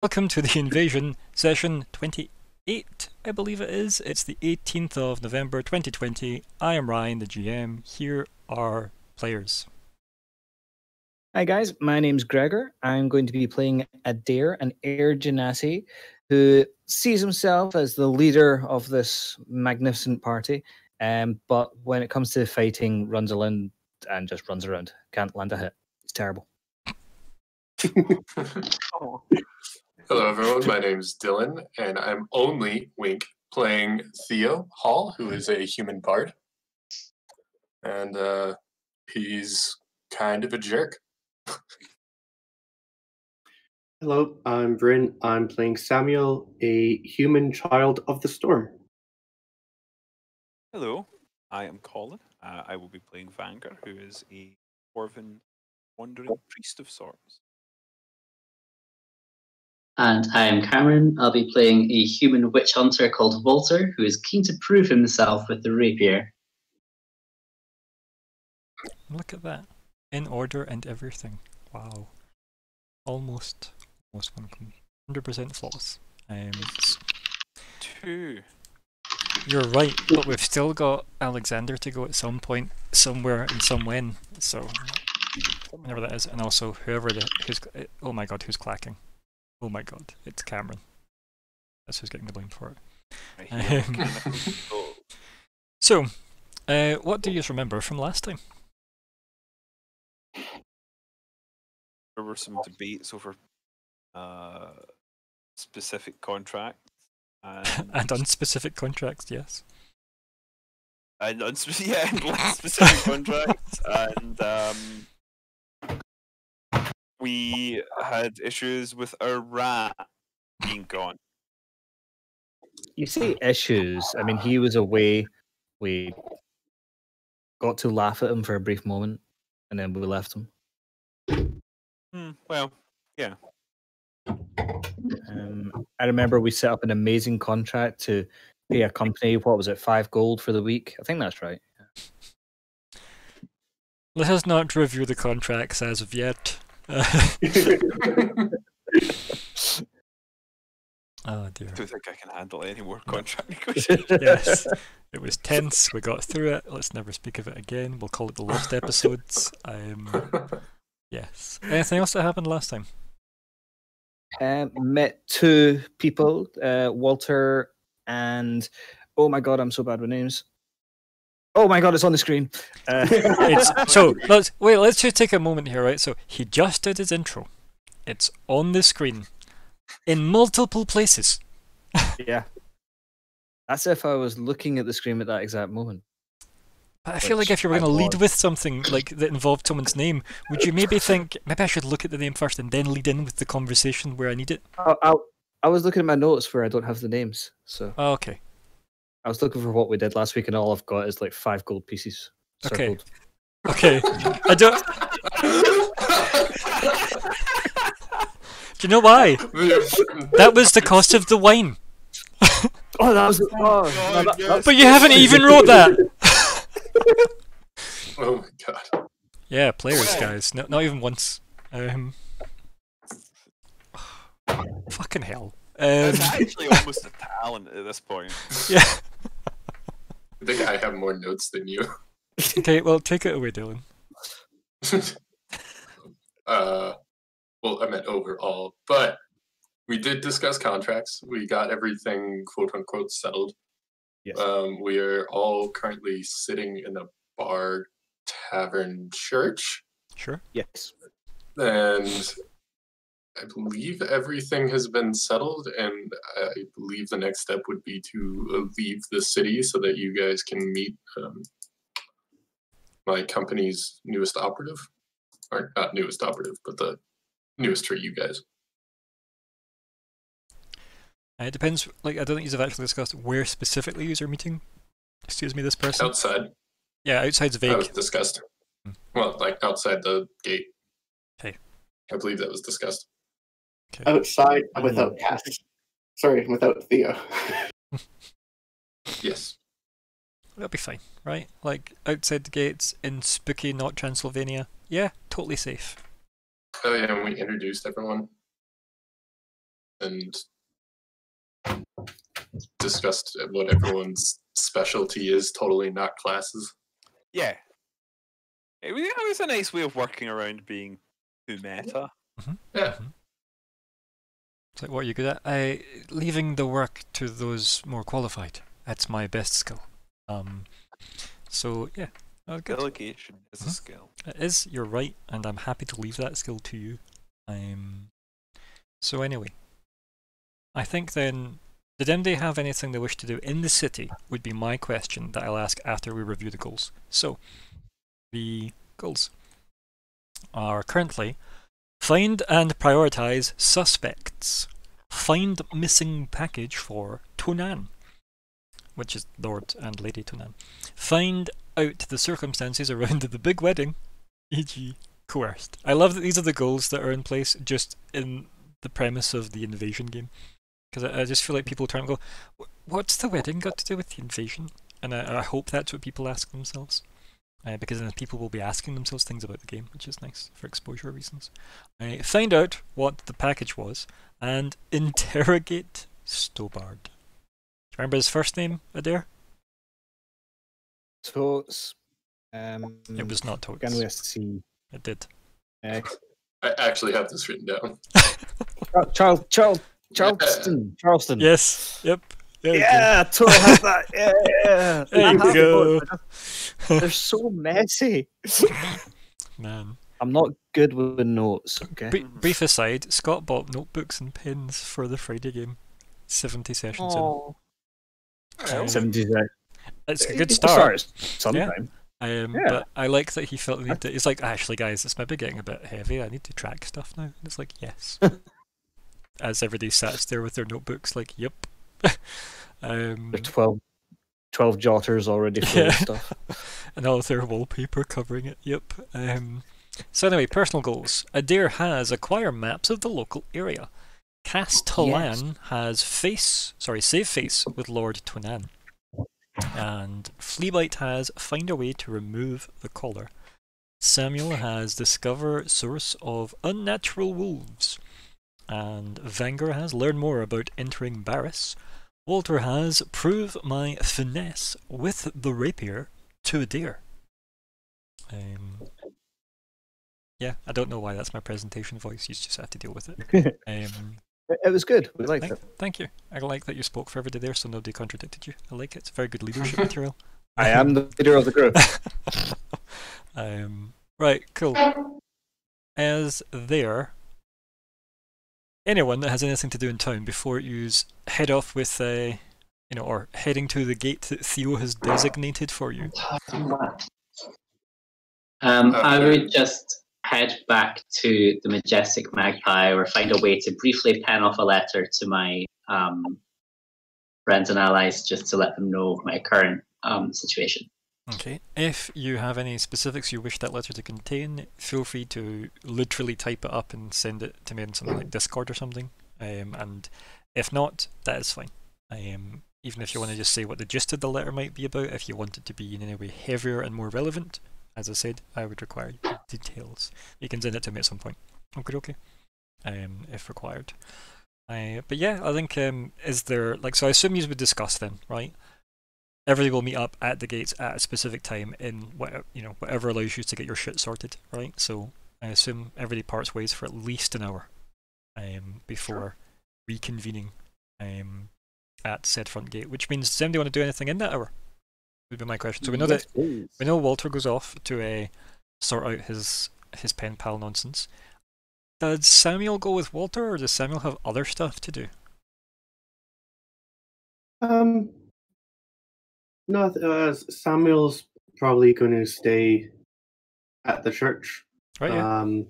Welcome to the Invasion session 28, I believe it is. It's the 18th of November 2020. I am Ryan, the GM. Here are players. Hi guys, my name's Gregor. I'm going to be playing Adair, an air genasi who sees himself as the leader of this magnificent party, but when it comes to fighting, runs around and just runs around. Can't land a hit. It's terrible. Hello everyone, my name's Dylan, and I'm only, wink, playing Theo Hall, who is a human bard. And he's kind of a jerk. Hello, I'm Bryn. I'm playing Samuel, a human child of the storm. Hello, I am Colin. I will be playing Vanger, who is a dwarven wandering priest of sorts. And I am Cameron. I'll be playing a human witch hunter called Walter, who is keen to prove himself with the rapier. Look at that. In order and everything. Wow. Almost 100% flawless. Two. You're right, but we've still got Alexander to go at some point, somewhere, and somewhen. So, whenever that is, and also whoever who's. Oh my god, who's clacking? Oh my god, it's Cameron. That's who's getting the blame for it. So, what do you remember from last time? There were some debates over specific contracts. And unspecific contracts, yes. And specific contracts, and we had issues with our rat being gone. You say issues. I mean, he was away. We got to laugh at him for a brief moment, and then we left him. Well, yeah. I remember we set up an amazing contract to pay a company, what was it, 5 gold for the week? I think that's right. Let us not review the contracts as of yet. Oh dear. I don't think I can handle any more contract negotiations. Yes, it was tense. We got through it. Let's never speak of it again. We'll call it the lost episodes. Yes. Anything else that happened last time? Met 2 people, Walter and oh my god, I'm so bad with names. Oh my god, it's on the screen. Let's just take a moment here, right? So he just did his intro. It's on the screen in multiple places. Yeah. That's if I was looking at the screen at that exact moment. But I feel like if you were going to lead with something like that involved someone's name, would you maybe think, maybe I should look at the name first and then lead in with the conversation where I need it? I was looking at my notes where I don't have the names, so. Oh, okay. I was looking for what we did last week, and all I've got is like 5 gold pieces. Circled. Okay. I don't. Do you know why? That was the cost of the wine. Oh, that was. But you haven't even wrote that. Oh my god. Yeah, players, guys. No, not even once. Fucking hell. It's actually almost a talent at this point. Yeah. I think I have more notes than you. Okay, well, take it away, Dylan. Well, I meant overall, but we did discuss contracts. We got everything quote unquote settled. Yes. We are all currently sitting in a bar tavern church. Sure. Yes. And I believe everything has been settled, and I believe the next step would be to leave the city so that you guys can meet my company's newest operative. Or not newest operative, but the newest for you guys. It depends, like, I don't think you've actually discussed where specifically you're meeting. Excuse me, this person? Outside. Yeah, outside's vague. That was discussed. Well, like outside the gate. Okay. I believe that was discussed. Okay. Outside without Cass. Sorry, without Theo. Yes. That'll be fine, right? Like, outside the gates in spooky, not Transylvania. Yeah, totally safe. Oh yeah, and we introduced everyone. and discussed what everyone's specialty is, totally not classes. Yeah. It was a nice way of working around being too meta. Yeah. It's like, what are you good at? Leaving the work to those more qualified. That's my best skill. So yeah, good. Delegation is a skill. It is. You're right, and I'm happy to leave that skill to you. So anyway, I think then, did anybody have anything they wish to do in the city? Would be my question that I'll ask after we review the goals. So, the goals are currently: find and prioritize suspects. Find missing package for Tonan, which is Lord and Lady Tonan. Find out the circumstances around the big wedding, e.g. coerced. I love that these are the goals that are in place just in the premise of the invasion game. Because I just feel like people try and go, what's the wedding got to do with the invasion? And I hope that's what people ask themselves. Because then people will be asking themselves things about the game, which is nice for exposure reasons. Find out what the package was, and interrogate Stobard. Remember his first name, Adair? Totes. It was not Totes. Can we see? It did. I actually have this written down. Charleston. Yes. Yep. Yeah, totally have that. Yeah. There you go. They're so messy. Man. I'm not good with notes. Okay. Brief aside: Scott bought notebooks and pens for the Friday game. 70 sessions in. 70. It's a good start. Sometime. Yeah. But I like that he felt the need to. It's like, actually, guys, it's maybe getting a bit heavy. I need to track stuff now. And it's like, yes. As everybody sat there with their notebooks, like, yep. There's 12 jotters already full of stuff. And all their wallpaper covering it, yep. So anyway, personal goals. Adair has acquire maps of the local area. Castellan has save face with Lord Tonan. And Fleabite has find a way to remove the collar. Samuel has discover source of unnatural wolves. And Vanger has learn more about entering Barris. Walter has prove my finesse with the rapier to Adair. Yeah, I don't know why that's my presentation voice. You just have to deal with it. It was good. We liked it. Thank you. I like that you spoke for everybody there, so nobody contradicted you. I like it. It's very good leadership material. I am the leader of the group. Right, cool. As there, anyone that has anything to do in town before you head off with, or heading to the gate that Theo has designated for you? I would just head back to the Majestic Magpie, or find a way to briefly pen off a letter to my friends and allies, just to let them know my current situation. Okay. If you have any specifics you wish that letter to contain, feel free to literally type it up and send it to me in something like Discord or something. And if not, that is fine. Even if you want to just say what the gist of the letter might be about, if you want it to be in any way heavier and more relevant, as I said, I would require details. You can send it to me at some point. Okay. If required. But yeah, I think, is there, so I assume you would discuss then, right? Everybody will meet up at the gates at a specific time in whatever allows you to get your shit sorted, right? So I assume everybody parts ways for at least an hour before reconvening at said front gate, which means, does anybody want to do anything in that hour? Would be my question. So we know that we know Walter goes off to sort out his pen pal nonsense. Does Samuel go with Walter, or does Samuel have other stuff to do? No, Samuel's probably going to stay at the church. Right. Yeah.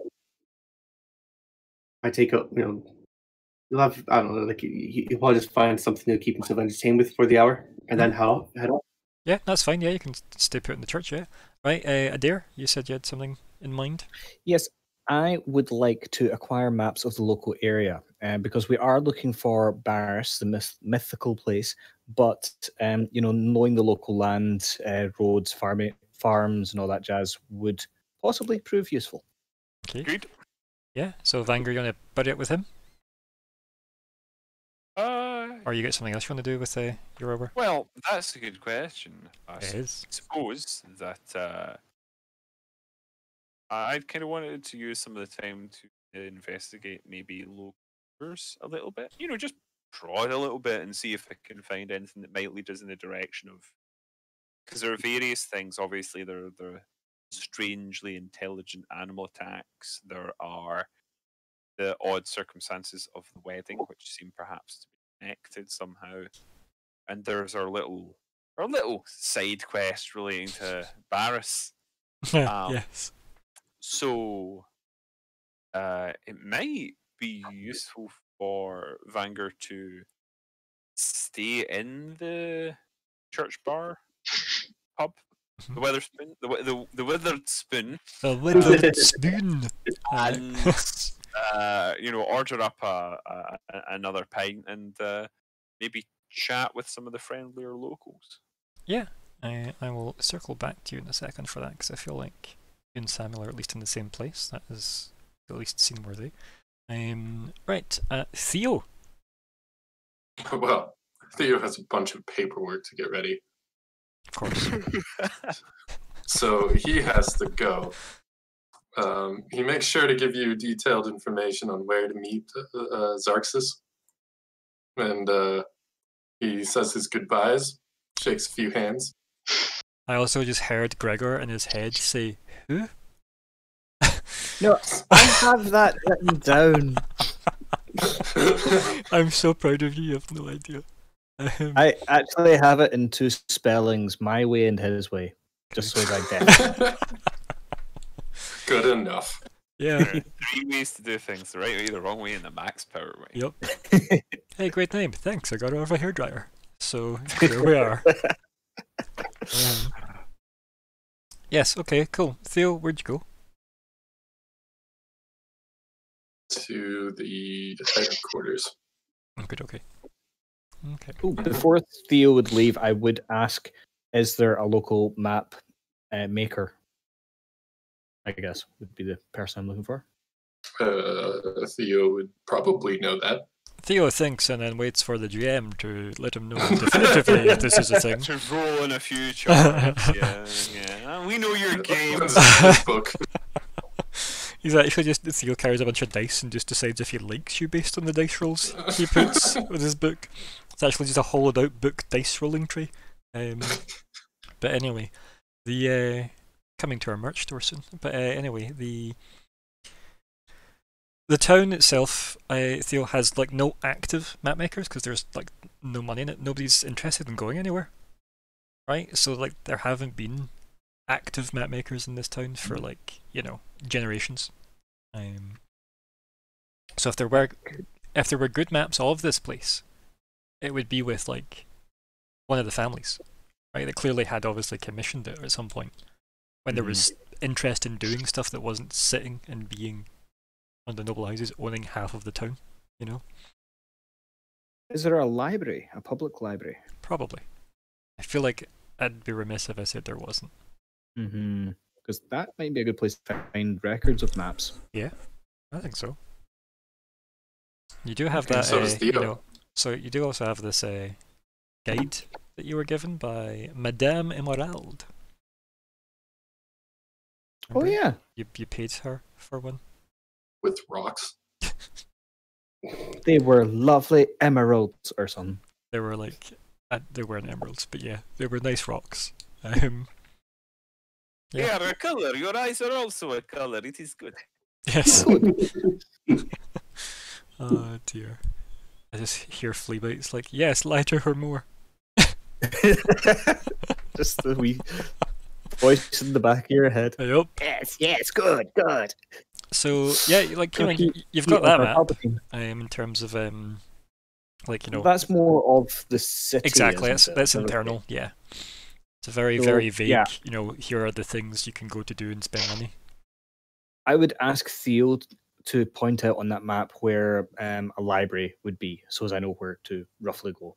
I take up, you'll have, I don't know, you'll probably just find something to keep himself entertained with for the hour, and then head off. Yeah, that's fine. Yeah, you can stay put in the church. Yeah, right. Adair, you said you had something in mind. Yes, I would like to acquire maps of the local area, because we are looking for Barris, the mythical place. But knowing the local land, roads, farms, and all that jazz would possibly prove useful. Okay. Good. Yeah. So Vanger, you want to buddy up with him? Or you got something else you want to do with your rover? Well, that's a good question. I It is. suppose that I kind of wanted to use some of the time to investigate maybe locals a little bit. You know, just prod a little bit and see if I can find anything that might lead us in the direction of. Because there are various things. Obviously, there are strangely intelligent animal attacks. There are the odd circumstances of the wedding, which seem perhaps to be connected somehow. And there's our little side quest relating to Barris. Yes. So it might be useful for Vanguard to stay in the church bar pub, the Witherspoon, the Withered Spoon, The withered spoon. and order up another pint and maybe chat with some of the friendlier locals. Yeah, I will circle back to you in a second for that, because I feel like you and Samuel are at least in the same place. That is at least scene worthy. Right, Theo. Well, Theo has a bunch of paperwork to get ready, Of course. so he has to go. He makes sure to give you detailed information on where to meet Xarxus, and he says his goodbyes, shakes a few hands. I also just heard Gregor in his head say, "Who?" No, I have that written down. I'm so proud of you. You have no idea. I actually have it in two spellings, my way and his way, just so I get. Good enough. Yeah. There are 3 ways to do things: the right way, the wrong way, and the max power way. Yep. Hey, great name. Thanks. I got it off a hairdryer. So here we are. Yes. Okay. Cool. Theo, where'd you go? To the headquarters. Good. Okay. Okay. Ooh, before Theo would leave, I would ask, is there a local map maker? I guess would be the person I'm looking for. Theo would probably know that. Theo thinks and then waits for the GM to let him know definitively if this is a thing. To roll in a few charts. Yeah. We know your game. This book. He's actually just Theo carries a bunch of dice and just decides if he likes you based on the dice rolls he puts with his book. It's actually just a hollowed out book dice rolling tree. But anyway, the coming to our merch store soon. But anyway, the town itself, Theo, has like no active map makers because there's like no money in it. Nobody's interested in going anywhere, right? So like there haven't been active map makers in this town for like generations. So if there were good maps of this place, it would be with like one of the families, right? That clearly had obviously commissioned it at some point when there was interest in doing stuff that wasn't sitting and being on the noble houses owning half of the town, Is there a library, a public library? Probably. I feel like I'd be remiss if I said there wasn't. Mm-hmm. Because that might be a good place to find records of maps. Yeah, I think so. You do have Okay, that, so does Theo. so you do also have this guide that you were given by Madame Emerald. Oh yeah, You paid her for one. With rocks. they were lovely emeralds or something. They were like, they weren't emeralds, but yeah, they were nice rocks. They are a color. Your eyes are also a color. It is good. Yes. Oh dear. I just hear Fleabite. Like, yes, lie to her more. Just the wee voice in the back of your head. Yep. Yes, good. So yeah, like you've got that map. In terms of That's more of the city. exactly. isn't it? That's internal. Yeah. It's a very very vague. yeah. Here are the things you can go to do and spend money. I would ask Theo to point out on that map where a library would be, so as I know where to roughly go.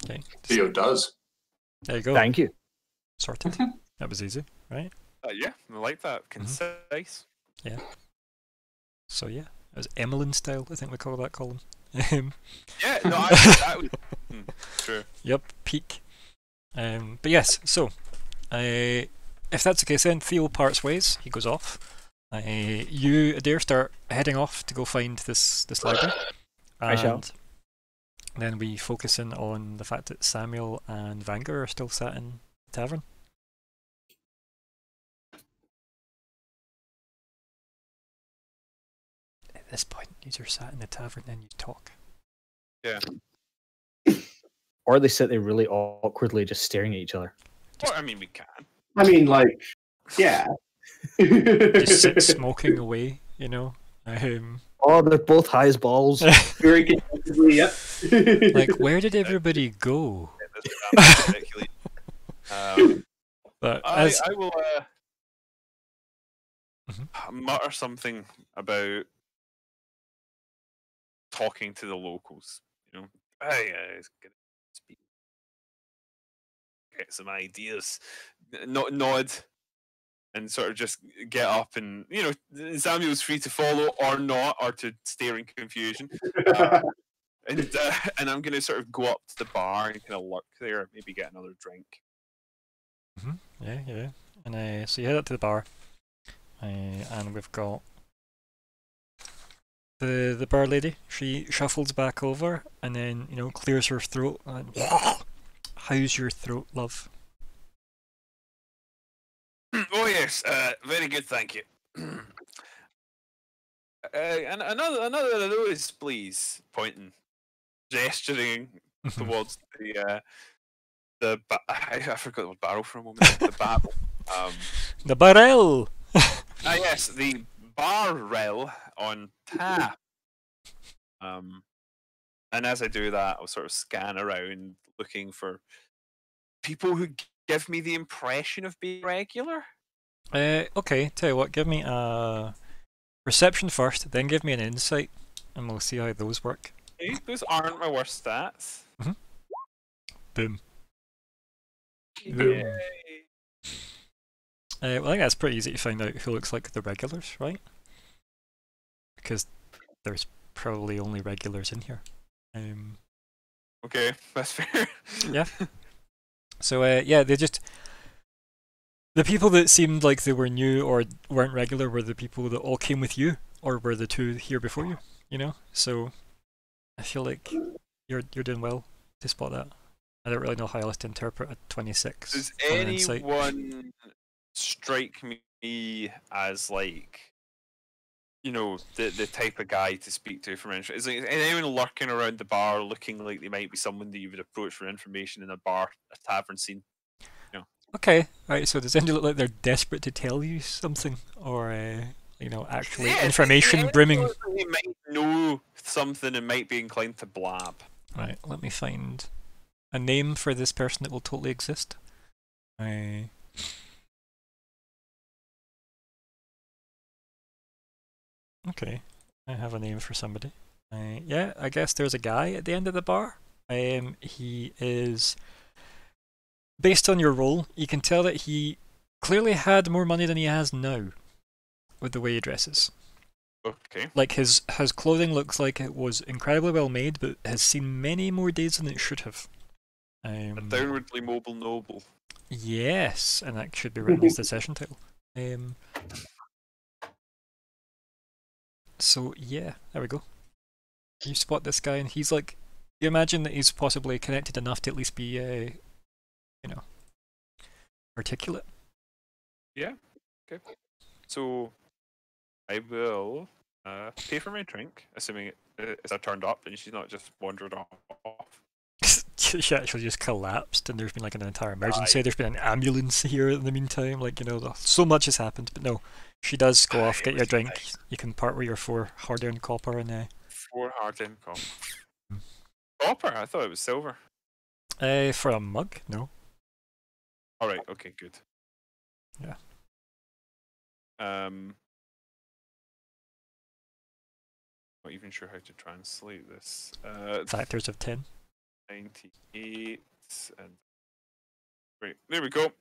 Okay. Theo does. There you go. Thank you. Sorted. That was easy, right? Yeah, I like that. Concise. So yeah, it was Emmeline style. I think we call that column. Yeah, no, that was true. Yep, peak. But yes, so if that's the case, then Theo parts ways. He goes off. You, Adair, start heading off to go find this library. I shall. And then we focus in on the fact that Samuel and Vanguard are still sat in the tavern. At this point, you are sat in the tavern and you talk. Yeah. Or they sit there really awkwardly just staring at each other. Or, I mean, we can. I mean, like, yeah. Just sit smoking away, you know. Oh, they're both high as balls. Very contentedly, yep. Like, where did everybody go? That's ridiculous. But I will Mhm. mutter something about talking to the locals. You know, it's gonna speak, get some ideas, nod, and sort of just get up, and Samuel's free to follow or not, or to stare in confusion. And I'm gonna sort of go up to the bar and kind of lurk there, maybe get another drink. Yeah. And so you head up to the bar, and we've got the bar lady. She shuffles back over and then clears her throat. And, how's your throat, love? Oh yes, very good, thank you. And another of those, please. Pointing, gesturing towards I forgot the barrel for a moment. The barrel. The barrel. Yes, the barrel on tap. And as I do that, I'll sort of scan around, looking for people who give me the impression of being regular. Okay, tell you what, give me a perception first, then give me an insight, and we'll see how those work. Okay, those aren't my worst stats. Boom. Yay. Well, I think that's pretty easy to find out who looks like the regulars, right? Because there's probably only regulars in here. Okay, that's fair. Yeah. So the people that seemed like they were new or weren't regular were the people that all came with you, or were the two here before you. So I feel like you're doing well to spot that. I don't really know how else to interpret a 26. Does on an insight. anyone strike me as like, the type of guy to speak to for information? Is anyone lurking around the bar looking like they might be someone that you would approach for information in a tavern scene? Okay, right. So does anyone look like they're desperate to tell you something, or actually information brimming? They might know something and might be inclined to blab. Right. Let me find a name for this person that will totally exist. Okay, I have a name for somebody. Yeah, I guess there's a guy at the end of the bar. He is, based on your role, you can tell that he clearly had more money than he has now, with the way he dresses. Okay. Like his clothing looks like it was incredibly well made, but has seen many more days than it should have. A downwardly mobile noble. Yes, and that should be written as the session title. So yeah, there we go. You spot this guy, and he's like, you imagine that he's possibly connected enough to at least be, articulate. Yeah. Okay. So I will pay for my drink, assuming it's turned up and she's not just wandered off. She actually just collapsed, and there's been like an entire emergency. There's been an ambulance here in the meantime. Like so much has happened, but no, she does go off, get your drink. Nice. You can part with your 4 hard-earned copper and 4 hard-earned copper. Copper? I thought it was silver. For a mug, no. All right. Okay. Good. Yeah. Not even sure how to translate this. Factors of 10. 98 and right, there we go.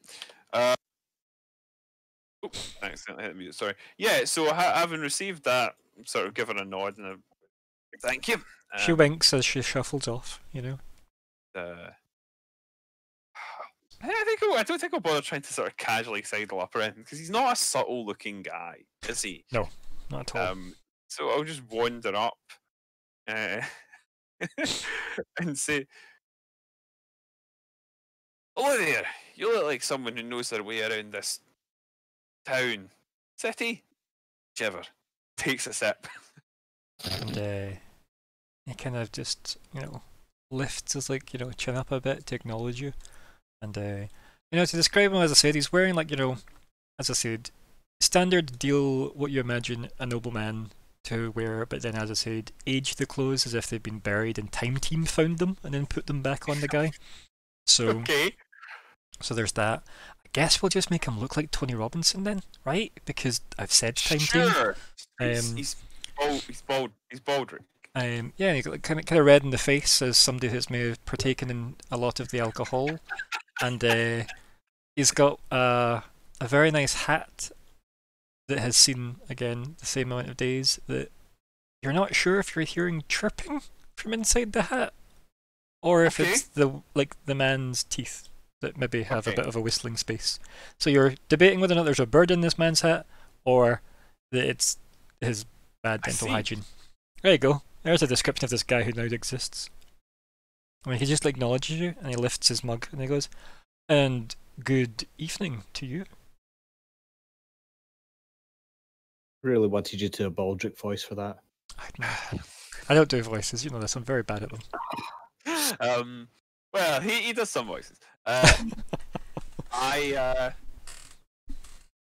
Oops, I accidentally hit the mute. Sorry. Yeah. So having received that, sort of give her a nod and Thank you. She winks as she shuffles off, you know. I don't think I'll bother trying to sort of casually sidle up around him because he's not a subtle looking guy, is he? No, not at all. So I'll just wander up and say, "Hello there. You look like someone who knows their way around this town, city, whichever." Takes a sip. And he kind of just, you know, lifts his, like, you know, chin up a bit to acknowledge you. And, you know, to describe him, as I said, he's wearing, like, you know, as I said, standard deal, what you imagine a nobleman to wear, but then, as I said, age the clothes as if they've been buried and Time Team found them and then put them back on the guy. So, Okay. So there's that. I guess we'll just make him look like Tony Robinson then, right? Because I've said Time Team. Sure. He's baldrick. Yeah, he got kind of red in the face as somebody who's may have partaken in a lot of the alcohol, and he's got a very nice hat that has seen again the same amount of days. That you're not sure if you're hearing chirping from inside the hat, or if it's the man's teeth that maybe have a bit of a whistling space. So you're debating whether or not there's a bird in this man's hat, or that it's his bad dental hygiene. There you go. There's a description of this guy who now exists. I mean, he just acknowledges you, and he lifts his mug, and he goes, "And good evening to you." Really wanted you to a Baldric voice for that. I don't do voices, you know this. I'm very bad at them. Well, he does some voices.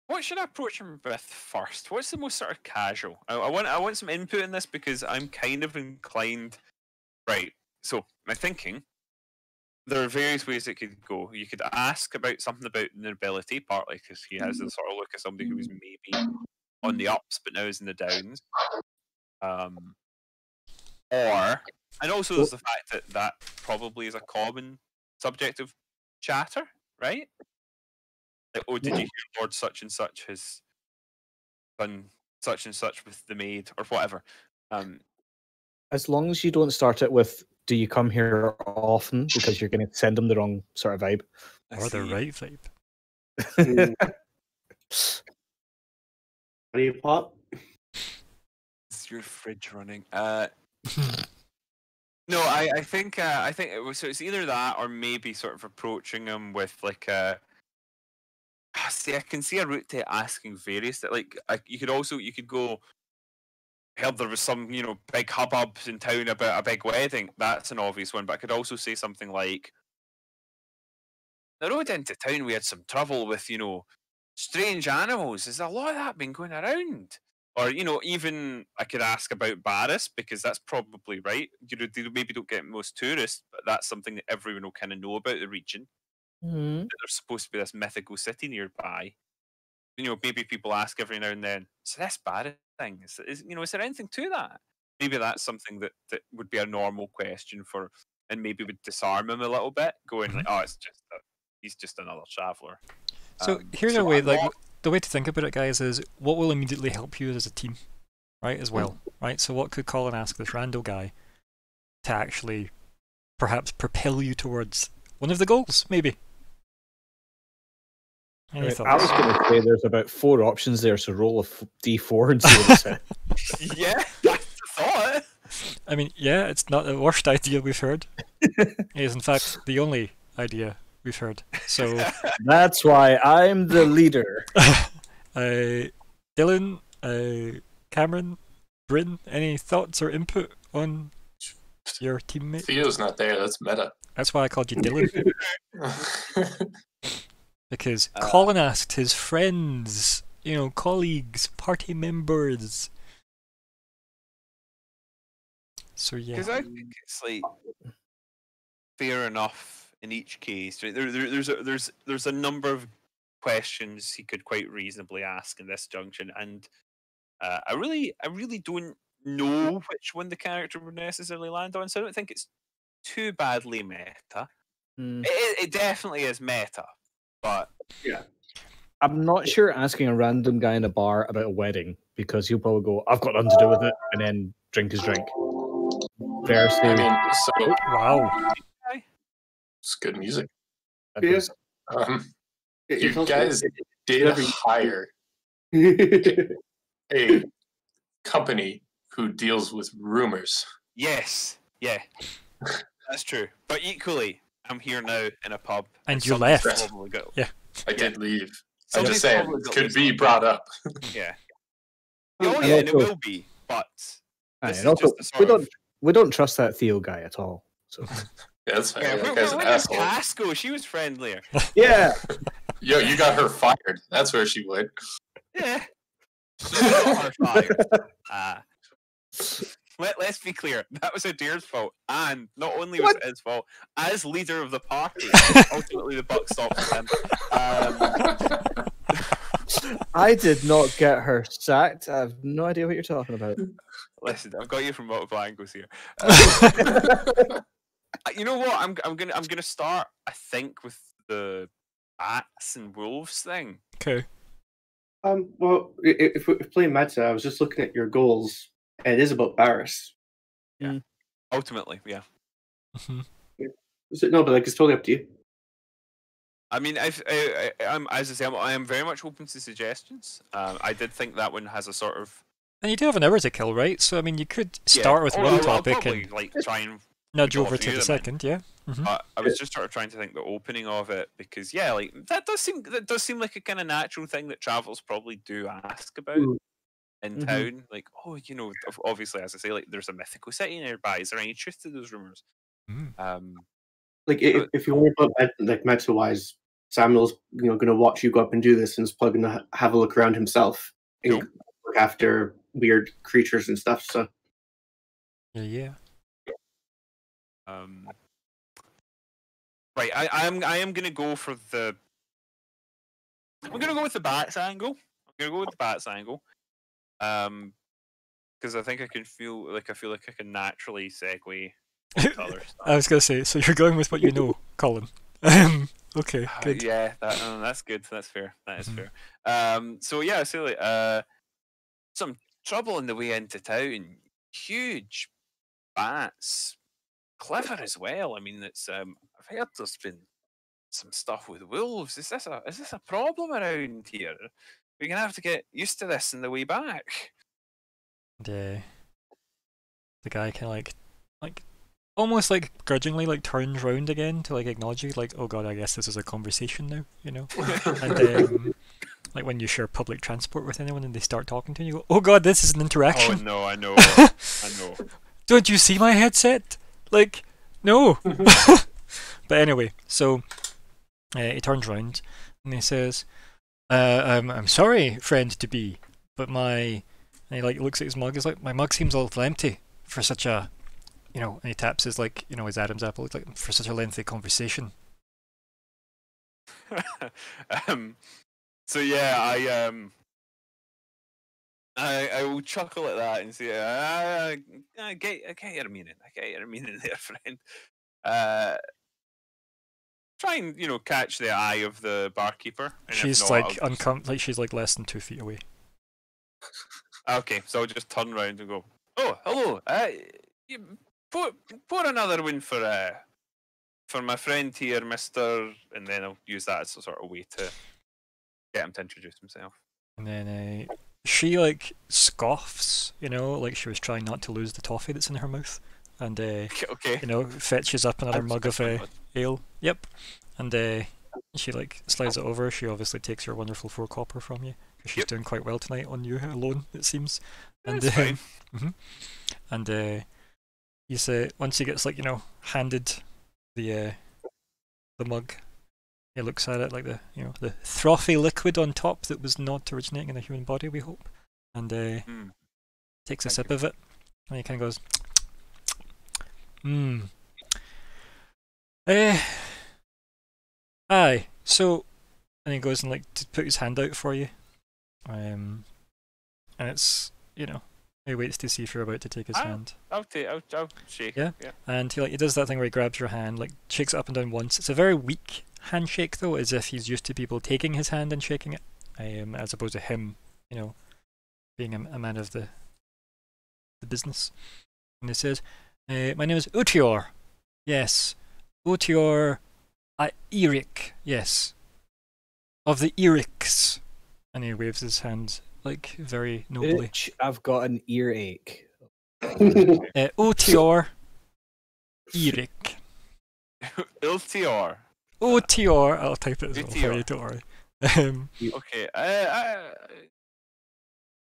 What should I approach him with first? What's the most sort of casual? I want some input in this because I'm kind of inclined. Right. So my thinking, there are various ways it could go. You could ask about something about nobility, partly because he has the sort of look of somebody who was maybe on the ups but now is in the downs. And also there's the fact that probably is a common subject of chatter, right? Like, oh, did you hear Lord such and such has done such and such with the maid or whatever? As long as you don't start it with, "Do you come here often?" because you're going to send them the wrong sort of vibe. Or the right vibe. What do you pop? Is your fridge running? No, I think it was. So it's either that or maybe sort of approaching him with like a. See, I can see a route to asking various. You could go. Heard there was some, big hubbubs in town about a big wedding. That's an obvious one, but I could also say something like, the road into town we had some trouble with, strange animals. There's a lot of that been going around. Or, even I could ask about Barris, because that's probably right. They maybe don't get most tourists, but that's something that everyone will kind of know about the region. Mm-hmm. There's supposed to be this mythical city nearby. Maybe people ask every now and then, so this Barris thing, is there anything to that? Maybe that's something that would be a normal question for, and maybe would disarm him a little bit, going like, oh, he's just another traveller. So here's a way, the way to think about it, guys, is what will immediately help you as a team, right, as well, right? So what could Colin ask this rando guy to actually perhaps propel you towards one of the goals, maybe? Any thoughts? I was going to say there's about 4 options there, so roll a d4 and see what it says. Yeah, that's the thought. I mean, yeah, it's not the worst idea we've heard. It is, in fact, the only idea we've heard. So that's why I'm the leader. Dylan, Cameron, Bryn, any thoughts or input on your teammate? Theo's not there. That's meta. That's why I called you Dylan. Because Colin asked his friends, colleagues, party members. So yeah. Because I think it's like fair enough in each case. Right? There's a number of questions he could quite reasonably ask in this junction, and I really don't know which one the character would necessarily land on. So I don't think it's too badly meta. It definitely is meta. But yeah, I'm not sure asking a random guy in a bar about a wedding, because he'll probably go, "I've got nothing to do with it," and then drink his drink. Versus. I mean, so Wow. it's good music. Yeah. You It's also- guys did every- hire it- a company who deals with rumors. Yes, yeah, that's true. But equally, I'm here now in a pub, And you somebody's left. probably got- Yeah. I did leave. I'm somebody's just saying, probably it got could loose be on brought up. Yeah. And Oh yeah, and it also- will be. But Aye, this and is also, just the sort of. we don't trust that Theo guy at all. So Yeah, that's fine. Yeah, That where guy's an did asshole. Cass go? She was friendlier. yeah, Yo, you got her fired. That's where she went. Yeah. He got her fired. Let's be clear. That was Adair's fault. And not only was it his fault, as leader of the party, ultimately the buck stopped with him. I did not get her sacked. I have no idea what you're talking about. Listen, I've got you from multiple angles here. You know what? I'm gonna start. I think with the bats and wolves thing. Okay. well, if we're playing meta, I was just looking at your goals, and it is about Barris. Ultimately, yeah. Mhm. No, but like it's totally up to you. I mean, I'm as I say, I am very much open to suggestions. I did think that one has a sort of And you do have an hour to kill, right? So I mean, you could start with Or one I'll topic probably, and like try and. nudge go over a to few the of them in. second. Yeah. But I was just sort of trying to think the opening of it because like that does seem like a kind of natural thing that travels probably do ask about Mm. in Mhm. town. Like, oh, obviously, as I say, like there's a mythical city nearby. Is there any truth to those rumors? Mm. Like if you worry about like meta wise, Samuel's going to watch you go up and do this, and is probably going to have a look around himself and Cool. look after weird creatures and stuff. So Yeah. Right, I am gonna go for the. I'm gonna go with the bats angle. Because I think I feel like I can naturally segue into other stuff. I was gonna say, so you're going with what you know, Colin. Okay, good. Yeah, that's good. That's fair. That is Mhm. fair. So yeah, so like, some trouble on the way into town. Huge bats, clever as well. I mean, it's I've heard there's been some stuff with wolves. Is this a problem around here? We're gonna have to get used to this on the way back. And the guy kind of like almost like grudgingly like turns round again to like acknowledge you, like, oh god, I guess this is a conversation now, you know. And like when you share public transport with anyone and they start talking to you, you go, oh god, this is an Oh interaction. no, I know, I know. Don't you see my headset? Like, no. But anyway, so he turns round and he says, I'm sorry, friend to be, but and he like looks at his mug. He's like, my mug seems a little empty for such a, and he taps his his Adam's apple. It's like for such a lengthy conversation. So yeah, I will chuckle at that and say, I get your meaning. I get your meaning there, friend. Try and catch the eye of the barkeeper. And if She's not, like I'll just- like she's like less than 2 feet away. Okay, so I'll just turn around and go, oh, hello. You pour another one for my friend here, Mister, and then I'll use that as a sort of way to get him to introduce himself. And then she like scoffs, like she was trying not to lose the toffee that's in her mouth, and Okay. fetches up another mug of That's ale. Yep. And she like slides it over. She obviously takes your wonderful 4 copper from you because she's Yep. doing quite well tonight on you alone, it seems. And That's fine. and he's once he gets handed the mug, he looks at it like the frothy liquid on top that was not originating in a human body, we hope, and takes a Thank sip you. of it, and he kind of goes, aye, so, and he goes and to put his hand out for you, and it's he waits to see if you're about to take his hand. I'll shake. Yeah? And he does that thing where he grabs your hand, shakes it up and down once. It's a very weak handshake though, as if he's used to people taking his hand and shaking it, as opposed to him, being a man of the business. And he says, My name is Utior. Yes. Utior Eric. Yes. Of the Erics. And he waves his hand, like, very nobly. Itch, I've got an earache. Utior Eric. Iltior. Utior. I'll type it as well for you, don't worry. Okay.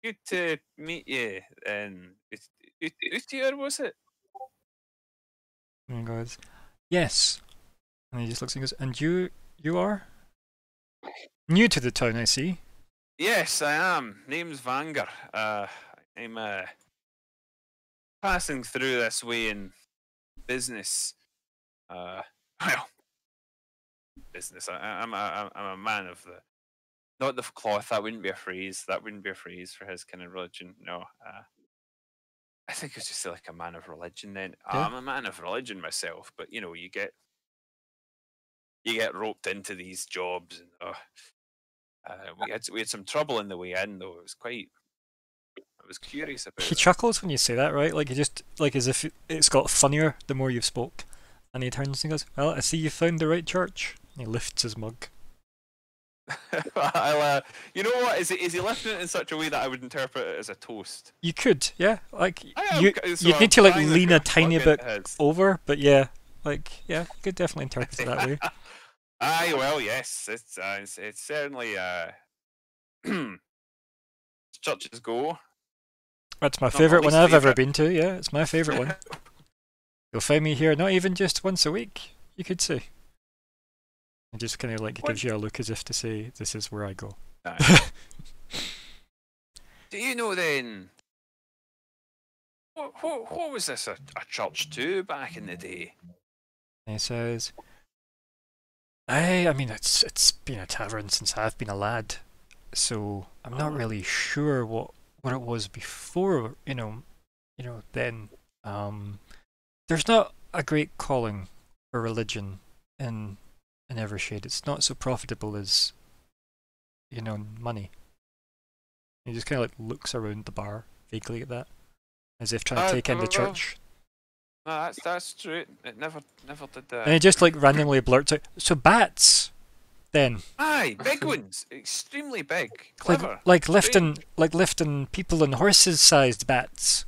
Good to meet you. And Utior, was it? And he goes, yes. And he just looks and goes, and you are? New to the town, I see. Yes, I am. Name's Vanger. I'm passing through this way in business. Well, business. I'm a man of the, not the cloth. That wouldn't be a phrase. That wouldn't be a phrase for his kind of religion. No. I think it's just like a man of religion. Then Yeah. I'm a man of religion myself, but you know, you get roped into these jobs, and we had some trouble in the way in, though. I was curious about He it. chuckles when you say that, right? Like, he just, like, as if it's got funnier the more you've spoke. And he turns and goes, well, I see you found the right church. And he lifts his mug. You know what? Is he lifting it in such a way that I would interpret it as a toast? You could, yeah. Like, I am, so you'd I'm need to, like, trying lean a get tiny plug bit into his. over, but yeah. Like, yeah, you could definitely interpret it that way. Aye, well, yes, it's certainly churches go. That's my Not favourite one least I've ever favourite. been to, yeah. It's my favourite one. You'll find me here not even just once a week, you could say. It just kind of like gives you a look as if to say, this is where I go. Aye. Do you know then? What was this a church to back in the day? And he says, I mean, it's been a tavern since I've been a lad, so I'm not really sure what it was before, you know, then. There's not a great calling for religion in Evershade. It's not so profitable as, money. He just kind of like looks around the bar vaguely at that, as if trying to take in the church. No, that's true. It never did that. And he just like randomly blurts out, so bats, then. Aye, big ones, extremely big, clever. Like lifting people and horses-sized bats.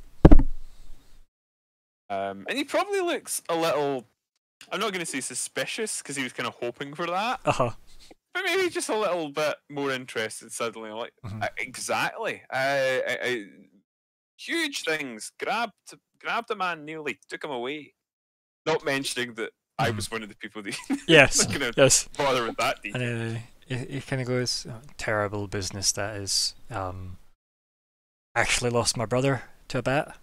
And he probably looks a little, I'm not going to say suspicious, because he was kind of hoping for that, Uh-huh. but maybe just a little bit more interested suddenly. Like, exactly. Huge things. Grabbed a man, nearly took him away. Not mentioning that I was one of the people that Yes, not gonna yes. bother with that detail. And he kind of goes, oh, terrible business that is. Actually lost my brother to a bat.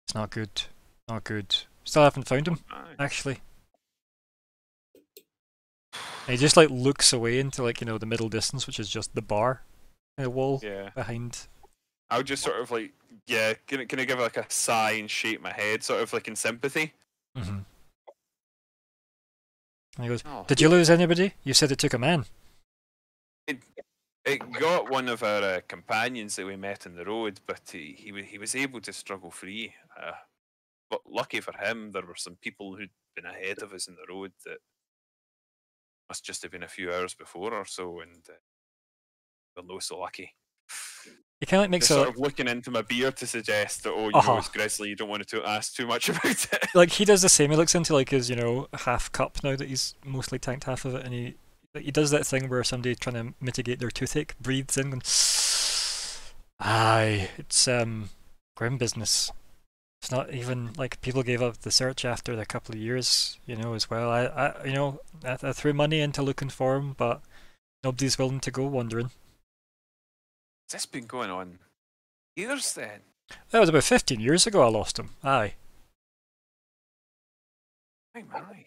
It's not good. Not good. Still haven't found him, actually. And he just like looks away into like, the middle distance, which is just the bar and the wall behind. I would just sort of like, can I give like a sigh and shake my head, sort of like in sympathy? Mm-hmm. And he goes, did you lose anybody? You said it took a man. It got one of our companions that we met on the road, but he was able to struggle free. But lucky for him, there were some people who'd been ahead of us in the road that must just have been a few hours before or so, and we're no so lucky. He kind of like makes sort of looking into my beer to suggest that, you know, it's Grizzly, you don't want to ask too much about it. Like, he does the same. He looks into like his, half cup now that he's mostly tanked half of it, and he does that thing where somebody trying to mitigate their toothache breathes in and aye, it's grim business. It's not even like people gave up the search after a couple of years, as well. I threw money into looking for him, but nobody's willing to go wandering. Has this been going on years then? That was about 15 years ago I lost him, aye. My.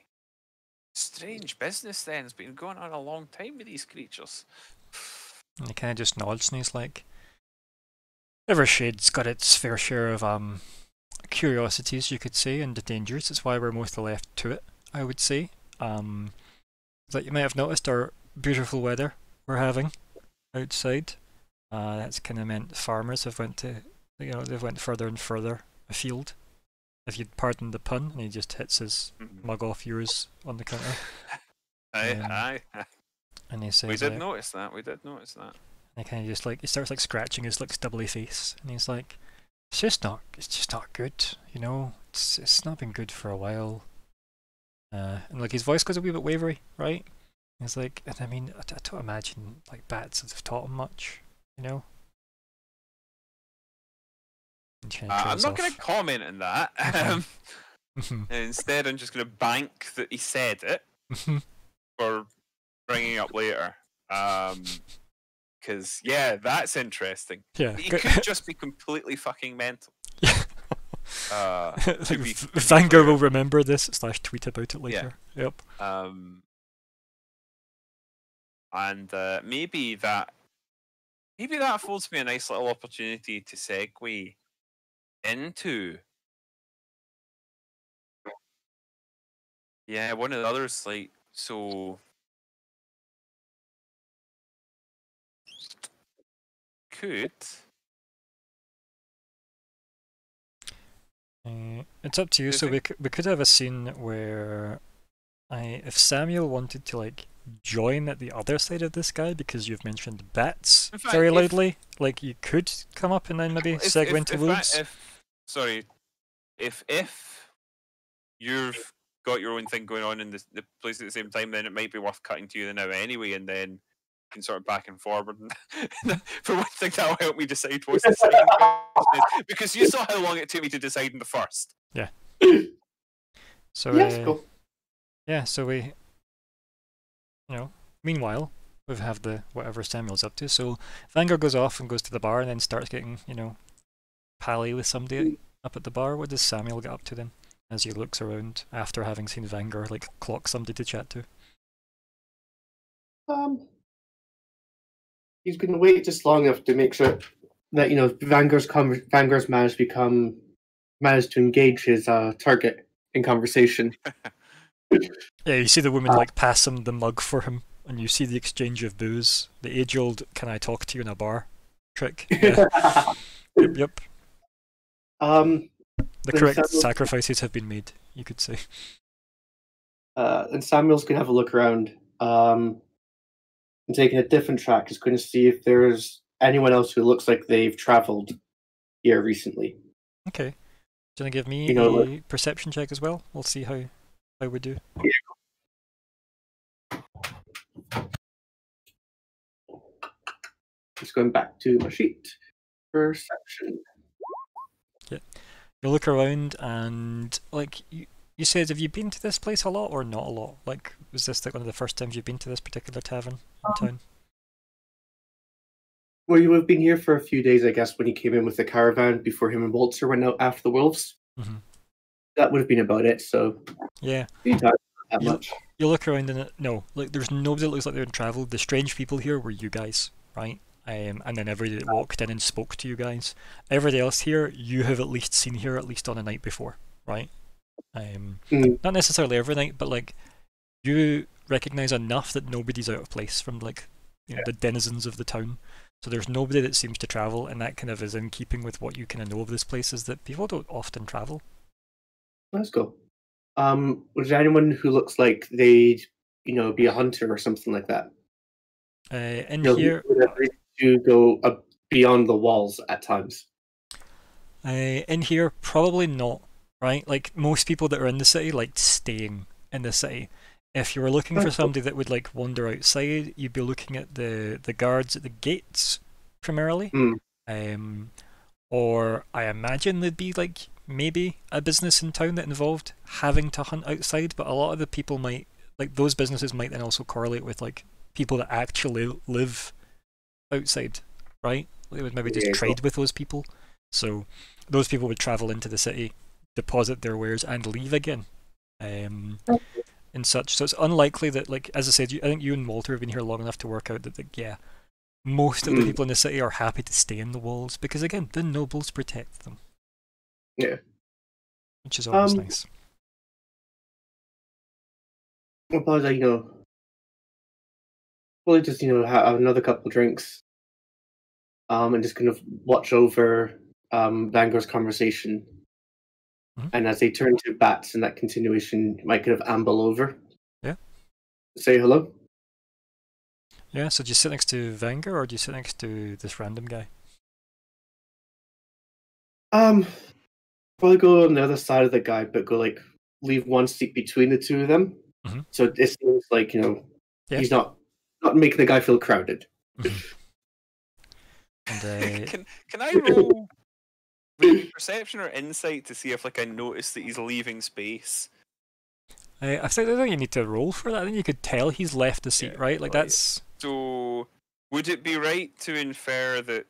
Strange business then. It's been going on a long time with these creatures. And he kind of just nods and he's like, Evershade's got its fair share of curiosities, you could say, and the dangers. It's why we're mostly left to it, I would say. That you might have noticed our beautiful weather we're having outside. That's kind of meant farmers have went to, they've went further and further afield if you'd pardon the pun, and he just hits his mug off yours on the counter. Aye. And he says, We did notice that. And he kind of just like he starts like scratching his like stubbly face, and he's like, it's just not good, you know. It's not been good for a while. And like his voice goes a wee bit wavery, right? He's like, and I mean, I don't imagine like bats have taught him much, you know. I'm not going to comment on that. Instead, I'm just going to bank that he said it for bringing it up later. Because, yeah, that's interesting. Yeah. He could just be completely fucking mental. Vanger will remember this / tweet about it later. Yeah. Yep. And maybe that affords me a nice little opportunity to segue into one of the others. Like, so could it's up to you. So we could have a scene where if Samuel wanted to like join at the other side of this guy, because you've mentioned bats very loudly, like you could come up and then maybe segue into wolves. If you've got your own thing going on in the place at the same time, then it might be worth cutting to you now anyway, and then you can sort of back and forward. For one thing, that'll help me decide what's the second question is, because you saw how long it took me to decide in the first. Yeah. So cool. Yeah, so we, meanwhile, we have the whatever Samuel's up to. So Vanger goes off and goes to the bar and then starts getting, pally with somebody up at the bar. What does Samuel get up to then, as he looks around after having seen Vanger like clock somebody to chat to? He's going to wait just long enough to make sure that Vanger's managed to engage his target in conversation. Yeah, you see the woman like pass him the mug for him, and you see the exchange of booze. The age-old "can I talk to you in a bar" trick. Yeah. Yep. The correct sacrifices have been made, you could say. And Samuel's going to have a look around, and taking a different track is going to see if there's anyone else who looks like they've travelled here recently. Okay. Do you want to give me a perception check as well? We'll see how we do. Just going back to my sheet. Perception. Yeah. You look around and like you said, have you been to this place a lot or not a lot? Like, was this like one of the first times you've been to this particular tavern in town? Well, you would have been here for a few days, I guess, when he came in with the caravan before him and Walter went out after the wolves. Mm-hmm. That would have been about it, so... Yeah. That much. You look around and there's nobody that looks like they've travelled. The strange people here were you guys, right? And then everybody that walked in and spoke to you guys. Everybody else here, you have at least seen here at least on a night before, right? Not necessarily every night, but like you recognise enough that nobody's out of place from like the denizens of the town. So there's nobody that seems to travel, and that kind of is in keeping with what you kind of know of this place, is that people don't often travel. Let's go. Was there anyone who looks like they'd, be a hunter or something like that? Here, to go beyond the walls at times. In here, probably not. Right, like most people that are in the city like staying in the city. If you were looking for somebody that would like wander outside, you'd be looking at the guards at the gates primarily. Or I imagine there'd be like maybe a business in town that involved having to hunt outside, but a lot of the people might, like those businesses might then also correlate with like people that actually live outside, right? They would maybe just trade with those people. So those people would travel into the city, deposit their wares, and leave again. And such. So it's unlikely that, like, as I said, I think you and Walter have been here long enough to work out that, like, most of the people in the city are happy to stay in the walls because, again, the nobles protect them. Yeah. Which is always nice. Well, probably, just, have another couple of drinks. And just kind of watch over Vanger's conversation. Mhm. And as they turn to bats in that continuation, you might kind of amble over. Yeah. Say hello. Yeah, so do you sit next to Wenger or do you sit next to this random guy? Probably go on the other side of the guy, but go like leave one seat between the two of them. Mhm. So it seems like Yeah. he's not making the guy feel crowded. Mhm. And Can I roll with perception or insight to see if like I notice that he's leaving space? I think you need to roll for that. I think you could tell he's left the seat, Yeah, right? Like right. that's. So would it be right to infer that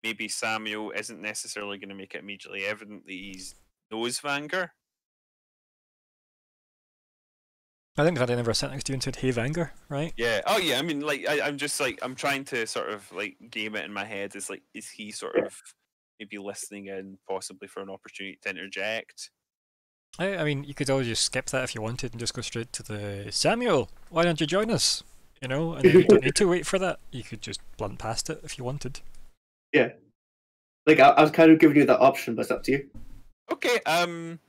maybe Samuel isn't necessarily going to make it immediately evident that he's knows Vanger? I think that I never sat next to you and said, "Hey, Wenger," right? Yeah. Oh, yeah. I mean, like, I'm just like I'm trying to sort of like game it in my head. Is like, is he sort of maybe listening in, possibly for an opportunity to interject? I mean, you could always just skip that if you wanted and just go straight to the Samuel. Why don't you join us? You know, and then you don't need to wait for that. You could just blunt past it if you wanted. Yeah. Like I was kind of giving you that option, but it's up to you. Okay. I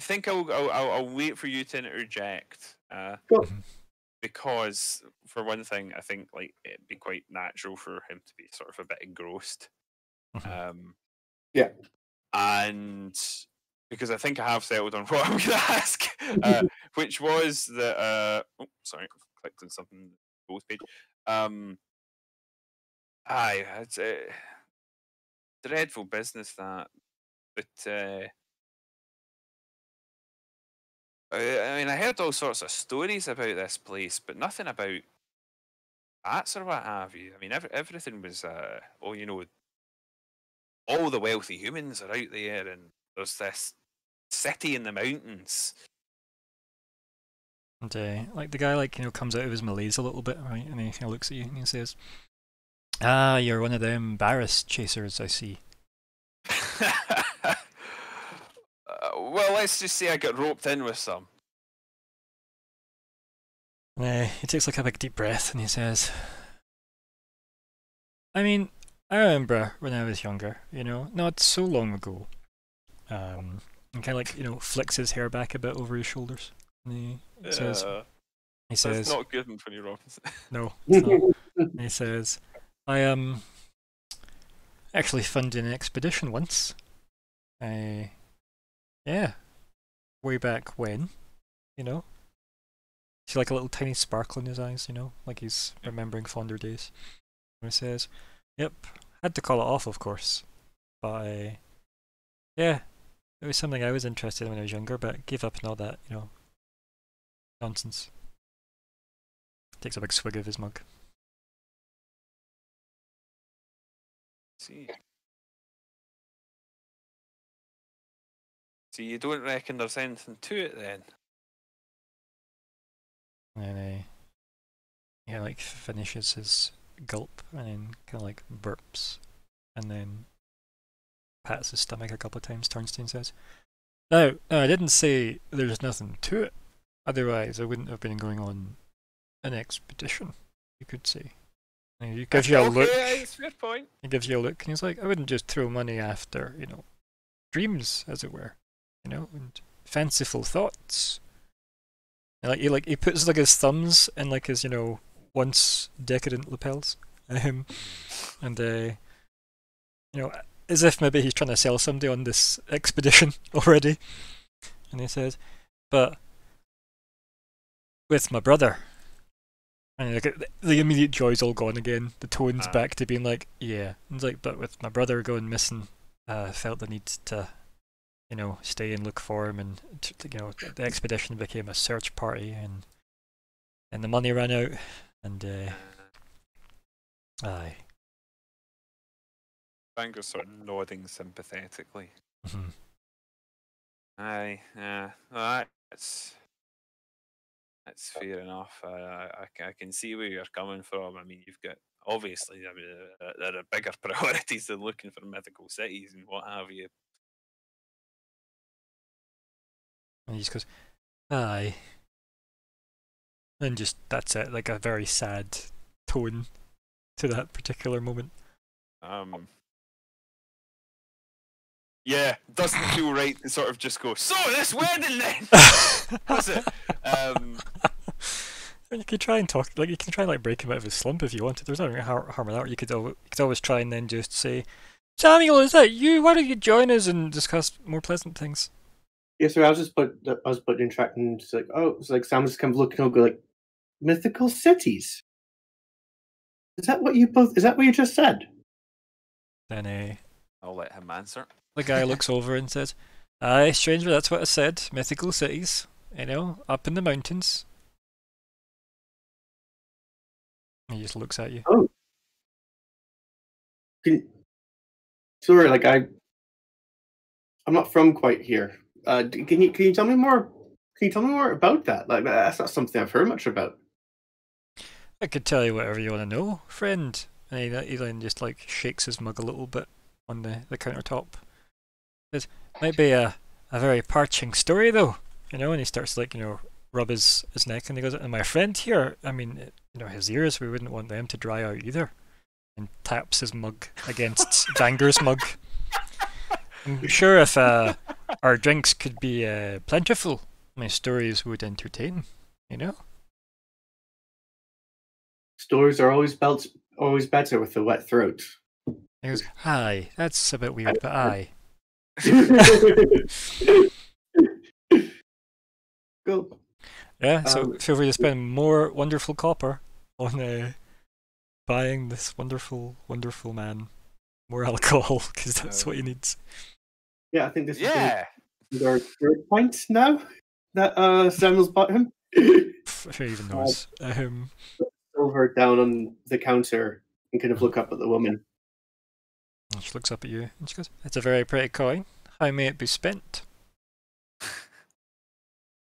think I'll wait for you to interject. Cool. Because for one thing, I think like it'd be quite natural for him to be sort of a bit engrossed. Yeah. And because I think I have settled on what I'm going to ask, which was that. Oh, sorry, I clicked on something on the both page. Aye, it's a dreadful business that, but I mean, I heard all sorts of stories about this place, but nothing about bats or what have you. I mean, everything was, oh, you know, all the wealthy humans are out there, and there's this city in the mountains. And like the guy, like, you know, comes out of his malaise a little bit, right? And he kind of looks at you and he says, "Ah, you're one of them Barris chasers, I see." Well, let's just say I got roped in with some. And he takes like a big deep breath and he says, "I mean, I remember when I was younger, you know, not so long ago." And kind of like, you know, flicks his hair back a bit over his shoulders. And he says, That's not good, Anthony Robinson. "No, it's not." And he says, "I actually funded an expedition once. Yeah, way back when, you know." See like a little tiny sparkle in his eyes, you know, like he's remembering fonder days. And he says, "Yep, had to call it off, of course, but yeah, it was something I was interested in when I was younger, but gave up and all that, you know, nonsense." Takes a big swig of his mug. See. So you don't reckon there's anything to it then? And then he like finishes his gulp and then kind of like burps and then pats his stomach a couple of times, turns to you and says, "No, I didn't say there's nothing to it. Otherwise, I wouldn't have been going on an expedition, you could say." And he gives you a look. It's a fair point. He gives you a look and he's like, "I wouldn't just throw money after, you know, dreams, as it were, you know, and fanciful thoughts." And he puts like his thumbs in like his, you know, once decadent lapels, and you know, as if maybe he's trying to sell somebody on this expedition already. And he says, "But with my brother," and like the immediate joy's all gone again. The tone's back to being like, "Yeah." And he's like, "But with my brother going missing, felt the need to, you know, stay and look for him, and you know, the expedition became a search party, and the money ran out, and aye." Banger's sort of nodding sympathetically. Mhm. Aye, yeah, well, that's fair enough. I can see where you're coming from. I mean, you've got obviously. I mean, there are bigger priorities than looking for mythical cities and what have you. And he just goes, "Aye." And just, that's it, like a very sad tone to that particular moment. Yeah, doesn't feel right to sort of just go, so this wedding then! Was it? You could try and talk, like you can try and like break him out of his slump if you wanted. There's nothing harm in that. Or you could always try and then just say, Samuel, is that you? Why don't you join us and discuss more pleasant things? Yeah, so I was putting in track and it's like, oh, it's like Sam's kind of looking over like mythical cities. Is that what you just said? Then I'll let him answer. the guy looks over and says, "Aye, stranger, that's what I said. Mythical cities, you know, up in the mountains." He just looks at you. Oh. Sorry, like I'm not from quite here. Can you tell me more? Can you tell me more about that? Like that's not something I've heard much about. I could tell you whatever you want to know, friend. And he then just like shakes his mug a little bit on the countertop. It might be a very parching story though, you know. And he starts like, you know, rub his neck, and he goes, "And my friend here, I mean, you know, his ears, we wouldn't want them to dry out either." And taps his mug against Vanger's mug. I'm sure if our drinks could be plentiful, my stories would entertain, you know? Stories are always better with a wet throat. He goes, "Aye, that's a bit weird, but aye." Cool. Yeah, so feel free to spend more wonderful copper on buying this wonderful, wonderful man more alcohol, because that's what he needs. Yeah, I think this Yeah. is our third point now that Samuel's bought him. Who even knows? Over down on the counter and kind of look up at the woman. She looks up at you and she goes, "It's a very pretty coin. How may it be spent?"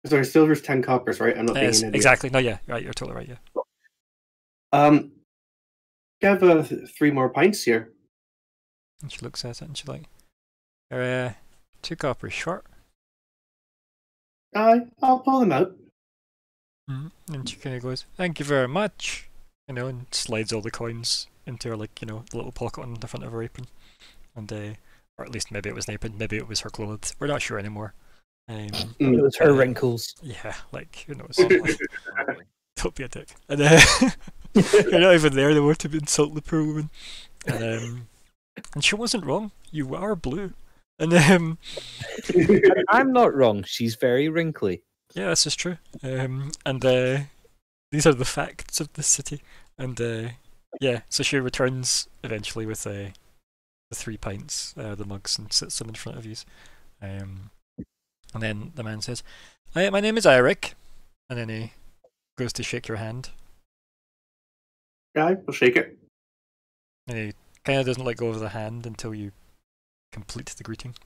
Sorry, silver's 10 coppers, right? I'm not being an idiot. Exactly. No, yeah, right. You're totally right. Yeah. You have 3 more pints here. And she looks at it and she's like, "You're 2 coppers short." I'll pull them out. And she kind of goes, "Thank you very much," you know, and slides all the coins into her, like, you know, the little pocket on the front of her apron, and or at least maybe it was an apron, maybe it was her clothes. We're not sure anymore. It was her wrinkles. Yeah, like, who knows? Don't be a dick. And you're not even there anymore to insult the poor woman. And she wasn't wrong. You are blue. And I'm not wrong. She's very wrinkly. Yeah, this is true. And these are the facts of the city. And yeah, so she returns eventually with the 3 pints, the mugs, and sits them in front of you. And then the man says, "Hi, my name is Eric." And then he goes to shake your hand. Yeah, we'll shake it. And he kind of doesn't let go of the hand until you complete the greeting.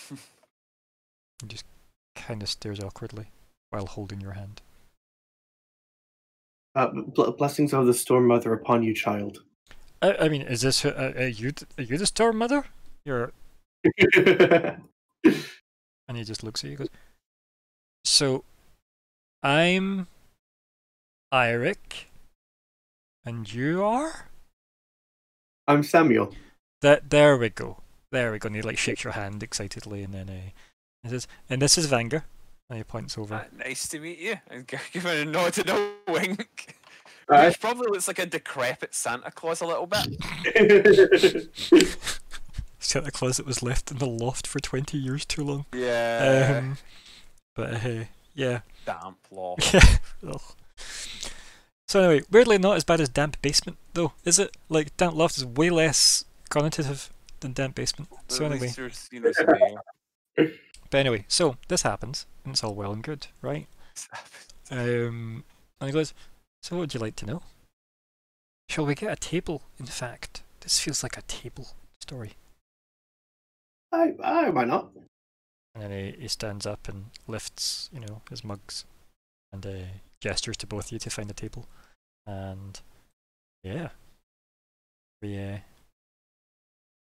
He just kind of stares awkwardly while holding your hand. Blessings of the Storm Mother upon you, child. I mean, is this are you the Storm Mother? You're. And he just looks at you and goes, "So, I'm Eric, and you are?" I'm Samuel. There we go. There we go. And he like shakes your hand excitedly, and then he says, "And this is Vanger." And he points over. Nice to meet you. And give a nod and a wink. Right. Which probably looks like a decrepit Santa Claus a little bit. Santa Claus that was left in the loft for 20 years too long. Yeah. But yeah. Damp loft. Yeah. So anyway, weirdly not as bad as damp basement though, is it? Like damp loft is way less connotative than damp basement. So anyway. But anyway, so this happens, and it's all well and good, right? And he goes, "So what would you like to know? Shall we get a table, in fact? This feels like a table story." Why not? And then he stands up and lifts, you know, his mugs and gestures to both of you to find a table. And yeah,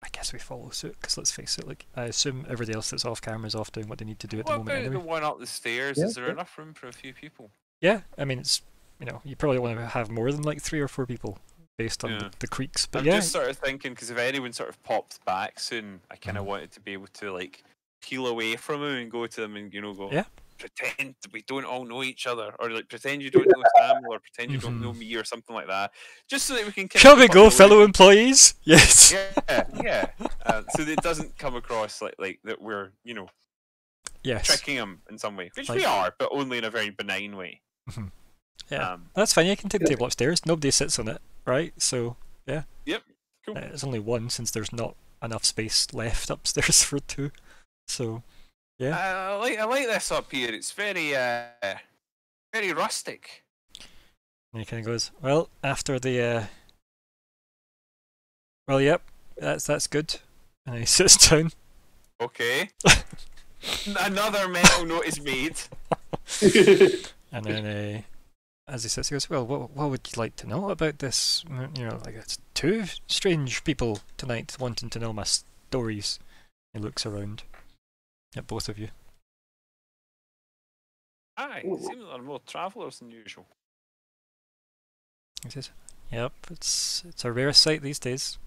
I guess we follow suit, because let's face it, like, I assume everybody else that's off camera is off doing what they need to do at the What moment about anyway. the one up the stairs? Yeah, Is there yeah. enough room for a few people? Yeah, I mean, it's, you know, you probably want to have more than like 3 or 4 people based on Yeah. the creeks. But I'm yeah, just sort of thinking because if anyone sort of popped back soon, I kind of Mhm. wanted to be able to like peel away from him and go to them and go, Yeah. pretend we don't all know each other, or like pretend you don't know Samuel, or pretend you don't know me, or something like that, just so that we can. Shall we go, fellow employees? Yes. Yeah. So that it doesn't come across like that we're Yes. tricking him in some way, which Like- we are, but only in a very benign way. Yeah. That's fine. You can take the table upstairs. Nobody sits on it, right? So yeah. Yep. Cool. It's only one since there's not enough space left upstairs for two. So yeah. I like this up here. It's very very rustic. And he kind of goes, well, after the well, yep, that's good. And he sits down. Okay. Another mental note is made. And then, as he sits, he goes, well, what would you like to know about this? Like it's two strange people tonight wanting to know my stories. He looks around at both of you. Aye, it seems there are more travellers than usual. He says, yep, it's a rare sight these days.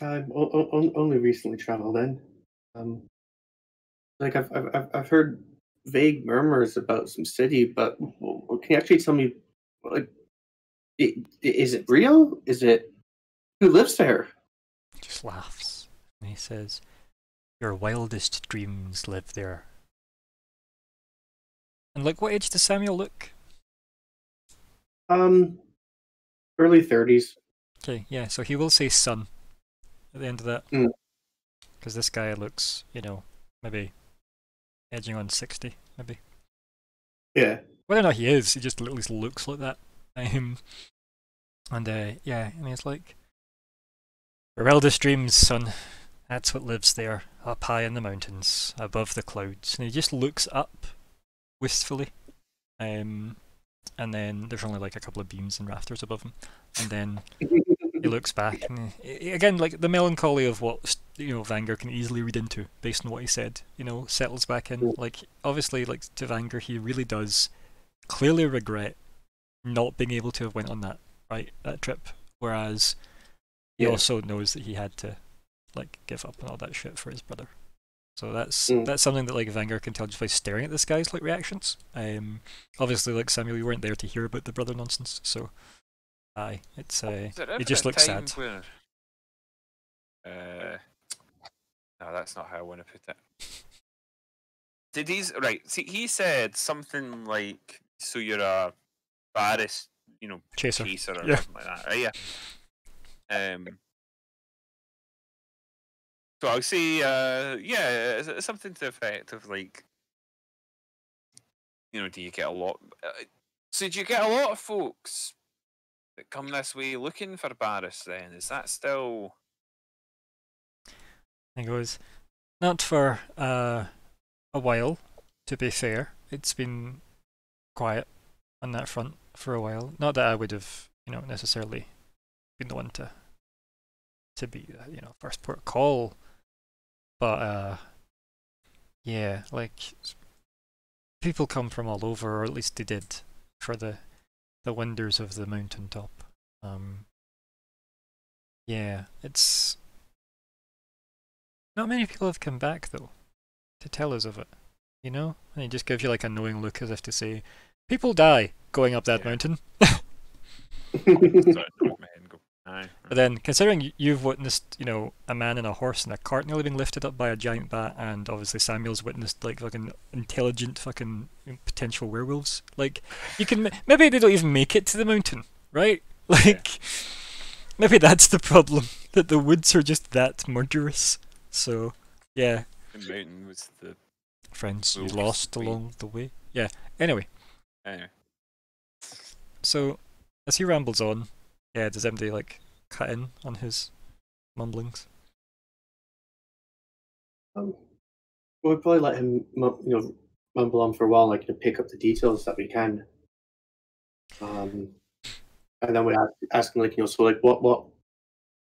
I've only recently travelled in. Like I've heard vague murmurs about some city, but can you actually tell me, like, is it real? Is it who lives there? He just laughs and he says, your wildest dreams live there. And like, what age does Samuel look? Early 30s. Okay, yeah, so he will say son at the end of that. Mm. Because this guy looks, maybe edging on 60, maybe. Yeah. Whether or not he is, he just at least looks like that. And he's like, your wildest dreams, son. That's what lives there, up high in the mountains, above the clouds. And he just looks up wistfully. And then there's only like a couple of beams and rafters above him. And then he looks back, and again, like the melancholy of what Vanger can easily read into based on what he said, settles back in. Like obviously, like to Vanger, he really does clearly regret not being able to have went on that trip. Whereas he also knows that he had to like give up and all that shit for his brother. So that's something that like Vanger can tell just by staring at this guy's like reactions. Obviously, like Samuel, you weren't there to hear about the brother nonsense, so aye, it's he just looks sad. Where, no, that's not how I want to put it. Did he's right? See, he said something like, "So you're a Varys, chaser or something like that, right?" Yeah. So I'll say, something to the effect of like, do you get a lot? So do you get a lot of folks that come this way looking for Varys? Then is that still? He goes, not for a while. To be fair, it's been quiet on that front for a while. Not that I would have, necessarily been the one to be, first port of call. But yeah, like people come from all over, or at least they did, for the wonders of the mountaintop. Yeah, it's not many people have come back though to tell us of it, and he just gives you like a knowing look as if to say, people die going up that mountain. But then, considering you've witnessed, a man and a horse and a cart nearly being lifted up by a giant bat, and obviously Samuel's witnessed like fucking intelligent fucking potential werewolves, like you can maybe they don't even make it to the mountain, right? Like maybe that's the problem, that the woods are just that murderous. So yeah, The mountain was the friends you wolves lost we- along the way. Yeah. Anyway, Anyway. so as he rambles on, does MD like cut in on his mumblings? We'll probably let him, mumble on for a while, like to pick up the details that we can. And then we ask him, like, so, like, what,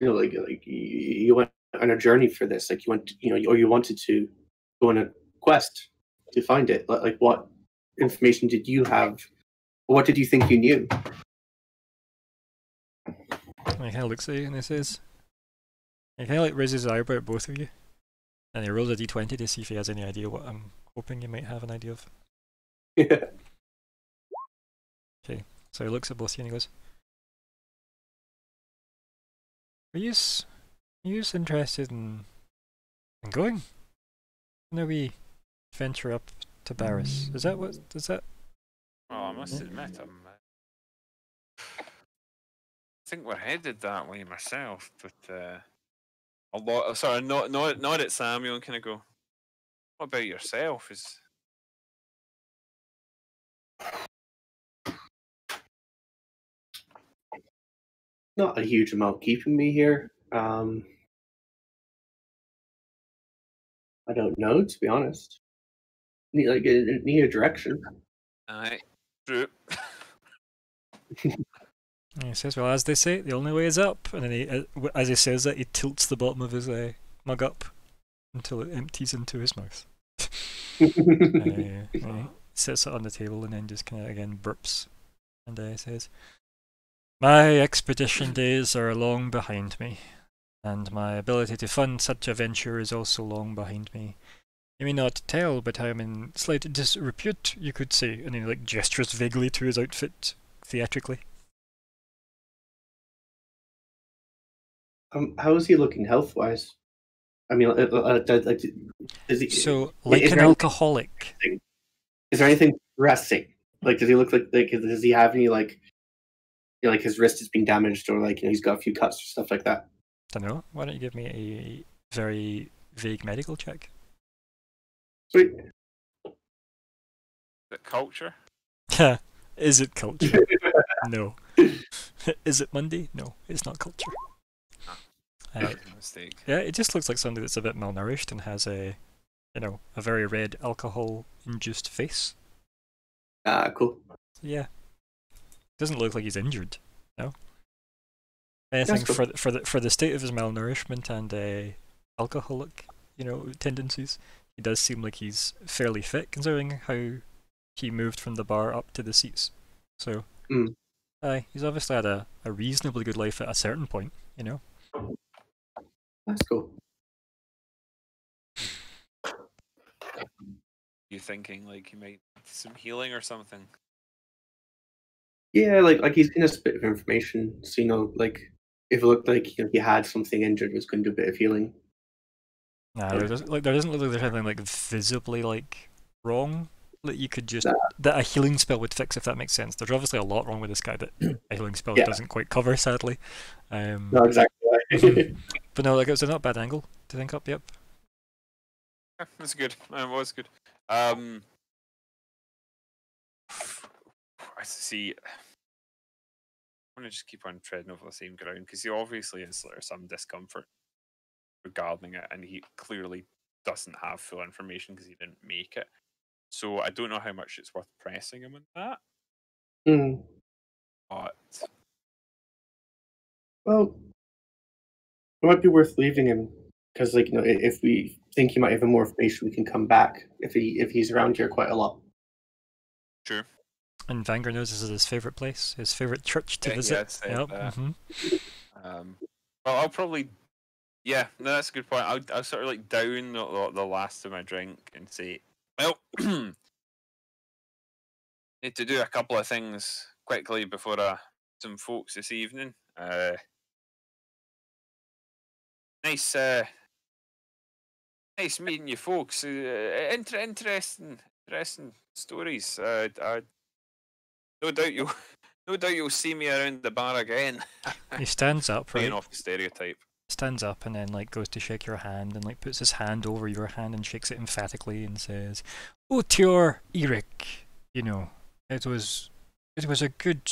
like you went on a journey for this, like you went, or you wanted to go on a quest to find it. Like, what information did you have? Or what did you think you knew? he kind of looks at you and he says, he kind of like raises his eyebrow at both of you, and he rolls a d20 to see if he has any idea what I'm hoping you might have an idea of. Yeah. Okay, so he looks at both of you and he goes, Are you interested in going on a wee venture up to Barris? Is that what? Is that? Oh, I must admit, I think we're headed that way myself, but a lot. Sorry, not at Samuel and kind of go. What about yourself? Is Not a huge amount keeping me here. I don't know, to be honest. Need a direction. aye, true. And he says, well, as they say, the only way is up. And then as he says that, he tilts the bottom of his mug up until it empties into his mouth. He sits it on the table and then just kind of again burps. And says, my expedition days are long behind me, and my ability to fund such a venture is also long behind me. You may not tell, but I am in slight disrepute, you could say. And he like gestures vaguely to his outfit, theatrically. How is he looking health-wise? I mean, is he? So, like an alcoholic. Is there anything pressing? Like, does he look like does he have any like his wrist is being damaged, or he's got a few cuts or stuff like that? Dunno. Why don't you give me a very vague medical check? Sweet. The culture. Yeah. Is it culture? No. Is it Monday? No, it's not culture. Mistake. Yeah, it just looks like somebody that's a bit malnourished and has a very red alcohol-induced face. Ah, cool. Yeah. Doesn't look like he's injured, no. Anything Cool. for the state of his malnourishment and alcoholic, tendencies, he does seem like he's fairly fit considering how he moved from the bar up to the seats. So, he's obviously had a reasonably good life at a certain point, That's cool. You thinking like he might need some healing or something? Yeah, like he's gonna spit of information, so if it looked like he had something injured, was going to do a bit of healing. Nah, there doesn't look like there's anything like visibly wrong that you could just that a healing spell would fix, if that makes sense. There's obviously a lot wrong with this guy that a healing spell doesn't quite cover, sadly. No, exactly right. But no, it's a not bad angle to think up. Yep. Yeah, that's good. It was good. I see. I want to just keep on treading over the same ground because he obviously has some discomfort regarding it, and he clearly doesn't have full information because he didn't make it. So I don't know how much it's worth pressing him on that. But well, it might be worth leaving him because, if we think he might have more information, we can come back if he's around here quite a lot. Sure. And Vanger knows this is his favourite place, his favourite church to visit. Yep. Well, I'll probably. Yeah, no, that's a good point. I'll sort of down the last of my drink and say, well, need to do a couple of things quickly before some folks this evening. Nice meeting you folks. Interesting stories. No doubt you'll see me around the bar again. He stands up, right? Playing off the stereotype. Stands up and then goes to shake your hand and puts his hand over your hand and shakes it emphatically and says, "Oh, Tior Eric, it was a good,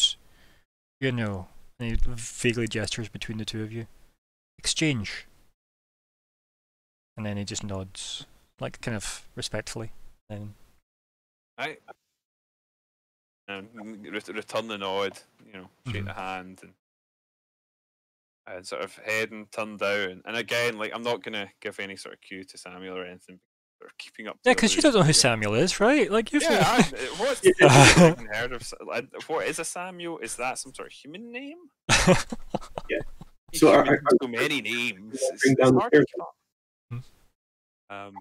and he vaguely gestures between the two of you, exchange." And then he just nods, kind of respectfully. And Right. Return the nod, shake the hand, and sort of head and turn down. And again, I'm not gonna give any sort of cue to Samuel or anything. Or keeping up. Yeah, because you don't know who Samuel is, right? You've heard of. What is a Samuel? Is that some sort of human name? Yeah. So so many names. bring down the hard to stairs? keep up.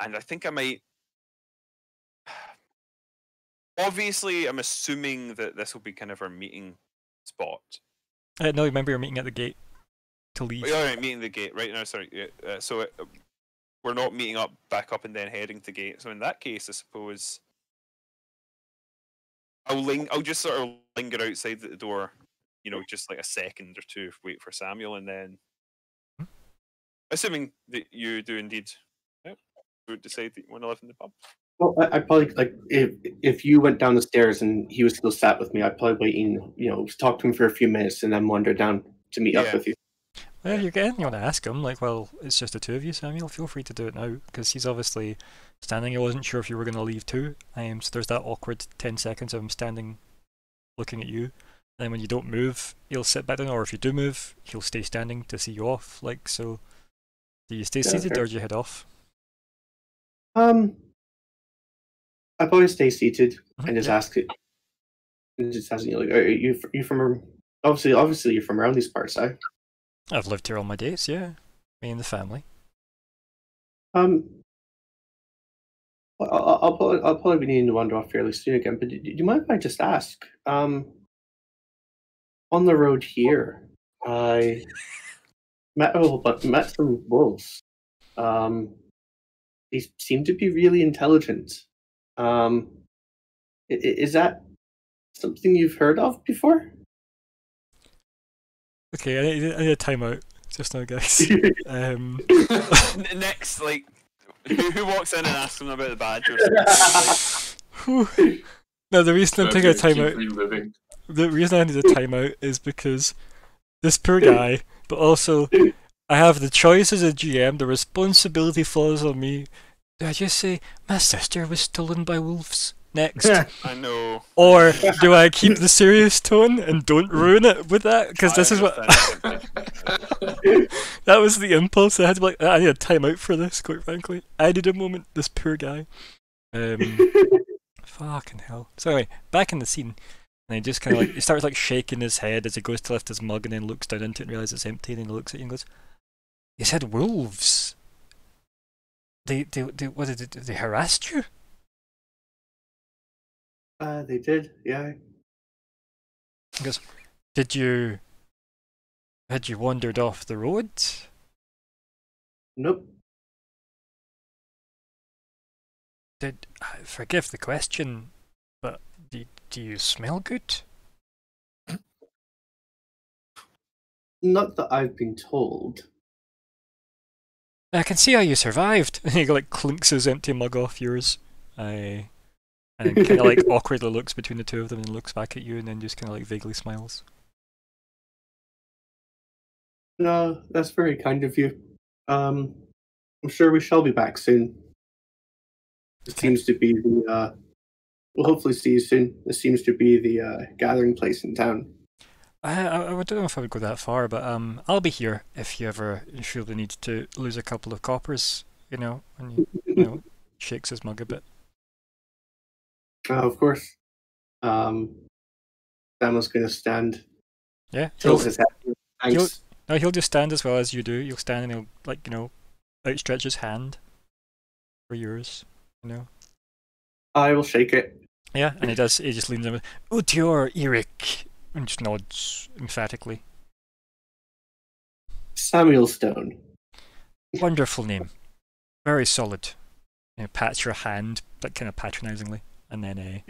And I think I might. Obviously, I'm assuming that this will be kind of our meeting spot. No, remember you're meeting at the gate to leave. Oh, right, meeting the gate. Right, no, sorry. Yeah, so we're not meeting up, back up, and then heading to gate. So in that case, I suppose I'll just sort of linger outside the door, just like a second or two, wait for Samuel, and then, assuming that you do indeed, would decide that you want to live in the pub. Well, I'd probably like if you went down the stairs and he was still sat with me, I'd probably wait and talk to him for a few minutes and then wander down to meet up with you. Well, if you're getting, you want to ask him, like, well, it's just the two of you, Samuel, feel free to do it now, because he's obviously standing. I wasn't sure if you were going to leave too. So there's that awkward 10 seconds of him standing, looking at you. And then when you don't move, he'll sit back down, or if you do move, he'll stay standing to see you off. Like, so, do you stay seated or do you head off? I'd probably stay seated and just ask it. And just ask like, are you from? Obviously, you're from around these parts, eh? I've lived here all my days, yeah. Me and the family. I'll probably be needing to wander off fairly soon again. But do you mind if I just ask? On the road here, I met some wolves. They seem to be really intelligent. Is that something you've heard of before? Okay, I need a timeout. Just now, guys. Next, like, who walks in and asks them about the badgers? No, the reason I'm taking a timeout. The reason I need a timeout is because this poor guy, but also I have the choice as a GM. The responsibility falls on me. Do I just say my sister was stolen by wolves? Next. I know. Or do I keep the serious tone and don't ruin it with that? Because this is what that was the impulse. I had to be like, I need a timeout for this. Quite frankly, I need a moment. This poor guy. Fucking hell. So anyway, back in the scene, and he just kind of like he starts like shaking his head as he goes to lift his mug, and then looks down into it and realizes it's empty. And he looks at you and goes, "You said wolves. They what did they do? They harassed you?" They did, yeah. He goes, had you wandered off the road? Nope. Forgive the question, but do you smell good? Not that I've been told. I can see how you survived. And he like clinks his empty mug off yours. And kind of like awkwardly looks between the two of them and looks back at you and then just kind of like vaguely smiles. No, that's very kind of you. I'm sure we shall be back soon. It seems to be the we'll hopefully see you soon. This seems to be the gathering place in town. I don't know if I would go that far, but I'll be here if you ever feel the need to lose a couple of coppers, and he shakes his mug a bit. Of course. Samuel's going to stand. Yeah. Tilt his head. Thanks. He'll just stand as well as you do. You'll stand and he'll outstretch his hand for yours. I will shake it. Yeah, and he does. He just leans over. Utior Eric, and just nods emphatically. Samuel Stone. Wonderful name. Very solid. Pats your hand, like kind of patronizingly. And then,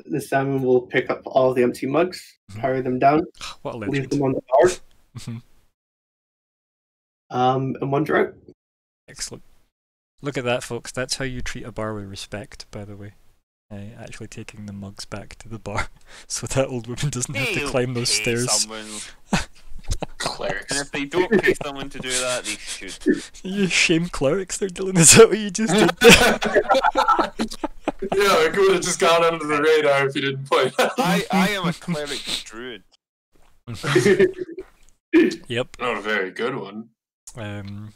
the Samuel will pick up all the empty mugs, carry them down, what a legend. leave them on the bar, and wander out. Excellent. Look at that, folks. That's how you treat a bar with respect, by the way. Actually taking the mugs back to the bar so that old woman doesn't have to climb those stairs. Clerics. And if they don't pay someone to do that, they should. You shame clerics there, Dylan? Is that what you just did there? Yeah, it would have just gone under the radar if you didn't point out. I am a cleric druid. Yep. Not a very good one. You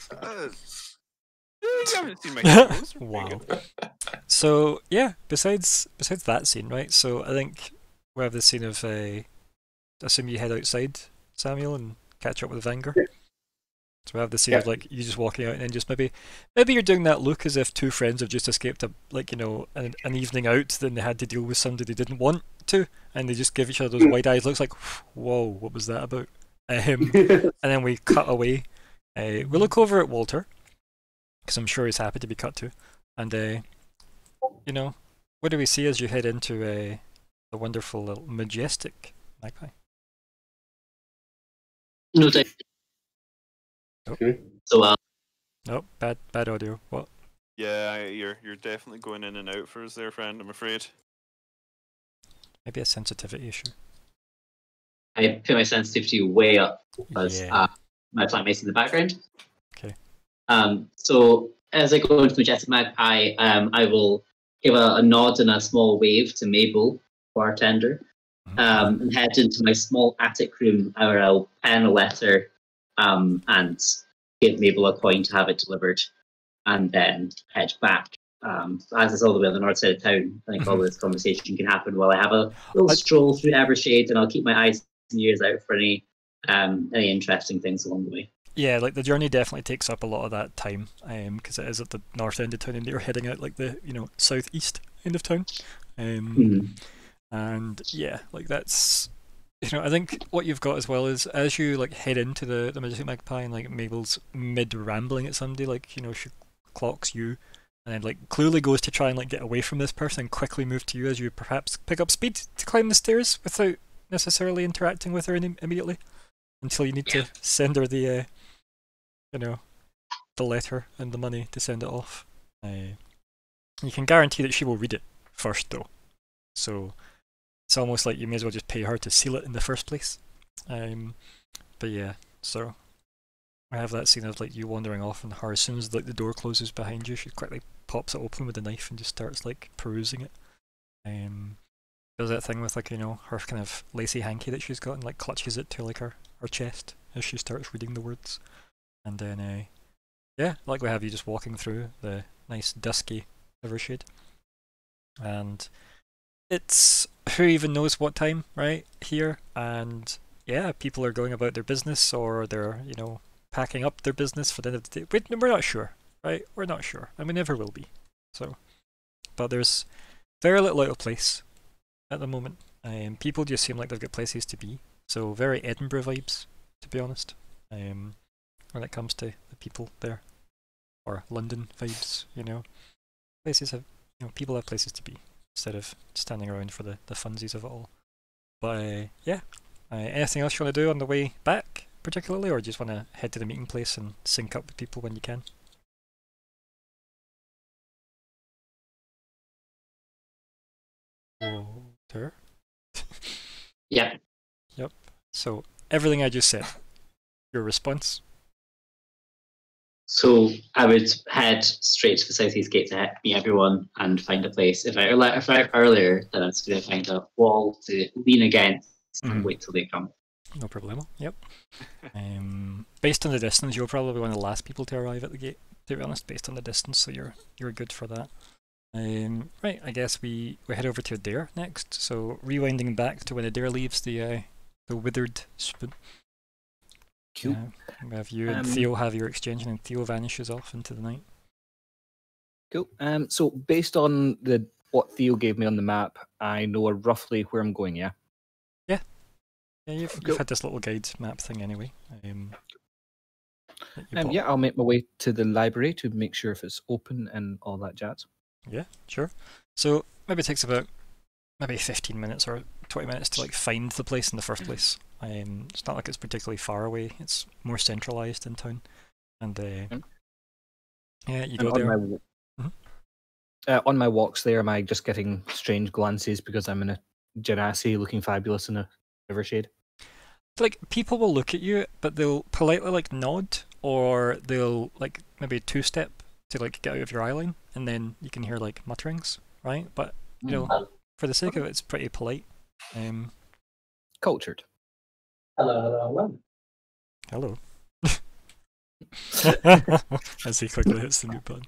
haven't seen my heroes. Wow. So yeah, besides that scene, right? So I think we have the scene of assume you head outside, Samuel, and catch up with Wenger. Yeah. So we have the scene Yeah. of like you just walking out, and then just maybe you're doing that look as if two friends have just escaped a an evening out, then they had to deal with somebody they didn't want to, and they just give each other those wide eyes looks like, whoa, what was that about? And then we cut away. We look over at Walter, because I'm sure he's happy to be cut to, and what do we see as you head into the wonderful little majestic magpie? No doubt. Okay. So, Nope, bad audio. What? Yeah, you're definitely going in and out for us there, friend. I'm afraid. Maybe a sensitivity issue. I put my sensitivity way up because Yeah. my plant mates in the background. Okay. So as I go into Majestic Magpie, I will give a nod and a small wave to Mabel, bartender, and head into my small attic room where I'll pen a letter and give Mabel a coin to have it delivered, and then head back. As it's all the way on the north side of town, I think all this conversation can happen while I have a little stroll through Evershade, and I'll keep my eyes and ears out for any interesting things along the way. Yeah, like the journey definitely takes up a lot of that time, because it is at the north end of town, and you're heading out like the southeast end of town, and yeah, like that's I think what you've got as well is as you like head into the Majestic Magpie, and like Mabel's mid rambling at somebody, like she clocks you, and then like clearly goes to try and like get away from this person and quickly move to you as you perhaps pick up speed to climb the stairs without necessarily interacting with her immediately, until you need to send her the the letter and the money to send it off. You can guarantee that she will read it first though, so it's almost like you may as well just pay her to seal it in the first place. But yeah, so I have that scene of like you wandering off, and her, as soon as like the door closes behind you, she quickly pops it open with a knife and just starts like perusing it. Does that thing with like her kind of lacy hanky that she's got, and like clutches it to like her chest as she starts reading the words. And then like we have you just walking through the nice dusky Evershade, and it's who even knows what time right here, and yeah, people are going about their business, or they're packing up their business for the end of the day. We're not sure, right? We're not sure, and we never will be. So, but there's very little out of place at the moment. People just seem like they've got places to be, so very Edinburgh vibes, to be honest. When it comes to the people there, or London vibes, places have people have places to be instead of standing around for the funsies of it all. But yeah, anything else you want to do on the way back particularly, or do you just want to head to the meeting place and sync up with people when you can? Walter? Yeah. Yep. So everything I just said, your response? So I would head straight to the southeast gate to meet everyone and find a place. If I earlier, then I was going to find a wall to lean against and wait till they come. No problemo. Yep. Based on the distance, you're probably one of the last people to arrive at the gate, to be honest, based on the distance, so you're good for that. Right, I guess we head over to Adair next. So rewinding back to when Adair leaves the withered spoon. Cool. We have you and Theo have your exchange, and then Theo vanishes off into the night. Cool. So based on what Theo gave me on the map, I know roughly where I'm going. Yeah. Yeah, you've had this little guide map thing anyway. Yeah, I'll make my way to the library to make sure if it's open and all that jazz. Yeah, sure. So maybe it takes about 15 minutes or 20 minutes to like find the place in the first place. It's not like it's particularly far away. It's more centralized in town, and yeah, you go there. On my walks there, am I just getting strange glances because I'm in a Genasi looking fabulous in a Evershade? Like people will look at you, but they'll politely like nod, or they'll like maybe two-step to like get out of your eye line, and then you can hear like mutterings, right? But for the sake of it, it's pretty polite. Cultured. Hello. As he quickly hits the mute button.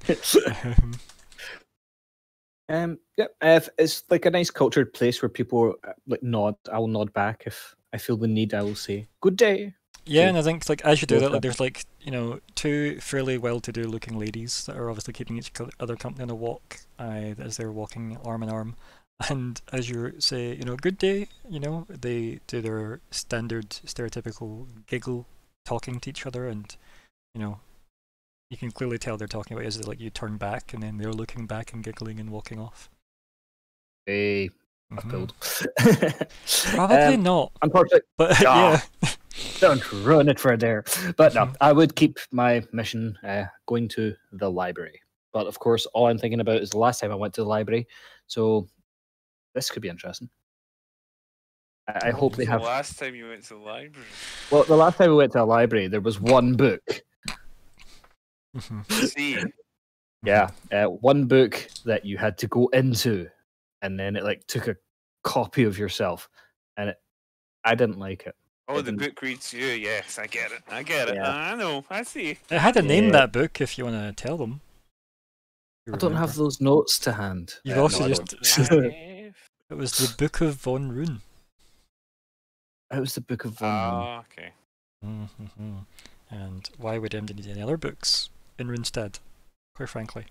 If it's like a nice cultured place where people like nod, I'll nod back if I feel the need, I will say, good day. Yeah, to and I think like as you do that, Walker. like there's like two fairly well-to-do looking ladies that are obviously keeping each other company on a walk as they're walking arm in arm. And as you say, good day, they do their standard stereotypical giggle, talking to each other, and you can clearly tell they're talking about is like you turn back and then they're looking back and giggling and walking off. Hey, Mhm. build. Probably not, Unfortunately, but Ah. yeah. don't ruin it for Adair. But no, Mhm. I would keep my mission going to the library. But of course, all I'm thinking about is the last time I went to the library. So this could be interesting. I hope they The have. last time you went to the library. Well, the last time we went to a library, there was one book. Mhm. See, Yeah, one book that you had to go into, and then it like took a copy of yourself, and I didn't like it. oh, It the didn't- book reads you. Yes, I get it. I get it. Yeah. I know. I see. It had a name, Yeah. that book, if you want to tell them. You I don't have remember. those notes to hand. You've No, also I just don't. It was the Book of Von Rune. It was the Book of Von Rune. Ah, okay. Mm-hmm. And why would MD need any other books in Runestad? Quite frankly,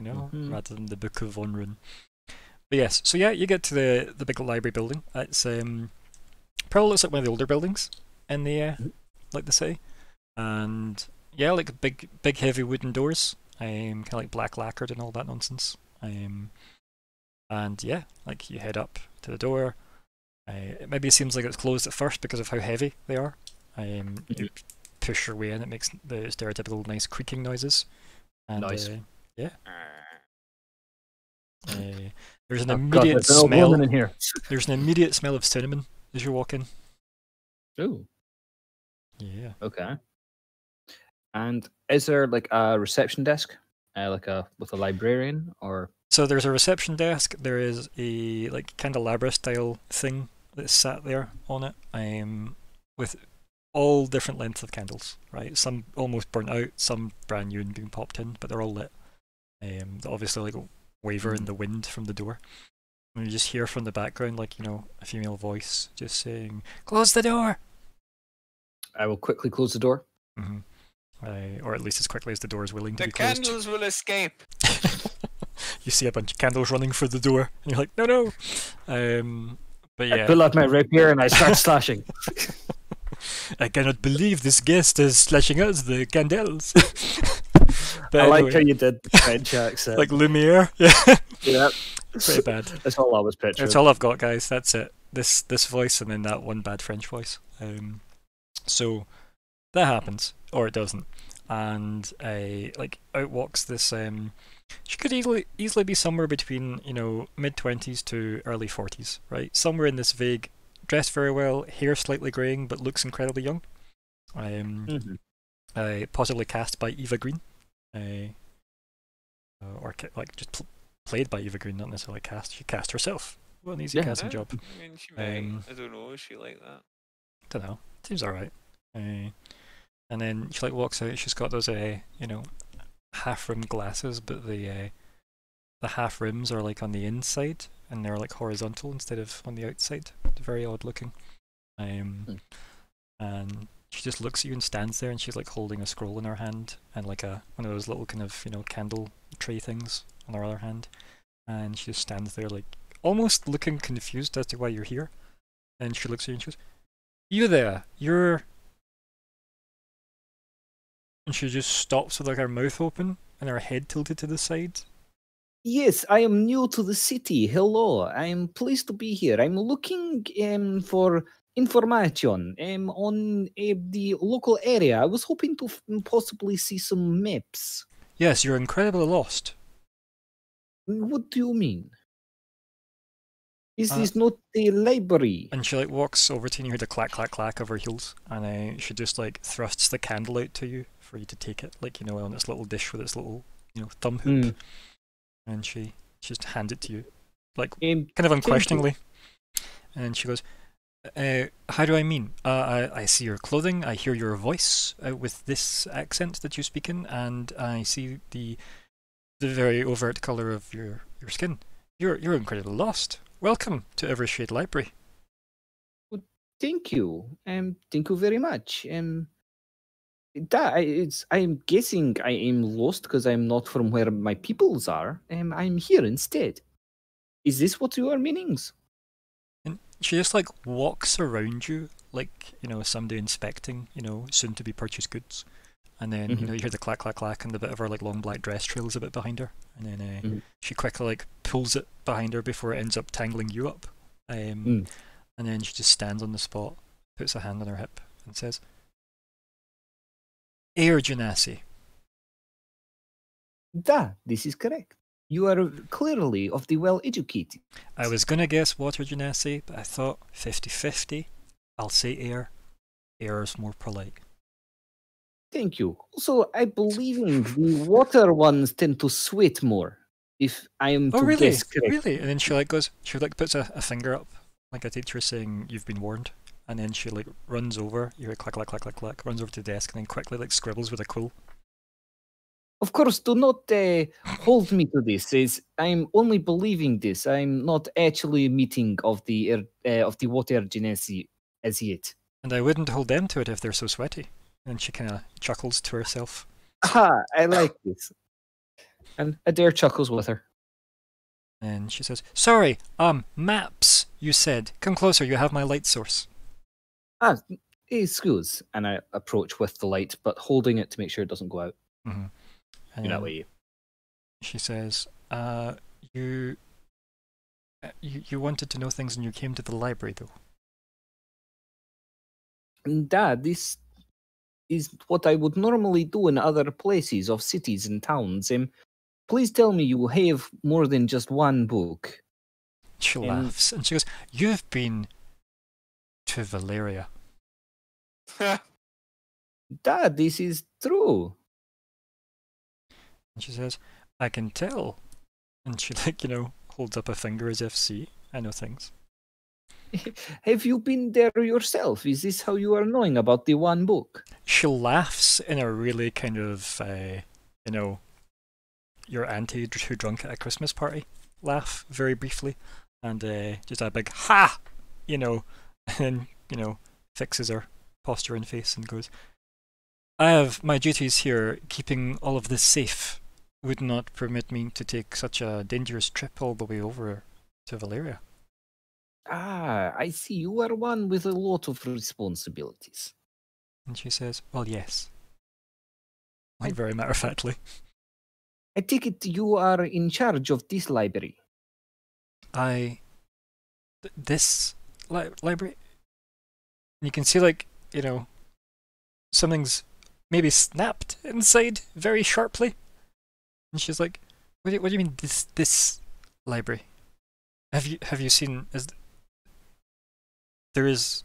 Mhm. rather than the Book of Von Rune. But yes, so yeah, you get to the big library building. It's probably looks like one of the older buildings in the like the city, and yeah, like big heavy wooden doors. Kind of like black lacquered and all that nonsense. And yeah, like you head up to the door. Maybe it seems like it's closed at first because of how heavy they are. You push your way in, it makes the stereotypical nice creaking noises. And, Nice. there's an Oh, God, immediate there's an old smell. woman in here. There's an immediate smell of cinnamon as you walk in. Oh, Yeah. okay. And is there like a reception desk, with a librarian, or So there's a reception desk. There is a like candelabra style thing that's sat there on it, with all different lengths of candles. Right, some almost burnt out, some brand new and being popped in, but they're all lit. They obviously like waver in the wind from the door. And you just hear from the background like a female voice just saying, "Close the door." I will quickly close the door. Mm-hmm. Or at least as quickly as the door is willing to The be closed. candles will escape. You see a bunch of candles running for the door, and you're like, no. But I yeah, pull out my rapier and I start slashing. I cannot believe this guest is slashing us the candles. But I like anyway, how you did the French accent. like Lumiere. Yeah, yeah, pretty bad. that's all I was picturing. That's all I've got, guys. That's it. This voice and then that one bad French voice. So that happens, or it doesn't, and out walks this. She could easily be somewhere between mid-20s to early 40s, right? Somewhere in this vague, dressed very well, hair slightly greying, but looks incredibly young. Possibly cast by Eva Green, or just played by Eva Green, not necessarily cast. She cast herself. What an easy Yeah. casting job. I mean, she might. I don't know. Is she like that? Don't know. Seems alright. And then she walks out. She's got those half rim glasses, but the half rims are like on the inside, and they're like horizontal instead of on the outside. It's very odd looking. And she just looks at you and stands there, and she's like holding a scroll in her hand, and like one of those little kind of candle tray things on her other hand, and she just stands there like almost looking confused as to why you're here. And she looks at you and she goes, "You there? You're..." And she just stops with like her mouth open and her head tilted to the side. Yes, I am new to the city. Hello, I'm pleased to be here. I'm looking for information on the local area. I was hoping to possibly see some maps. Yes, you're incredibly lost. What do you mean? Is this not the library? And she walks over to you and you hear the clack clack clack of her heels, and she just thrusts the candle out to you for you to take it, on its little dish with its little thumb hoop, and she just hands it to you, kind of unquestioningly. And she goes, "How do I mean? I see your clothing, I hear your voice with this accent that you speak in, and I see the very overt color of your skin. You're incredibly lost. Welcome to Evershade Library." Thank you. Thank you very much. I'm guessing I am lost because I'm not from where my peoples are. I'm here instead. Is this what your meanings? And she just like walks around you like, somebody inspecting, soon to be purchased goods. And then, you hear the clack, clack, clack, and the bit of her like long black dress trails a bit behind her. And then she quickly like pulls it behind her before it ends up tangling you up. And then she just stands on the spot, puts a hand on her hip, and says, Air Genasi. This is correct. You are clearly of the well-educated. I was going to guess Water Genasi, but I thought 50-50. I'll say air. Air is more polite. Thank you. Also, I believe the water ones tend to sweat more. If I am to really? guess correct. Really? And then she puts a finger up, like a teacher saying, "You've been warned." And then she like runs over. You hear clack, clack, clack, clack, clack. Runs over to the desk and then quickly like scribbles with a quill. Of course, do not hold me to this. I'm only believing this. I'm not actually meeting of the water genasi as yet. And I wouldn't hold them to it if they're so sweaty. And she kind of chuckles to herself. Aha, I like this. And Adair chuckles with her. And she says, "Sorry, maps, you said. Come closer, you have my light source." Excuse. And I approach with the light, but holding it to make sure it doesn't go out. And that way. She says, you wanted to know things and you came to the library, though. Dad, this is what I would normally do in other places of cities and towns. Please tell me you have more than just one book. She laughs and she goes, "You've been to Valeria." Dad, this is true. And she says, "I can tell." And she holds up a finger as if, "See, I know things." Have you been there yourself? Is this how you are knowing about the one book? She laughs in a really kind of, your auntie who drunk at a Christmas party laugh very briefly. And just a big ha! And then, fixes her posture and face and goes, "I have my duties here, keeping all of this safe. Would not permit me to take such a dangerous trip all the way over to Valeria." I see. You are one with a lot of responsibilities. And she says, "Well, yes." Like very matter-of-factly. I take it you are in charge of this library. This library? And you can see, something's maybe snapped inside very sharply. And she's like, what do you mean, this library? Have you seen... There is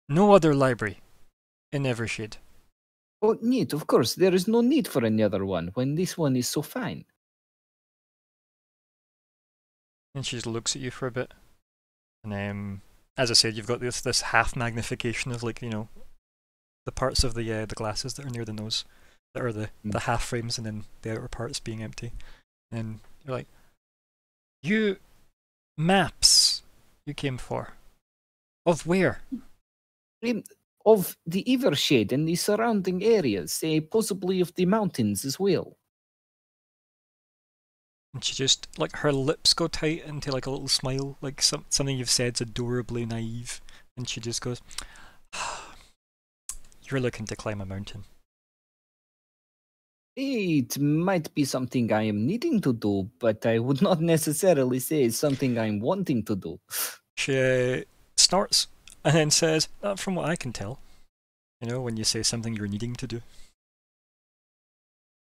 no other library in Evershade. Oh, neat, of course. There is no need for another one when this one is so fine. And she just looks at you for a bit. And as I said, you've got this half magnification of the parts of the glasses that are near the nose, that are the half frames, and then the outer parts being empty. And you're like, "You maps you came for. Of where?" Of the Evershade and the surrounding areas, possibly of the mountains as well. And she just, her lips go tight into a little smile, like something you've said's adorably naive. And she just goes, "You're looking to climb a mountain." It might be something I am needing to do, but I would not necessarily say it's something I'm wanting to do. She snorts and then says, "From what I can tell, when you say something you're needing to do."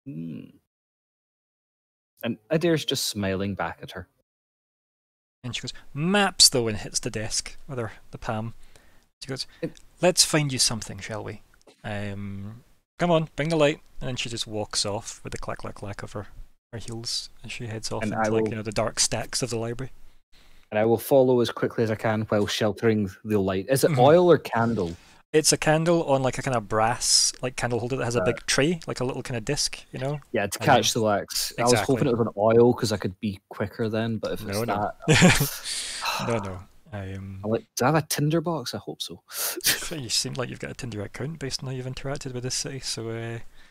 And Adair's just smiling back at her. And she goes, "Maps, though," and hits the desk with the palm. She goes, "Let's find you something, shall we? Come on, bring the light." And then she just walks off with the clack, clack, clack of her heels as she heads off into the dark stacks of the library. And I will follow as quickly as I can while sheltering the light. Is it oil or candle? It's a candle on a kind of brass candle holder that has a big tray, like a little kind of disc, Yeah, to catch the wax. Exactly. I was hoping it was an oil because I could be quicker then, but if it's no. that... No. Do I have a tinderbox? I hope so. You seem like you've got a Tinder account based on how you've interacted with this city, so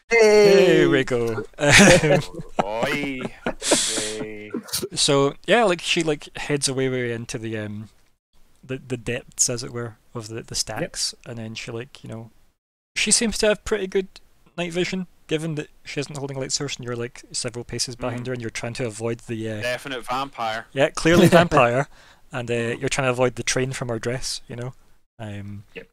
Hey! here we go. Oi. Hey. So yeah, like she like heads away into the depths, as it were, of the stacks, and then she like, you know, she seems to have pretty good night vision, given that she isn't holding a light source and you're like several paces behind her, and you're trying to avoid the Definite vampire. yeah, clearly vampire, and you're trying to avoid the train from her dress, you know. Yep.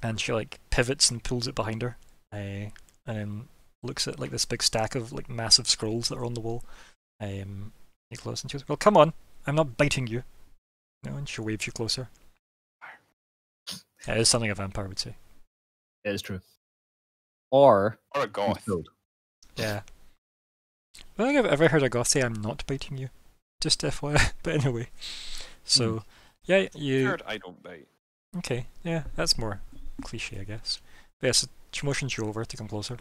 And she like pivots and pulls it behind her, and then looks at like this big stack of like massive scrolls that are on the wall. Close, and she goes, "Well, come on, I'm not biting you." You know, and she waves you closer. Yeah, it is something a vampire would say. It is true. Or a goth. Yeah. I don't think I've ever heard a goth say, "I'm not biting you." Just FYI. But anyway. So, yeah, you... Heard I don't bite. Okay, yeah, that's more cliche, I guess. But yeah, so she motions you over to come closer.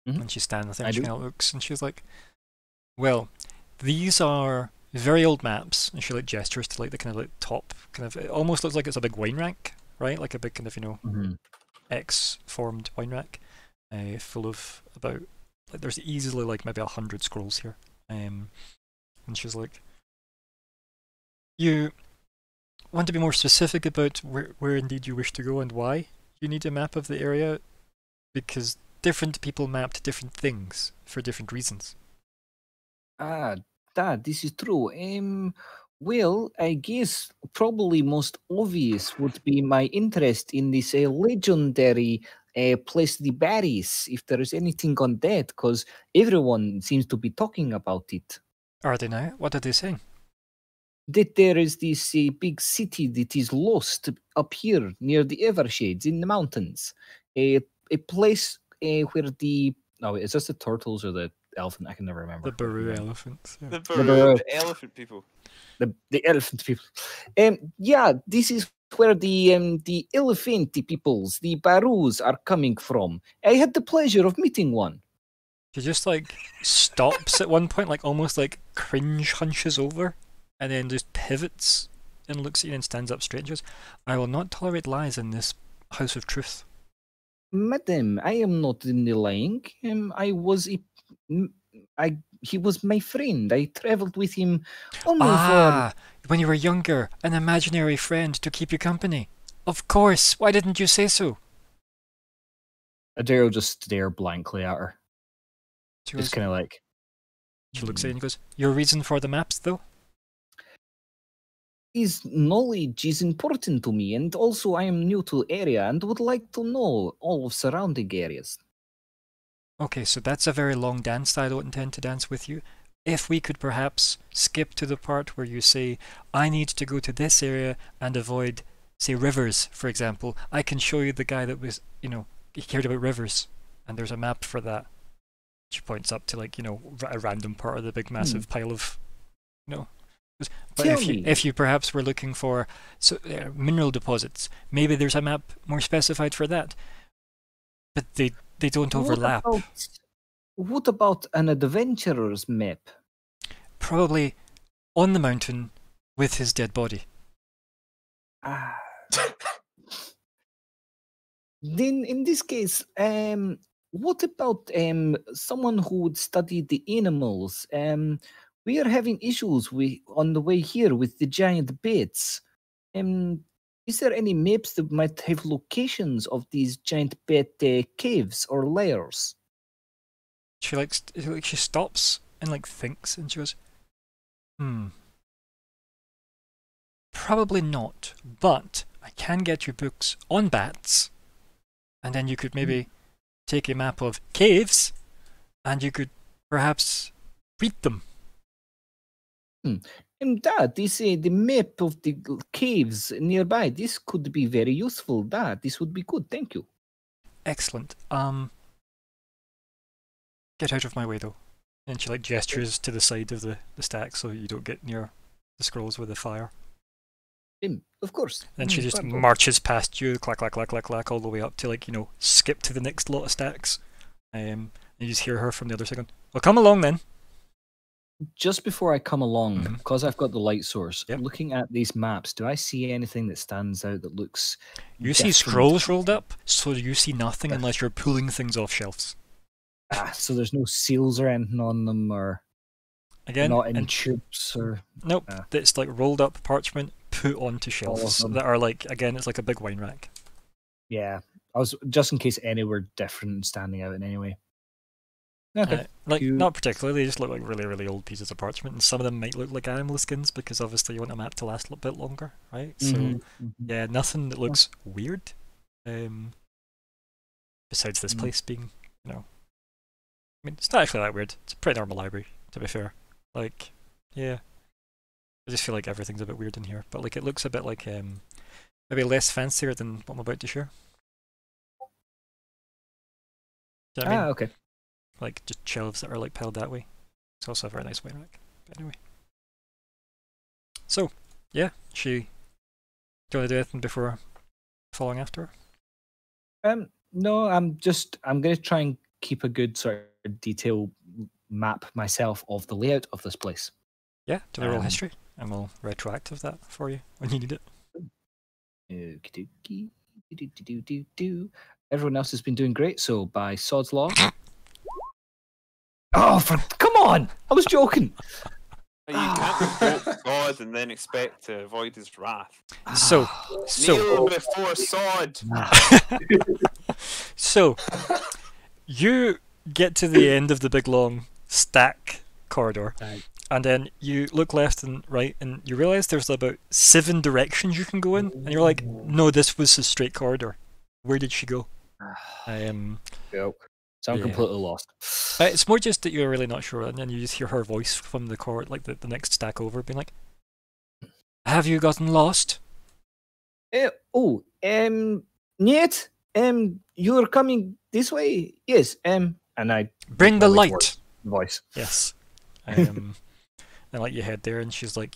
And she's standing there and she kind of looks, and she's like, "Well, these are very old maps." And she like gestures to like the kind of like top, kind of, it almost looks like it's a big wine rack, right? Like a big kind of, you know, X-formed wine rack, full of about, like there's easily like maybe 100 scrolls here. And she's like, "You want to be more specific about where indeed you wish to go and why you need a map of the area? Because different people mapped different things for different reasons." This is true. Well, I guess probably most obvious would be my interest in this legendary place, the Barrys, if there is anything on that, because everyone seems to be talking about it. Are they now? What are they saying? That there is this big city that is lost up here near the Evershades in the mountains. A place where the... No, is this the turtles or the elephant? I can never remember. The Baru elephants. Yeah. The elephant people. The elephant people. Yeah, this is where the elephant peoples, the Barus, are coming from. I had the pleasure of meeting one. She just like stops at one point, like almost like cringe hunches over, and then just pivots and looks at you and stands up straight and goes, "I will not tolerate lies in this house of truth." Madam, I am not in the lying. He was my friend. I traveled with him only when you were younger, an imaginary friend to keep you company. Of course. Why didn't you say so? Adele just stare blankly at her. She just kind of like... She looks at you and goes, "Your reason for the maps, though?" His knowledge is important to me, and also I am new to the area and would like to know all of surrounding areas. Okay, so that's a very long dance that I don't intend to dance with you. If we could perhaps skip to the part where you say, "I need to go to this area and avoid, say, rivers," for example. I can show you the guy that was, you know, he cared about rivers, and there's a map for that. She points up to, like, you know, a random part of the big massive pile of, you know. But if you perhaps were looking for mineral deposits, maybe there's a map more specified for that. But they don't overlap. What about an adventurer's map? Probably on the mountain with his dead body. Then in this case, what about someone who would study the animals? We are having issues on the way here with the giant bats. Is there any maps that might have locations of these giant bat caves or lairs? She stops and like thinks, and she goes, "Probably not, but I can get you books on bats, and then you could maybe take a map of caves, and you could perhaps read them." And the map of the caves nearby, this could be very useful. This would be good. Thank you. Excellent. Get out of my way, though. And she like gestures to the side of the stack so you don't get near the scrolls with the fire. Of course. Then she just marches past you, clack, clack, clack, clack, clack, all the way up to, like, you know, skip to the next lot of stacks. And you just hear her from the other side going, "Well, come along then." just before I come along, Mhm. because I've got the light source, Yep. looking at these maps, do I see anything that stands out that looks You see different? scrolls rolled up, so you see nothing unless you're pulling things off shelves. So there's no seals or anything on them, or Again, not in and tubes, or nope, Ah. it's like rolled up parchment put onto All of shelves them. that are like, again, it's like a big wine rack. yeah. I was just in case any were different and standing out in any way. Okay. Like, Cute. not particularly, they just look like really, really old pieces of parchment, and some of them might look like animal skins because obviously you want a map to last a little bit longer, right? So, Mhm, mhm. yeah, nothing that looks weird. Besides this Mm. place being, I mean, it's not actually that weird. It's a pretty normal library, to be fair. Like, yeah. I just feel like everything's a bit weird in here, but like it looks a bit like maybe less fancier than what I'm about to share. Do you know what I mean? Okay. Like just shelves that are like piled that way. It's also a very nice wine rack. But anyway. So, yeah, do you want to do anything before following after her? No, I'm going to try and keep a good sort of detail map myself of the layout of this place. Yeah, do you want to roll Um, history? And we'll retroactive that for you when you need it. Okey-dokey. Do-do-do-do-do. Everyone else has been doing great, so by Sod's Law. Come on! I was joking. You can't invoke God and then expect to avoid his wrath. So, Kneel before Sod. so you get to the end of the big long stack corridor, Right. and then you look left and right, and you realize there's about 7 directions you can go in, and you're like, no, this was a straight corridor. Where did she go? Joke. So I'm Yeah. completely lost. It's more just that you're really not sure, and then you just hear her voice from the court, like the next stack over, being like, "Have you gotten lost?" Niet, you're coming this way? Yes, and I Bring make the my way light. towards the voice. Yes. And like you head there, and she's like,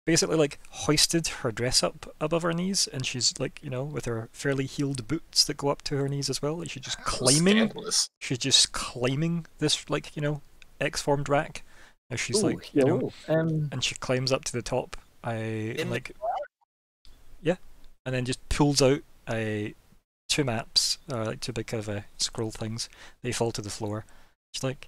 basically like hoisted her dress up above her knees, and she's like, with her fairly heeled boots that go up to her knees as well. Like she's just climbing. Scandalous. She's just climbing this like X-formed rack. And she's Ooh, like, hello. and she climbs up to the top. And then just pulls out 2 maps, like 2 big kind of scroll things. They fall to the floor. She's like,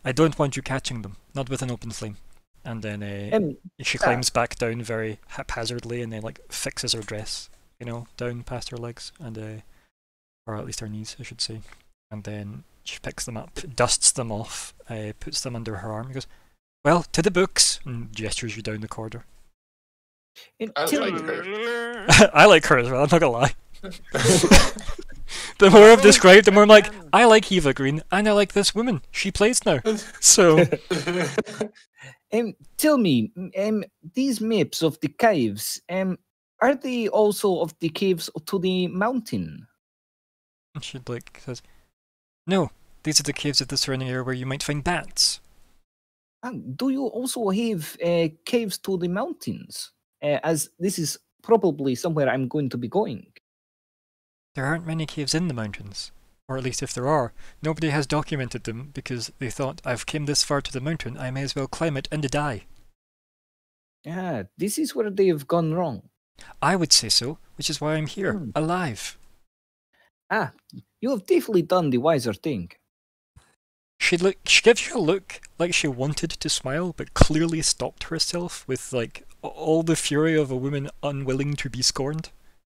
I don't want you catching them, not with an open flame. And then she climbs back down very haphazardly, and then like fixes her dress, down past her legs, and or at least her knees, I should say. And then she picks them up, dusts them off, puts them under her arm. He goes, "Well, to the books," and gestures you down the corridor. I Tell like me, her. I like her as well. I'm not gonna lie. The more I've described, the more I'm like, I like Eva Green, and I like this woman. She plays now, so. tell me, these maps of the caves, are they also of the caves to the mountain? And she like says, "No, these are the caves of the surrounding area where you might find bats." Do you also have caves to the mountains? As this is probably somewhere I'm going to be going. There aren't many caves in the mountains, or at least if there are, nobody has documented them because they thought, I've came this far to the mountain, I may as well climb it and die. This is where they have gone wrong. I would say so, which is why I'm here, alive. You have definitely done the wiser thing. She gives you a look like she wanted to smile, but clearly stopped herself with like all the fury of a woman unwilling to be scorned,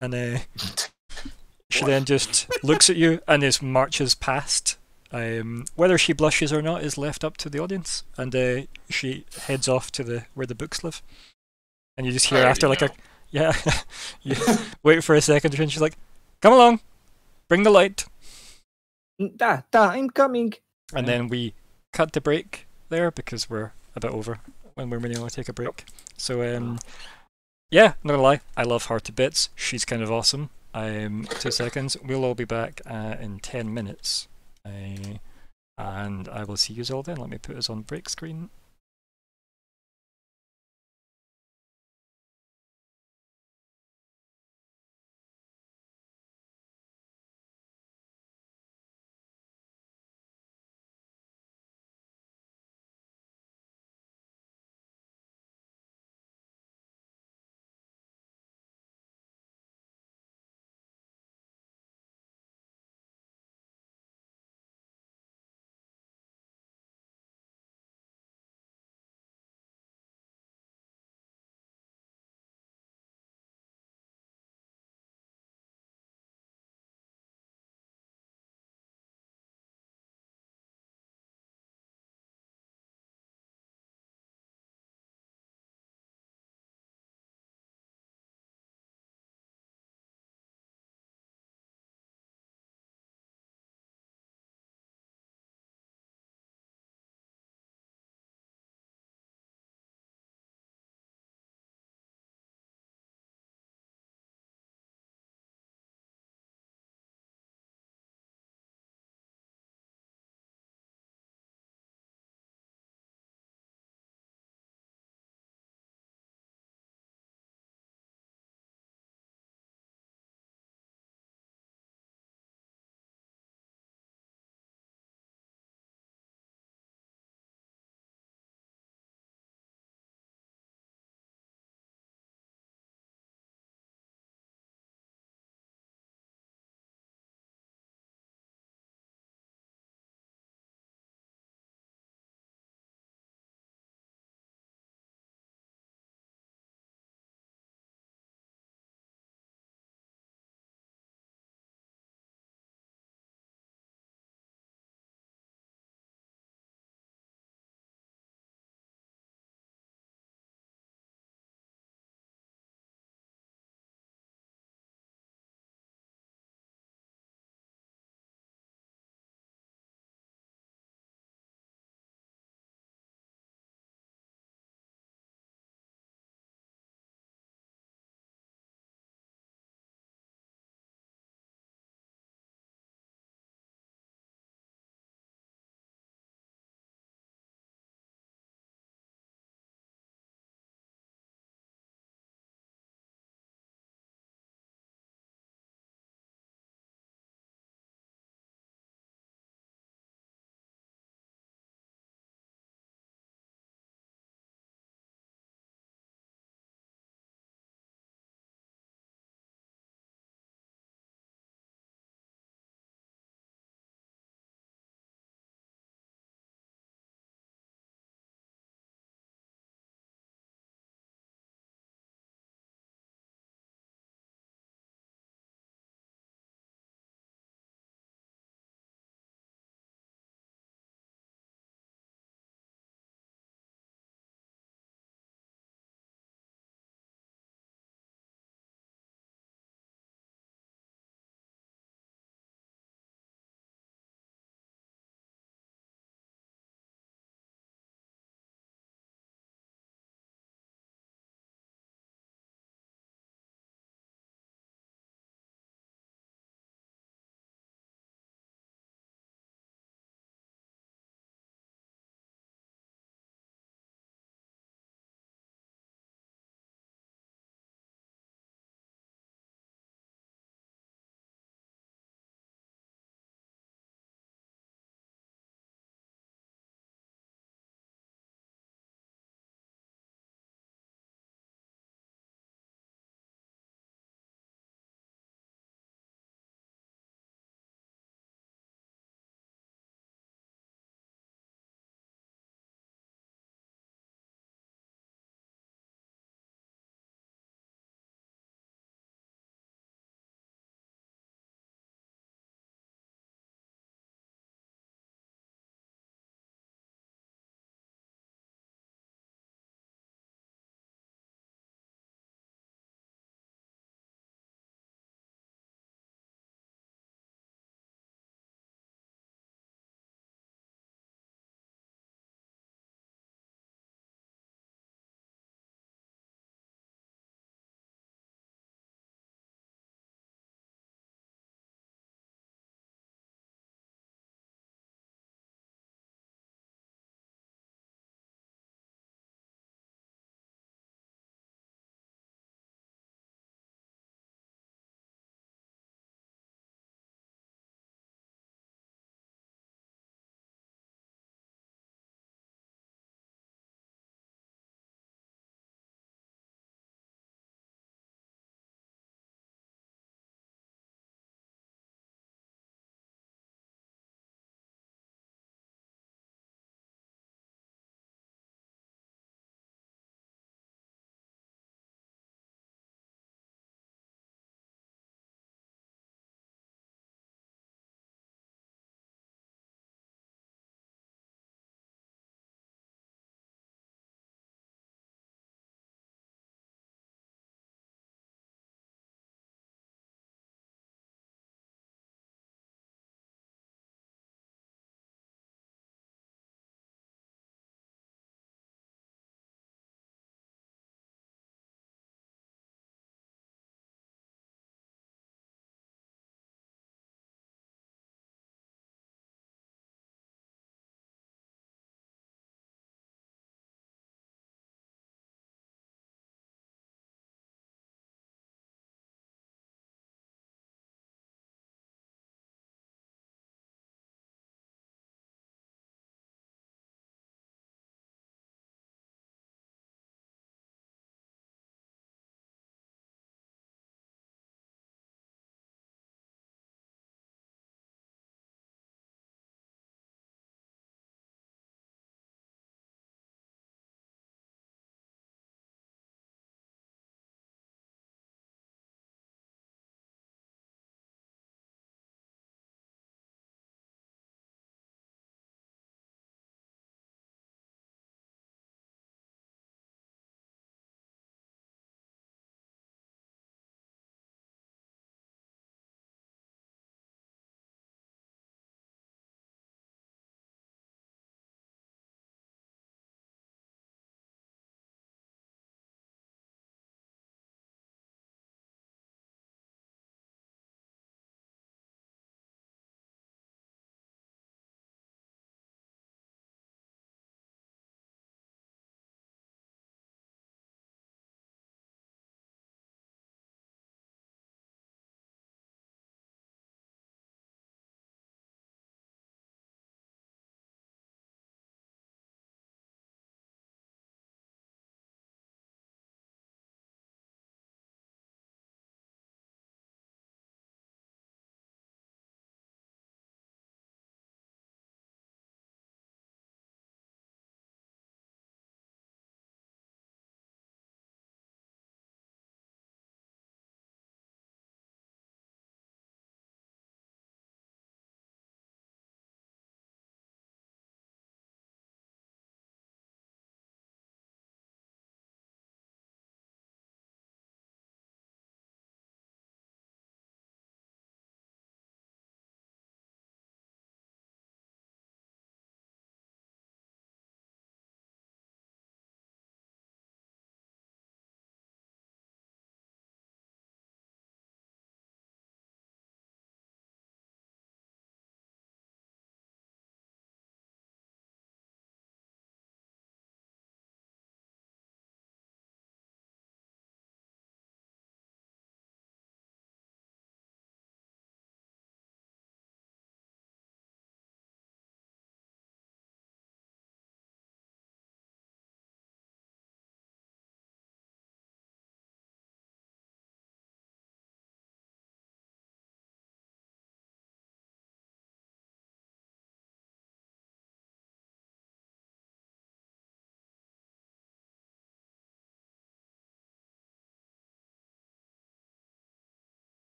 and she then just looks at you and just marches past. Whether she blushes or not is left up to the audience, and she heads off to where the books live. And you just hear after like you wait for a second, and she's like, "Come along, bring the light." I'm coming. And then we cut the break there because we're a bit over when we're going to take a break. So yeah, not gonna lie, I love her to bits. She's kind of awesome. 2 seconds. We'll all be back in 10 minutes. And I will see you all then. Let me put us on break screen.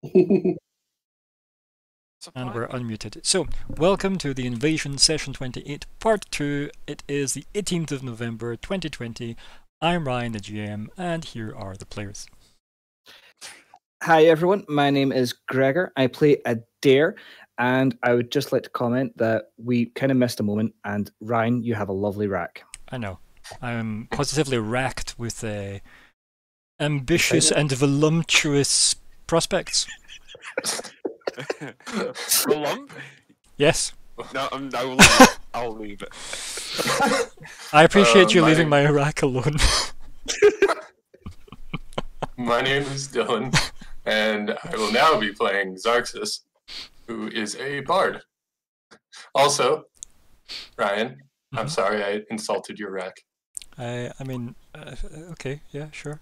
And we're unmuted. So, welcome to the Invasion Session 28, Part 2. It is the 18th of November, 2020. I'm Ryan, the GM, and here are the players. Hi everyone, my name is Gregor. I play Adair, and I would just like to comment that we kind of missed a moment, and Ryan, you have a lovely rack. I know. I'm positively racked with ambitious and voluptuous prospects. Lump? Yes. No, I'll leave it. I appreciate you leaving my rack alone. My name is Dylan, and I will now be playing Zarxus, who is a bard. Also, Ryan, I'm sorry I insulted your rack. I mean, okay, yeah, sure.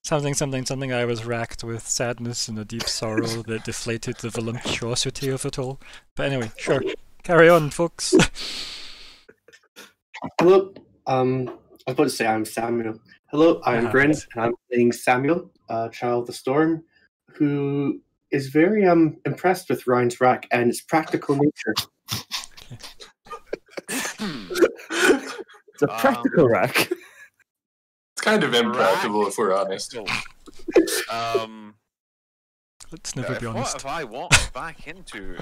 Something, I was racked with sadness and a deep sorrow that deflated the voluptuosity of it all. But anyway, sure. Carry on, folks. Hello, I was about to say I'm Samuel. Hello, I'm Bryn, and I'm playing Samuel, Child of the Storm, who is very impressed with Ryan's rack and its practical nature. It's a practical rack. It's kind of impractical, if we're honest. Let's never be honest. What have I walked back into?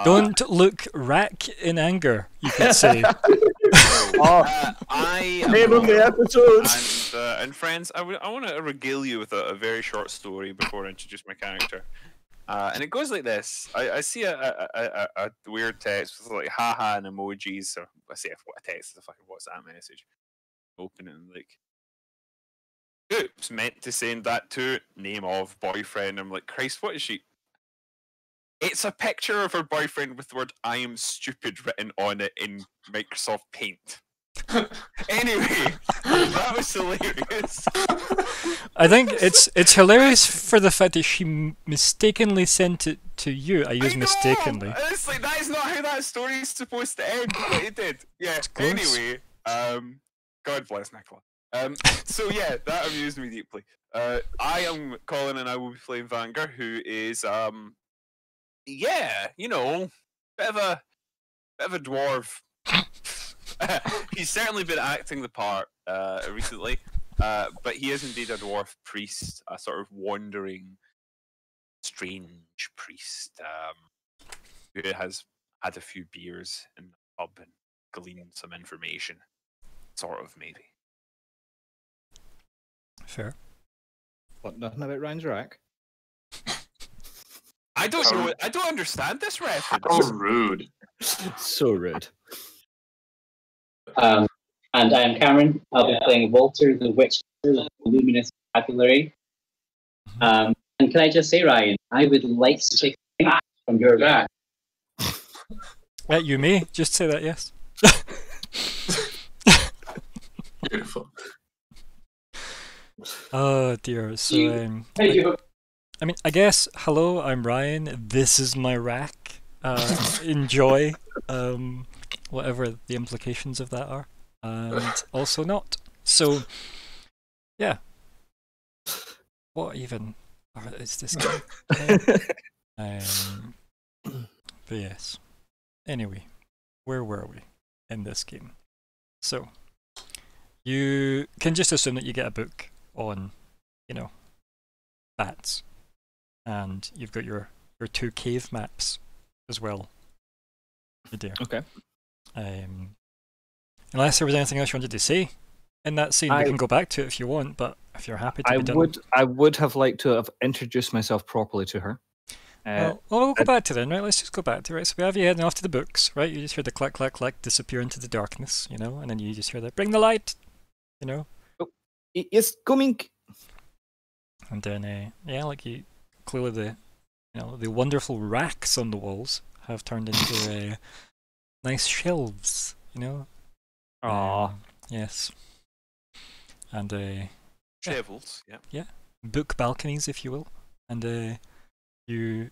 Don't look rack in anger, you could say. Name of the episode! And friends, I want to regale you with a very short story before I introduce my character. And it goes like this. I see a weird text with like haha and emojis. Or I say a text, it's a fucking WhatsApp message. Open it and like, oops, meant to send that to name of boyfriend. I'm like, Christ, what is she? It's a picture of her boyfriend with the word "I am stupid" written on it in Microsoft Paint. Anyway, that was hilarious. I think it's hilarious for the fact that she mistakenly sent it to you. I use mistakenly. It's like, that is not how that story is supposed to end, but it did. Yeah. Anyway, God bless Nicola. So yeah, that amused me deeply. I am Colin, and I will be playing Vanguard, who is yeah, you know, bit of a dwarf. He's certainly been acting the part recently, but he is indeed a dwarf priest, a sort of wandering, strange priest who has had a few beers in the pub and gleaned some information, sort of, maybe. Fair. What, nothing about Ryan's rack? I don't know. I don't understand this reference. How rude. So rude. And I am Cameron. I'll be playing Walter, the Witch, the Luminous Vocabulary. And can I just say, Ryan, I would like to take a drink from your rack. You may just say that, yes. Beautiful. Oh dear. So I mean, I guess hello. I'm Ryan. This is my rack. Enjoy. Whatever the implications of that are, and also not. So, yeah. What even is this game? But yes. Anyway, where were we in this game? So, you can just assume that you get a book on, you know, bats, and you've got your 2 cave maps as well. You do. Okay. Unless there was anything else you wanted to say in that scene, we can go back to it if you want. But if you're happy to be done, I would have liked to have introduced myself properly to her. We'll go back to then, right? Let's just go back to it. So we have you heading off to the books, right? You just hear the clack, clack, clack disappear into the darkness, you know, and then you just hear the bring the light, you know. Oh, it's coming. And then, yeah, like you clearly the wonderful racks on the walls have turned into nice shelves, you know. Yes. And shovels, yeah, book balconies, if you will, and you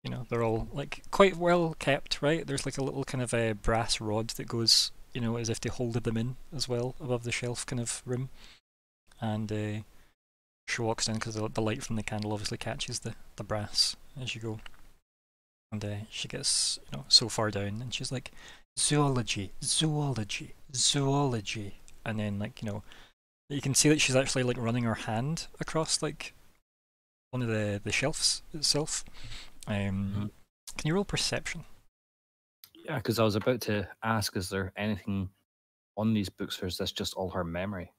know, they're all like quite well kept, right? There's like a little kind of a brass rod that goes, you know, as if they holded them in as well above the shelf kind of room, and She walks in because the light from the candle obviously catches the brass as you go. And she gets, so far down, and she's like, zoology, zoology, zoology. And then, you can see that she's actually, running her hand across, one of the shelves itself. Can you roll perception? Yeah, because I was about to ask, is there anything on these books, or is this just all her memory?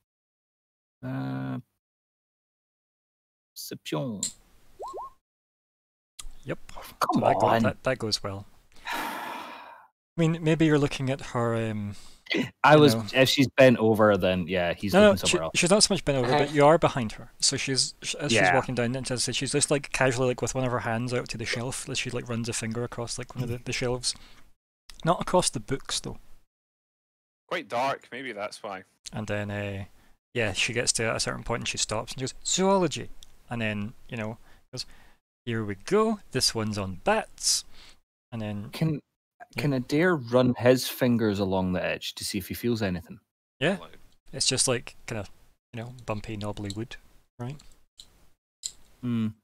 Perception. Yep. Come So on. that goes well. I mean, maybe you're looking at her. If she's bent over, then yeah, he's looking somewhere else. She's not so much bent over, but you are behind her. So she's she's walking down, and she's just casually with one of her hands out to the shelf, as she runs a finger across one of the shelves, not across the books though. Quite dark, maybe that's why. And then she gets to a certain point and she stops and goes, zoology, and then goes, here we go. This one's on bats, and then Can Adair run his fingers along the edge to see if he feels anything? Yeah, it's just kind of, bumpy, knobbly wood, right?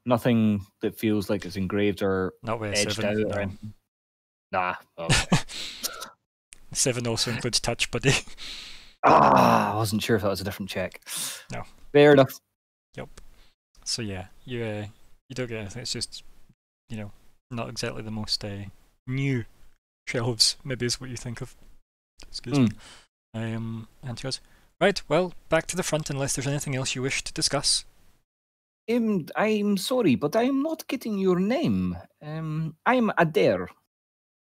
Nothing that feels like it's engraved or not with edged 7, out. no. Or anything. Nah. Okay. 7 also includes touch, buddy. I wasn't sure if that was a different check. No. Fair enough. Yep. So yeah, you don't get anything. It's just, not exactly the most new shelves, maybe is what you think of. Excuse me. And he goes, right, well, back to the front unless there's anything else you wish to discuss. I'm sorry, but I'm not getting your name. I'm Adair.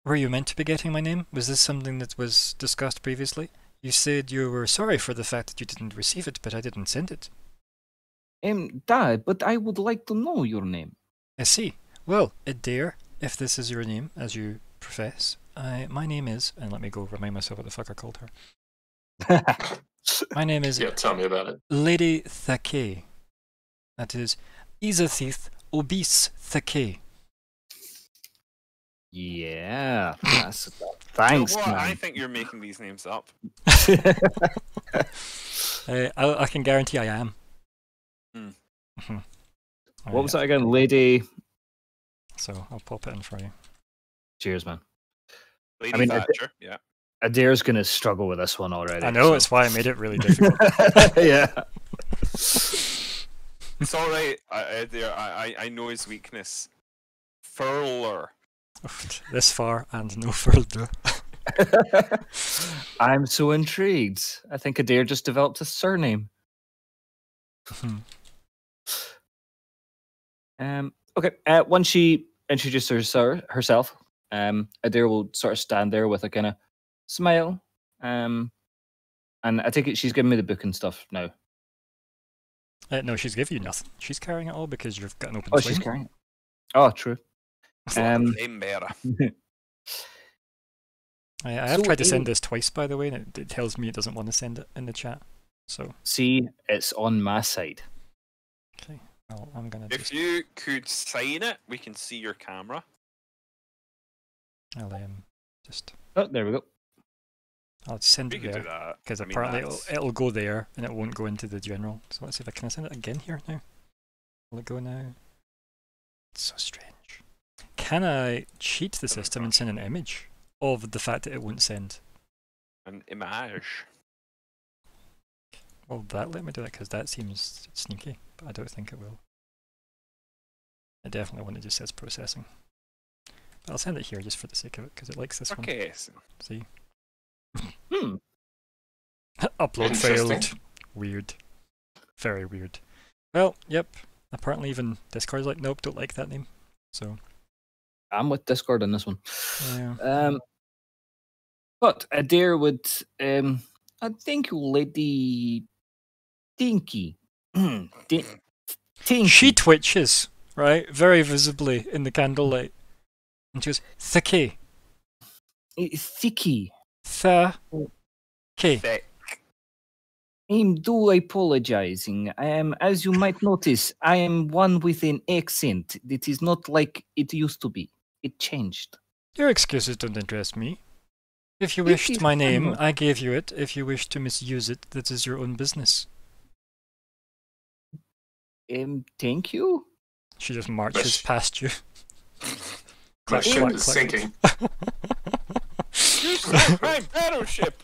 Were you meant to be getting my name? Was this something that was discussed previously? You said you were sorry for the fact that you didn't receive it, but I didn't send it. But I would like to know your name. I see. Well, Adair, if this is your name, as you profess, my name is, and let me go remind myself what the fuck I called her. My name is tell me about it. Lady Thake. That is Isathith Obese Thake. Yeah, thanks, You know what? man. I think you're making these names up. I can guarantee I am. What was that again, Lady? So I'll pop it in for you. Cheers, man. Lady Thatcher, yeah. Adair's going to struggle with this one already. I know, it's why I made it really difficult. Yeah. It's alright, I know his weakness. Furler. This far and no further. I'm so intrigued. I think Adair just developed a surname. Okay. Once she introduces herself, Adair will sort of stand there with a kind of smile. And I take it she's giving me the book and stuff now. No, she's giving you nothing. She's carrying it all because you've got an open flame. She's carrying it. Oh, true. Flame bearer. I have tried to send this twice, by the way, and it tells me it doesn't want to send it in the chat. So see, it's on my side. Okay. Well, I'm gonna. If you could sign it, we can see your camera. I'll just. Oh, there we go. I'll send it there because apparently it'll go there and it won't go into the general. So let's see if I can send it again here now. Will it go now? It's so strange. Can I cheat the system and send an image of the fact that it won't send? An image. Well, let me do that because that seems sneaky, but I don't think it will. I definitely want it just says processing. But I'll send it here just for the sake of it because it likes this one. Okay. See? Upload failed. Weird. Very weird. Well, yep. Apparently even Discord's like, nope, don't like that name. So I'm with Discord on this one. Yeah. But Adair would I think Lady Tinky. Tinky. She twitches, right? Very visibly in the candlelight. And she goes, Thake. Thicky. Thake. I do apologizing. As you might notice, I am one with an accent. It is not like it used to be. It changed. Your excuses don't interest me. If you wished my name, I gave you it. If you wish to misuse it, that is your own business. Thank you. She just marches But- past you. My Clack, ship clack, is clack. sinking. You sank my battleship!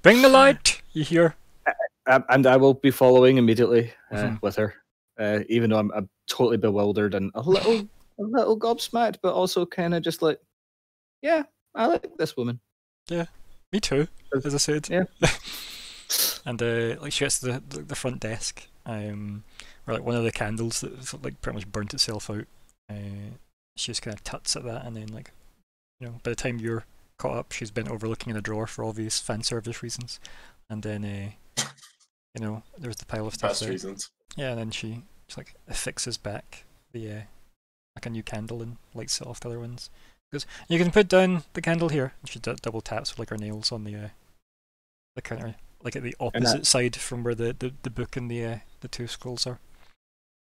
Bring the light! You hear? And I will be following immediately Mhm. with her, even though I'm totally bewildered and a little gobsmacked, but also kind of just like, yeah, I like this woman. Me too, as I said. Yeah. And like she gets to the front desk, where like one of the candles that like pretty much burnt itself out. She just kind of tuts at that, and then like, you know, by the time you're caught up, she's been overlooking in a drawer for obvious fan service reasons. And then you know, there's the pile of stuff Best there. reasons. Yeah, and then she like affixes back the like a new candle and lights it off the other ones. Goes, you can put down the candle here. And she double taps with like her nails on the counter, like at the opposite side from where the book and the two scrolls are.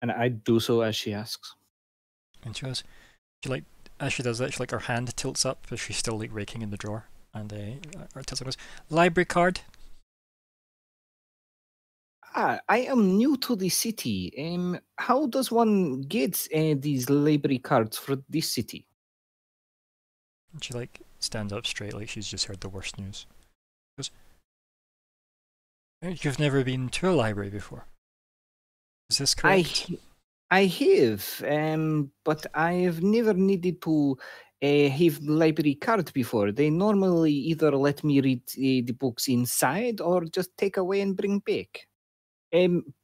And I do so as she asks. And she goes, she like as she does that, she like her hand tilts up as she's still like raking in the drawer, and her tilts up goes, library card. I am new to the city. How does one get these library cards for this city? And she like stands up straight like she's just heard the worst news. She goes, you've never been to a library before. Is this correct? I have, but I've never needed to have library card before. They normally either let me read the books inside or just take away and bring back.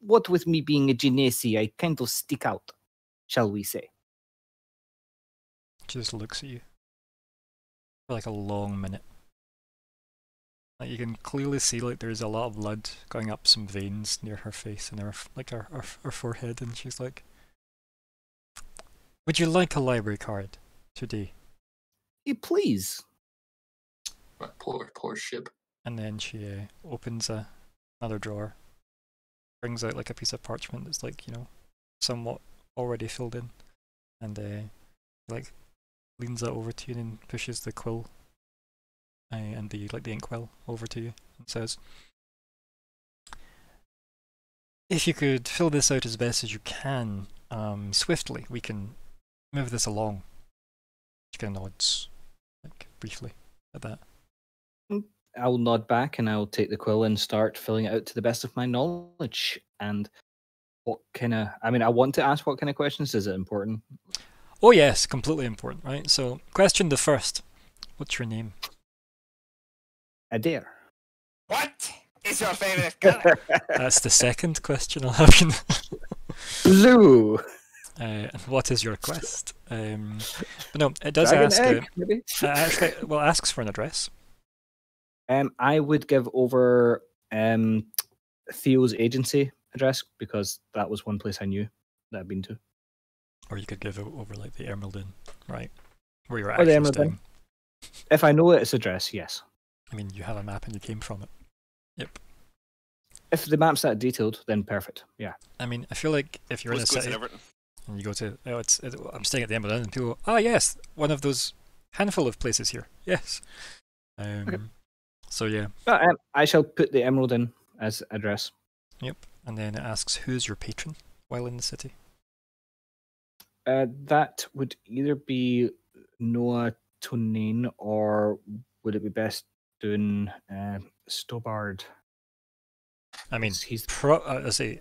What with me being a genasi, I kind of stick out, shall we say. She just looks at you for like a long minute. Like you can clearly see like there's a lot of blood going up some veins near her face and her forehead, and she's like, would you like a library card today? Please. My poor ship. And then she opens another drawer, brings out like a piece of parchment that's like, you know, somewhat already filled in, and like leans that over to you and then pushes the quill and the inkwell over to you and says, if you could fill this out as best as you can, swiftly, we can move this along. She kind of nods, like briefly at that. I'll nod back and I'll take the quill and start filling it out to the best of my knowledge. And what kind of, I mean, I want to ask what kind of questions. Is it important? Oh yes, completely important, right? So, question the first. What's your name? Adair. What is your favorite color? That's the second question I'll have you know. Blue. And what is your quest? But no, it does Dragon ask. egg, maybe? Actually, well, asks for an address. I would give over Theo's agency address because that was one place I knew that I've been to. Or you could give it over like the Emerald Inn, right? Where you're Or the actually Emerald Inn. staying. If I know its address, yes. I mean, you have a map and you came from it. Yep. If the map's that detailed, then perfect. Yeah. I mean, I feel like if you're in a Let's go to city Everton. and you go to, I'm staying at the Emerald Inn, and people go, oh yes, one of those handful of places here. Yes. So yeah. I shall put the Emerald in as address. Yep. And then it asks, who's your patron while in the city? That would either be Noah Tonin or would it be best doing Stobard? I mean, He's I was We're gonna say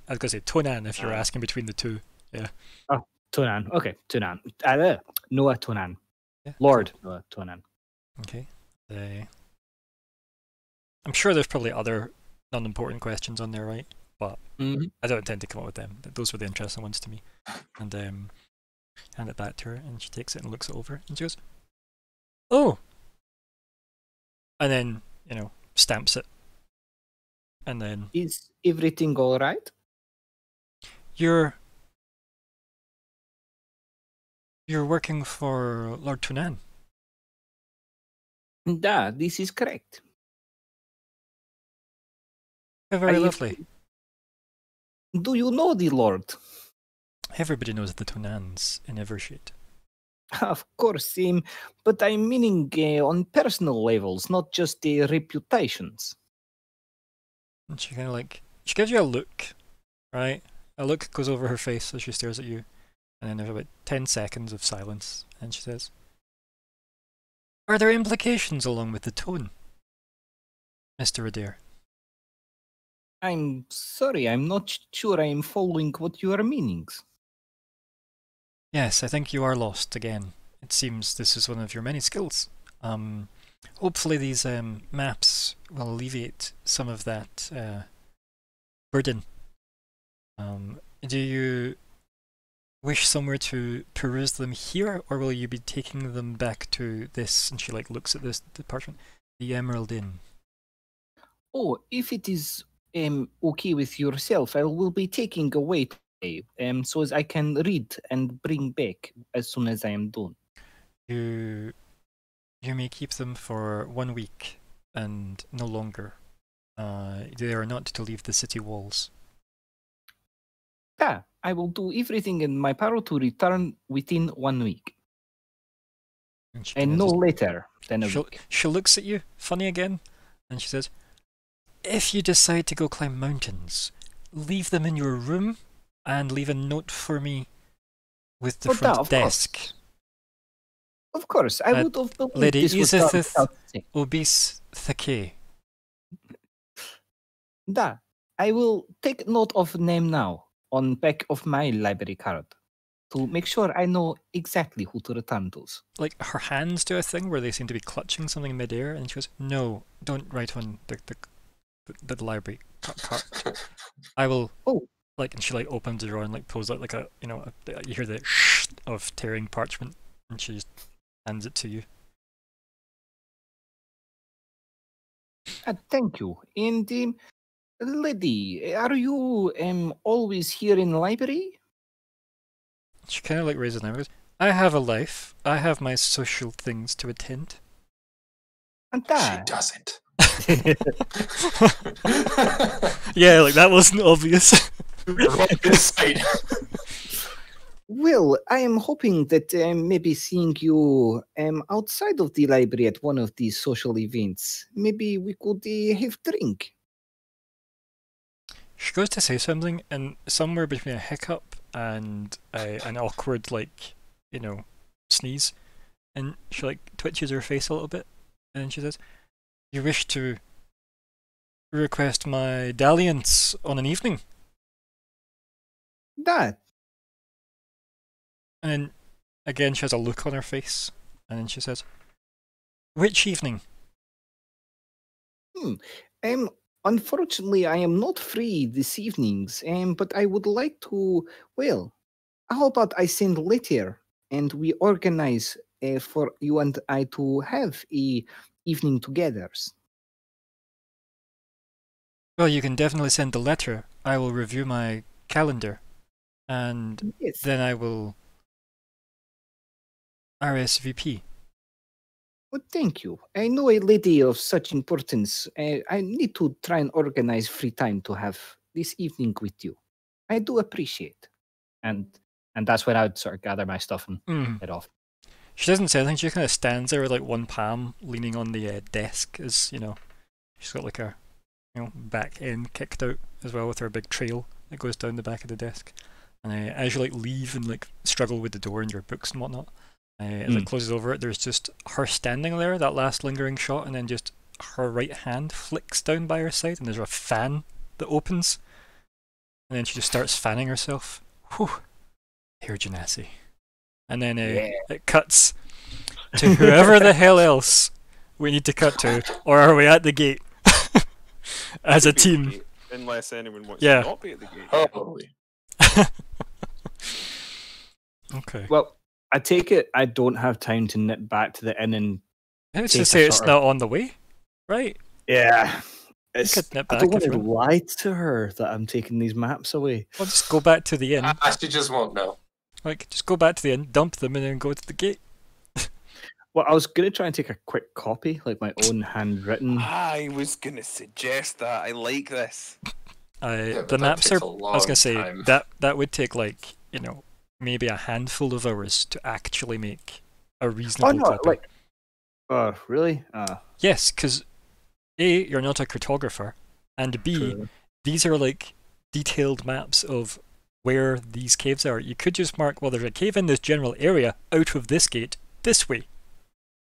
Tonan if you're asking between the two. Tonan. Okay, Tonan. Noah Tonan. Yeah. Lord Noah Tonan. Okay. I'm sure there's probably other non-important questions on there, right? But Mhm. I don't intend to come up with them. Those were the interesting ones to me. And hand it back to her, and she takes it and looks it over, and she goes, "Oh!" And then stamps it. And then Is everything all right? you're working for Lord Tunan. Da, this is correct. Very I- lovely. Do you know the Lord? Everybody knows the Tunans in Evershade. Of course, but I'm meaning on personal levels, not just the reputations. And she kind of she gives you a look right? A look goes over her face as she stares at you, and then there's about 10 seconds of silence, and she says, "Are there implications along with the tone, Mr. Adair?" I'm sorry, I'm not sure I am following what your meanings. Yes, I think you are lost again. It seems this is one of your many skills. Hopefully these maps will alleviate some of that burden. Do you wish somewhere to peruse them here, or will you be taking them back to this? And she like looks at this parchment, the Emerald Inn. Oh, if it is okay with yourself, I will be taking away so as I can read and bring back as soon as I am done. You may keep them for 1 week and no longer. They are not to leave the city walls. Yeah, I will do everything in my power to return within 1 week. And, she And kinda no just- later than a she, week. she looks at you, funny again, and she says, "If you decide to go climb mountains, leave them in your room and leave a note for me with the Oh, front that, of desk. course. Of course, I would have believed Lady this was done Edith without saying. Obese Thake." Da, I will take note of name now on back of my library card to make sure I know exactly who to return those. Like, her hands do a thing where they seem to be clutching something midair, and she goes, "No, don't write on the library card. I will." Oh. Like, and she like opens the drawer and like pulls out like a, you know, you hear the shh of tearing parchment, and she just hands it to you. Thank you. And lady, are you always here in the library? She kind of like raises an eyebrow and goes, "I have a life. I have my social things to attend." And She doesn't. Yeah, like that wasn't obvious. Right beside. Well, I am hoping that maybe seeing you outside of the library at one of these social events, maybe we could have drink. She goes to say something, and somewhere between a hiccup and an awkward, like, you know, sneeze, and she like twitches her face a little bit, and then she says, "You wish to request my dalliance on an evening?" That. And then again she has a look on her face, and then she says, "Which evening?" Unfortunately, I am not free this evenings, but I would like to, well, how about I send letter and we organize for you and I to have a evening together. Well, you can definitely send the letter. I will review my calendar, and Yes. then I will RSVP. Well, thank you. I know a lady of such importance. I need to try and organize free time to have this evening with you. I do appreciate. And that's when I would sort of gather my stuff and head off. She doesn't say anything. She kind of stands there with like one palm leaning on the desk, as you know. She's got like her, back end kicked out as well with her big trail that goes down the back of the desk. And as you like leave and like struggle with the door and your books and whatnot, as it closes over it, there's just her standing there, that last lingering shot, and then just her right hand flicks down by her side, and there's a fan that opens, and then she just starts fanning herself. Whew, Herr Genasi. And then it cuts to whoever the hell else we need to cut to, or are we at the gate as a Could be at the team? gate, unless anyone wants Yeah. to not be at the gate. Probably. Okay. Well, I take it I don't have time to nip back to the inn and Let's take just a say it's sort of- not on the way, right? yeah. could nip I back don't want if to you lie to her that I'm taking these maps away. Well, just go back to the inn. She just won't know. Like, just go back to the inn, dump them, and then go to the gate. Well, I was going to try and take a quick copy, like my own handwritten. I was gonna suggest that. I like this. Yeah, but The that maps takes are. a I was gonna long say time. that would take like maybe a handful of hours to actually make a reasonable Oh no, copy. like, really? Yes, because A, you're not a cartographer, and B, True. these are like detailed maps of where these caves are. You could just mark, well, there's a cave in this general area out of this gate this way.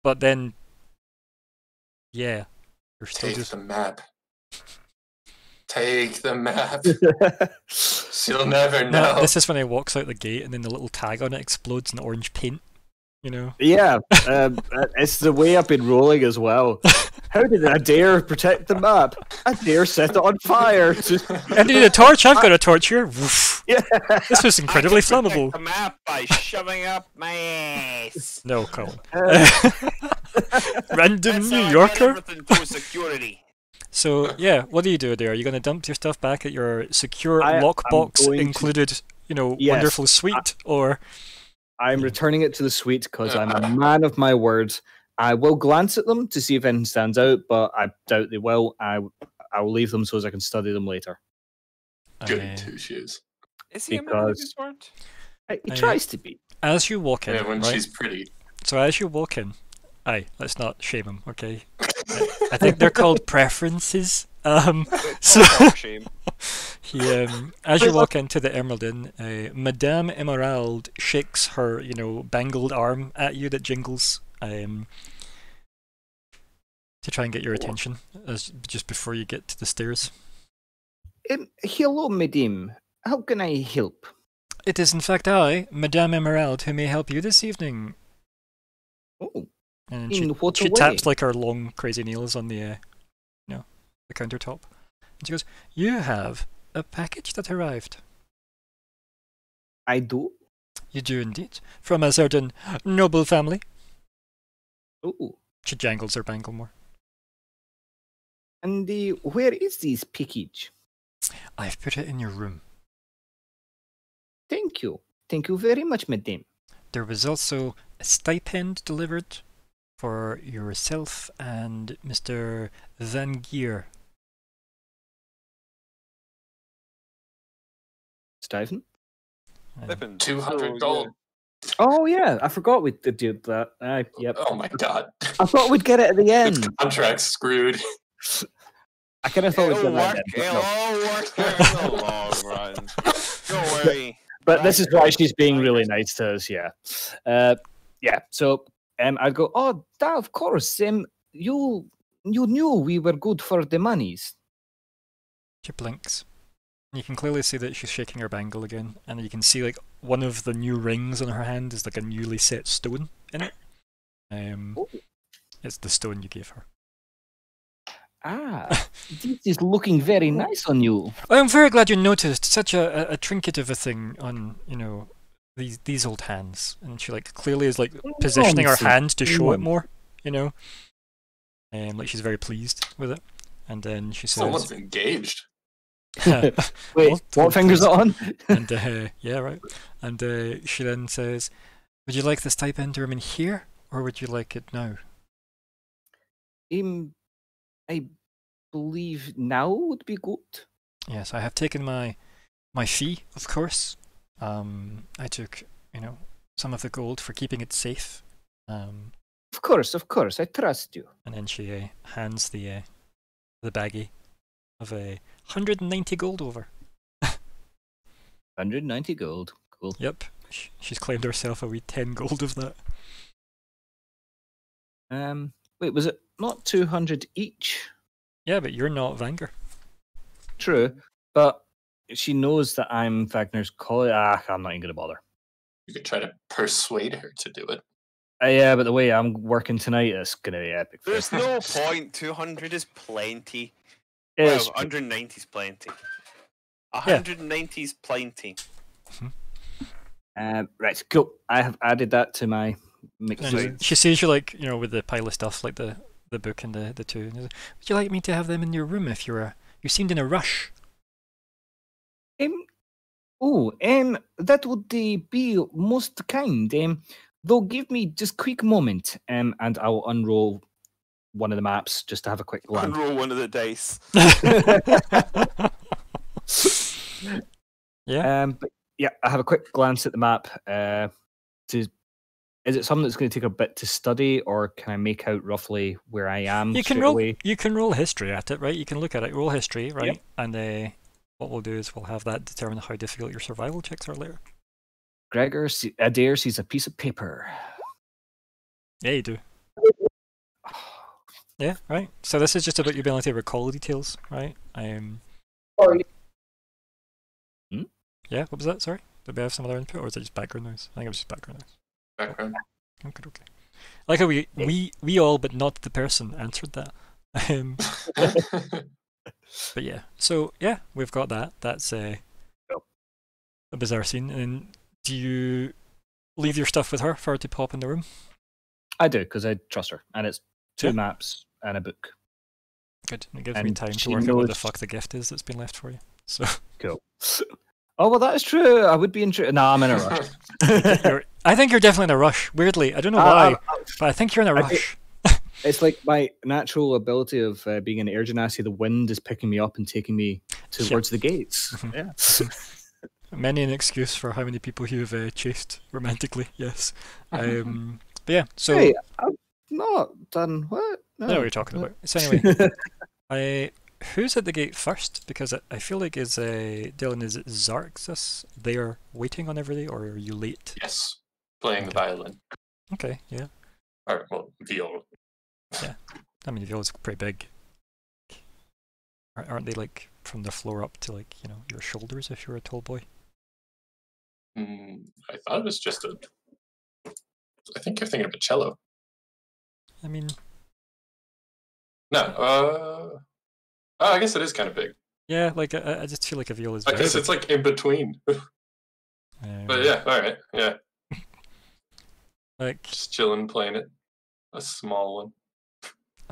But then, yeah, you're still Take just... the map. Take the map. She'll never know. No, this is when he walks out the gate and then the little tag on it explodes in orange paint, you know? Yeah, it's the way I've been rolling as well. How did I dare protect the map? I dare set it on fire. I need a torch, I've got a torch here. Woof. Yeah. This was incredibly I can protect flammable. the map by shoving up my ass. No, Colin. Random That's New how I get Yorker? everything through security. So, yeah, what do you do there? Are you going to dump your stuff back at your secure I'm lockbox going to- included, you know, Yes, wonderful suite? Or I'm returning it to the suite because I'm a man of my words. I will glance at them to see if anything stands out, but I doubt they will. I will leave them so as I can study them later. Goody two shoes. Is he a man with Because- his word? He tries to be. as you walk in, Yeah, when right? she's pretty. So as you walk in, let's not shame him, okay? I think they're called preferences. So Shame. he, as you walk into the Emerald Inn, Madame Emerald shakes her, you know, bangled arm at you that jingles, to try and get your attention, as just before you get to the stairs. Hello, madame. How can I help? It is in fact I, Madame Emerald, who may help you this evening. Oh, And in what she way? taps like her long, crazy nails on the, the countertop. And she goes, "You have a package that arrived." I do. You do indeed. From a certain noble family. Oh, She jangles her bangle more. and where is this package? I've put it in your room. Thank you. Thank you very much, madame. There was also a stipend delivered for yourself and Mr. Van Gier. Stephen? Flippin'. 200 gold. Oh, yeah. I forgot we did do that. Yep. Oh my god. I thought we'd get it at the The end. contract's screwed. I kind of thought we'd It'll get work. that at the end. It'll all work out in the long run. Don't worry. But this is why she's being really nice to us, yeah. Yeah, so I'd go, oh, of course. You knew we were good for the monies. She blinks. You can clearly see that she's shaking her bangle again, and you can see like one of the new rings on her hand is like a newly set stone in it. It's the stone you gave her. Ah, this is looking very nice on you. I'm very glad you noticed such a trinket of a thing on, you know, these old hands. And she like clearly is like positioning her Nonsense. hand to show it Nonsense. more, you know. Like she's very pleased with it. And then she Someone's says, engaged. Wait, Well, what finger's it on? and yeah, right. And she then says, "Would you like the stipend to remain here, or would you like it now?" I believe now would be good. Yes, I have taken my fee, of course. I took, you know, some of the gold for keeping it safe. Of course, I trust you. And then she hands the baggie of 190 gold over. 190 gold. Cool. Yep, she's claimed herself a wee 10 gold of that. Wait, was it not 200 each? Yeah, but you're not Vanger. True, but she knows that I'm Wagner's colleague. I'm not even going to bother. You could try to persuade her to do it. Yeah, but the way I'm working tonight is going to be epic. There's no point. 200 is plenty. It's Well, 190 is plenty. 190 is plenty. right, cool. I have added that to my mix. And she sees you like, you know, with the pile of stuff, like the book and the two. And she's like, would you like me to have them in your room if you seemed in a rush? That would be most kind. Though, give me just quick moment, and I'll unroll one of the maps just to have a quick glance. Unroll one of the dice. Yeah. But yeah, I have a quick glance at the map. Is it something that's going to take a bit to study, or can I make out roughly where I am? You can straight roll. away? You can roll history at it, right? You can look at it, roll history, right? And what we'll do is we'll have that determine how difficult your survival checks are later. Gregor, Adair sees a piece of paper. Yeah, you do. Yeah, right. So this is just about your ability to recall details, right? Yeah, what was that? Sorry? Did we have some other input, or is it just background noise? I think it was just background noise. Background. Okay. I like how we all, but not the person, answered that. But yeah, so yeah, we've got that. That's a bizarre scene. And do you leave your stuff with her for her to pop in the room? I do, because I trust her. And it's 2 Yeah. maps and a book. Good. It gives me And time to she work out what the knows- fuck the gift is that's been left for you. So Cool. Oh, well, that is true. I would be interested. No, I'm in a rush. I think you're definitely in a rush. Weirdly, I don't know I- why, but I think you're in a I rush. It's like my natural ability of being an air genasi. The wind is picking me up and taking me towards the gates. Yeah. Many an excuse for how many people you've chased romantically. Yes. But yeah. So Hey, I've not done what? I know what you're talking about. So anyway, who's at the gate first? Because I feel like Dylan, is it Xarxus there waiting on everybody, or are you late? Yes. Playing the violin. Okay, yeah. Or, well, viola. I mean, the viola's pretty big. Aren't they like from the floor up to like, you know, your shoulders if you're a tall boy? I thought it was just a... I think you're thinking of a cello. I mean, No, oh, I guess it is kind of big. yeah, like I just feel like a viola's I very guess it's like in between. big. But yeah, alright, yeah. Like, Just chilling, playing it. A small one.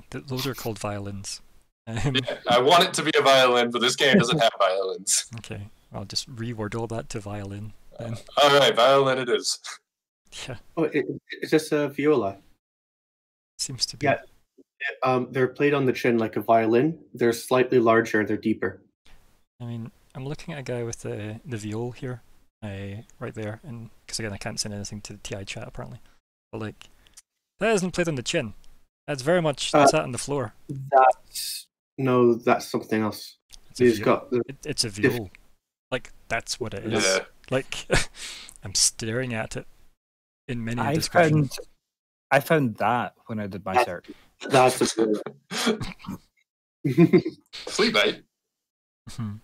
those are called violins. Yeah, I want it to be a violin, but this game doesn't have violins. Okay, I'll just reword all that to violin then. Alright, violin it is. Yeah, Oh, is this a viola? seems to be. Yeah. They're played on the chin like a violin. They're slightly larger. They're deeper. I mean, I'm looking at a guy with the viol here, right there, and because again I can't send anything to the TI chat apparently, but like that isn't played on the chin. That's very much sat on the floor. That's something else. It's a He's viol. got It's a viol. Like that's what it is. Yeah. Like I'm staring at it in many a I description. found that when I did my search. that's a viola. Flea bite. Mhm.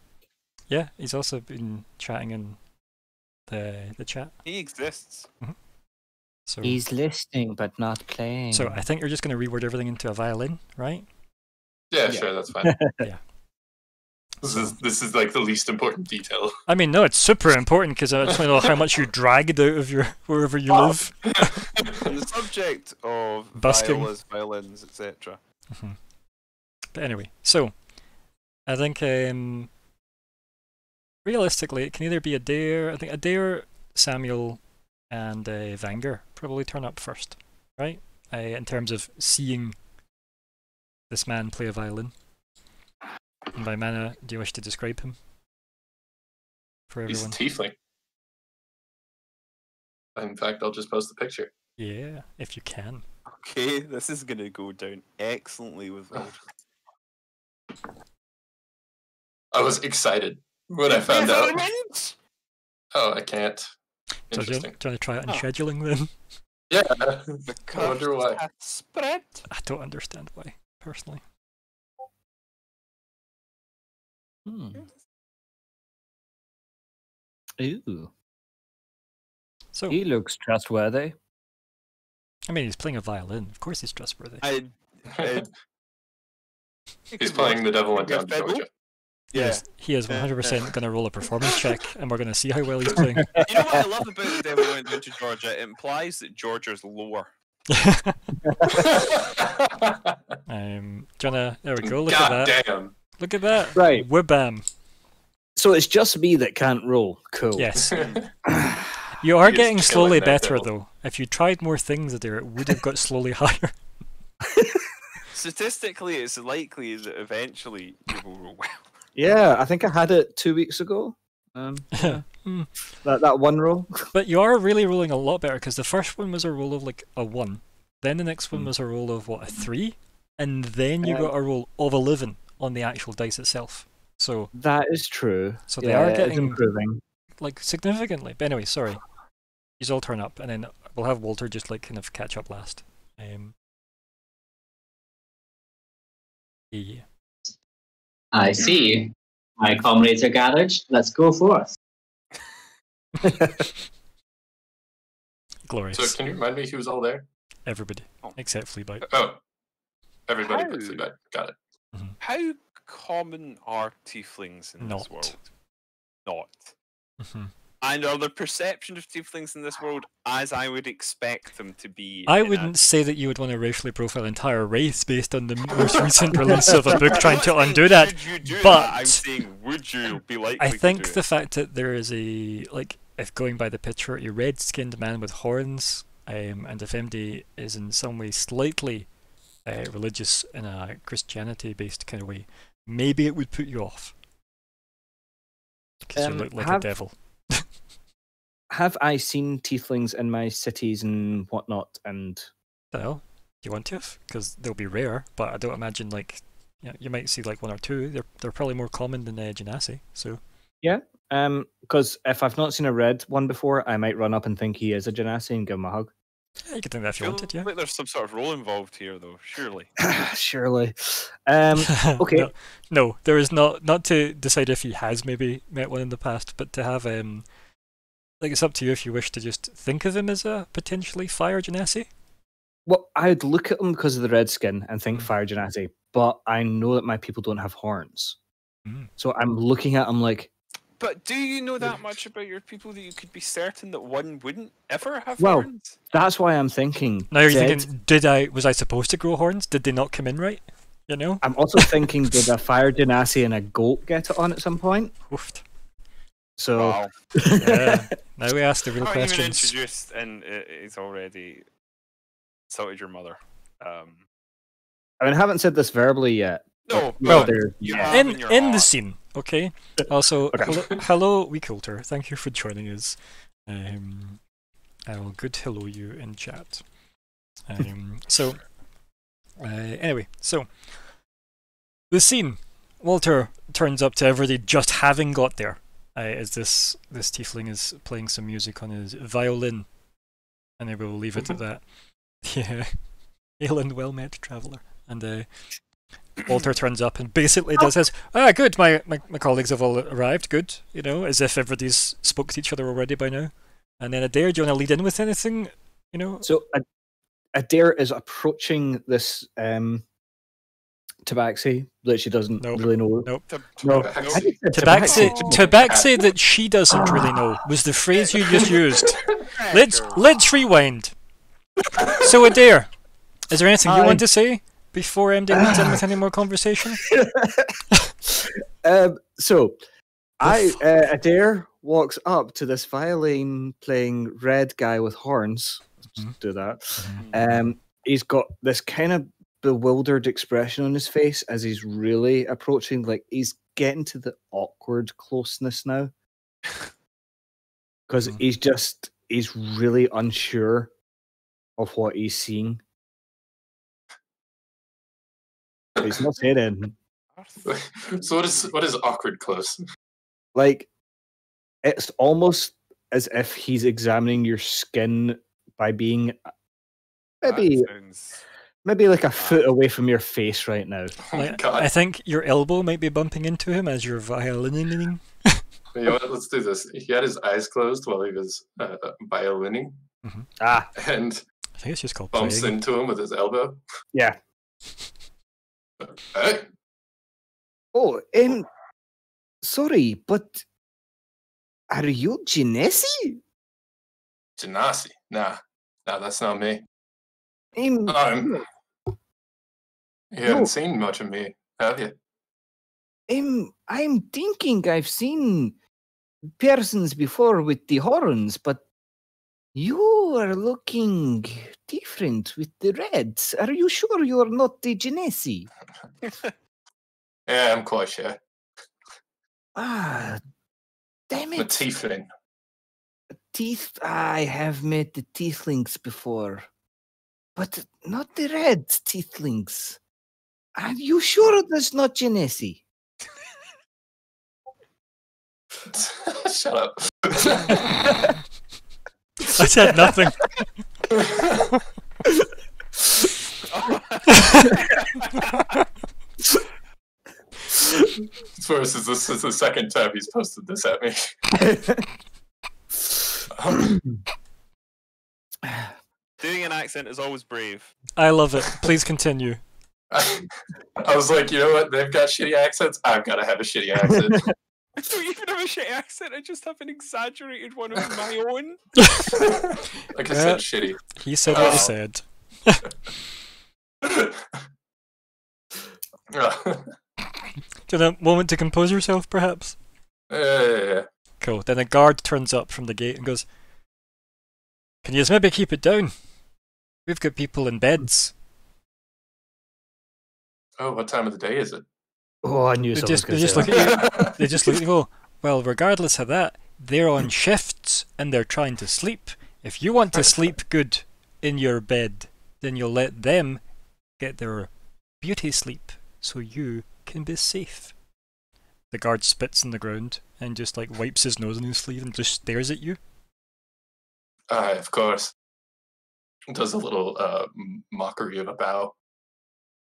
Yeah, he's also been chatting in the chat. He exists. So He's listening but not playing. so I think you're just going to reword everything into a violin, right? Yeah, Yeah. sure, that's fine. Yeah. This is like the least important detail. I mean, no, it's super important because I just want to know how much you dragged out of your wherever you live. On the subject of Busking. violas, violins, etc. But anyway, so I think realistically, it can either be Adair. I think Adair, Samuel, and Vanger probably turn up first, right? In terms of seeing this man play a violin. And by mana, do you wish to describe him for He's a everyone? tiefling. In fact, I'll just post the picture. Yeah, if you can. Okay, this is gonna go down excellently with Vold. I was excited when I found out. Violins? Oh, I can't. So do you Interesting. want to try it in Oh. scheduling then? Yeah. The I wonder curse why. hath spread. I don't understand why, personally. Hmm. Ooh, So, he looks trustworthy. I mean, he's playing a violin. Of course he's trustworthy. I He's playing the devil went down to Fiddle? Georgia. Yeah. Yes, he is 100% going to roll a performance check, and we're going to see how well he's playing. You know what I love about the devil went down to Georgia? It implies that Georgia's lower. Jonah, there we go. Look at God that. damn. Look at that. Right. Wabam. So it's just me that can't roll. Cool. Yes. You are He's getting killing slowly that better, devil. though. If you tried more things there, it would have got slowly higher. Statistically, it's likely that eventually you will roll well. Yeah, I think I had it 2 weeks ago. Yeah. Hmm. that one roll. But you are really rolling a lot better, because the first one was a roll of like a 1. Then the next one was a roll of, what, a 3? And then you Yeah. got a roll of 11 on the actual dice itself. So That is true. So they are it's getting- improving. like significantly. But anyway, sorry. These all turn up, and then we'll have Walter just like kind of catch up last. Yeah. I see. My comrades are gathered. Let's go forth. Glorious. So can you remind me who's all there? Everybody except Fleabite. Oh, everybody but How? Fleabite. Got it. How common are tieflings in Not. this world? Not. Mhm. And are the perception of tieflings in this world as I would expect them to be? I in a- wouldn't say that you would want to racially profile an entire race based on the most recent release of a book trying to I'm not undo saying that. should you do but that, I'm saying would you be likely I to think do the it? fact that there is a, like, if going by the picture, a red-skinned man with horns, and if MD is in some way slightly religious in a Christianity-based kind of way, maybe it would put you off. Because you look like a devil. Have I seen tieflings in my cities and whatnot? And Well, do you want to? Because they'll be rare, but I don't imagine, like, you might see like one or two. They're probably more common than Genasi, so... because if I've not seen a red one before, I might run up and think he is a genasi and give him a hug. Yeah, you could think that if you Feel wanted, yeah. like there's some sort of role involved here, though. Surely. Surely. Okay. No, there is not to decide if he has maybe met one in the past, but to have like, it's up to you if you wish to just think of him as a potentially fire genasi. Well, I'd look at him because of the red skin and think fire genasi, but I know that my people don't have horns. Mm. So I'm looking at him like, But do you know that much about your people that you could be certain that one wouldn't ever have Well, horns? that's why I'm thinking. Now you're dead. thinking, was I supposed to grow horns? Did they not come in right? You know? I'm also thinking, did a fire genasi and a goat get it on at some point? Oofed. So Wow. Yeah. Now we ask the real Not even questions. introduced, and it's already insulted your mother. I mean, I haven't said this verbally yet. No, Well, but there- you yeah. have In your the heart. scene, okay? Also, Okay. hello, WeCoulter. Thank you for joining us. I will good hello you in chat. Anyway, so the scene. Walter turns up to everybody just having got there. As this tiefling is playing some music on his violin, and I will leave it at that. Yeah, Aelin, well met traveller, and Walter turns up and basically does his, good, my colleagues have all arrived, good, you know, as if everybody's spoke to each other already by now. And then Adair, do you want to lead in with anything, you know? So Adair is approaching this tabaxi that she doesn't Nope. really know. Nope. No, Tabaxi. I just said Tabaxi that she doesn't really know was the phrase you just used. Let's rewind. So Adair, is there anything you Hi. want to say before MD leads in with any more conversation? So Adair walks up to this violin playing red guy with horns. Just do that. He's got this kind of bewildered expression on his face as he's really approaching, like he's getting to the awkward closeness now. Because he's really unsure of what he's seeing. He's not saying anything. So what is awkward close? Like, it's almost as if he's examining your skin by being maybe That sounds- maybe like a foot away from your face right now. Oh my Like, god. I think your elbow might be bumping into him as you're violining. You know what? Let's do this. He had his eyes closed while he was violining, Ah, and I think it's just called bumps playing. into him with his elbow. yeah. Hey, Oh, sorry, but are you Genesi? Genasi. Nah, that's not me. I'm, You haven't seen much of me, have you? I'm thinking I've seen persons before with the horns, but you are looking different with the reds. Are you sure you're not the Genesi? Yeah, I'm quite sure. Ah, damn I'm a it. tiefling. I have met the tieflings before, but not the red tieflings. Are you sure that's not Genesi? Shut up. I said nothing. First, this is the second time he's posted this at me. Doing an accent is always brave. I love it. Please continue. I was like, you know what? They've got shitty accents. I've got to have a shitty accent. I don't even have a shitty accent. I just have an exaggerated one of my own. Like I said, shitty. He said what he Oh. said. Get a moment to compose yourself, perhaps? Yeah. Cool. Then a guard turns up from the gate and goes, "Can you maybe keep it down? We've got people in beds." Oh, what time of the day is it? Oh, I knew They someone was just, going they to just say look that. at you. They just look at you and go, "Well, regardless of that, they're on shifts and they're trying to sleep. If you want to sleep good in your bed, then you'll let them get their beauty sleep so you can be safe." The guard spits on the ground and just like wipes his nose on his sleeve and just stares at you. Of course. Does a little mockery of a bow.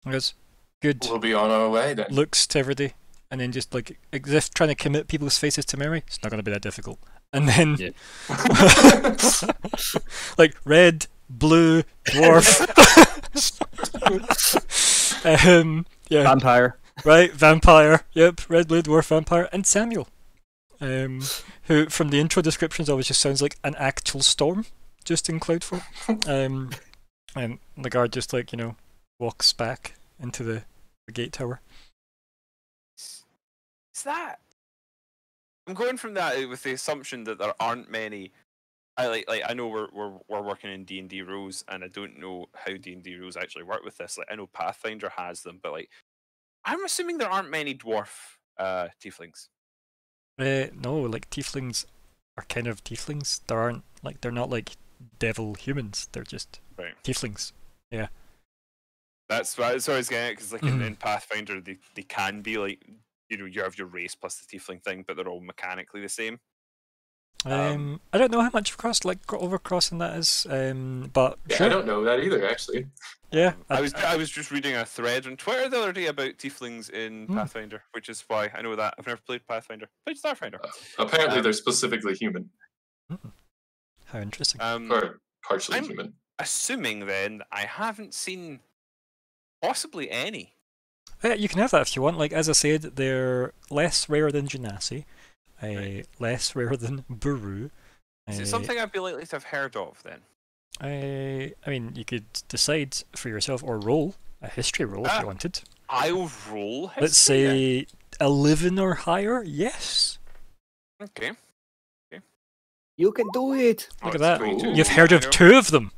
He goes, "Good." We'll be on our way then. Looks to everybody and then just like as if trying to commit people's faces to memory. It's not going to be that difficult. And then like red, blue, dwarf. Yeah, Vampire. right, vampire. Yep, red, blue, dwarf, vampire, and Samuel, who from the intro descriptions always just sounds like an actual storm just in cloud form. And the guard just like walks back into the gate tower. Is that? I'm going from that with the assumption that there aren't many. I know we're working in D&D rules, and I don't know how D&D rules actually work with this. Like I know Pathfinder has them, but like I'm assuming there aren't many dwarf tieflings. No, like tieflings are kind of tieflings. They're not like devil humans. They're just Right. tieflings. Yeah. That's what I was getting at, because like in Pathfinder they can be like, you have your race plus the tiefling thing, but they're all mechanically the same. I don't know how much overcrossing that is. But Yeah, sure. I don't know that either, actually. Yeah. I was just reading a thread on Twitter the other day about tieflings in Pathfinder, which is why I know that. I've never played Pathfinder. Played Starfinder. Apparently, they're specifically human. How interesting. Or partially I'm- human. Assuming then I haven't seen possibly any. You can have that if you want. Like as I said, they're less rare than Genasi, less rare than Buru. Is it something I'd be likely to have heard of then? I mean, you could decide for yourself or roll a history roll if you wanted. I'll roll history. Let's say 11 or higher. Yes. Okay. You can do it. Look Oh, at that. 22. You've heard of 2 of them.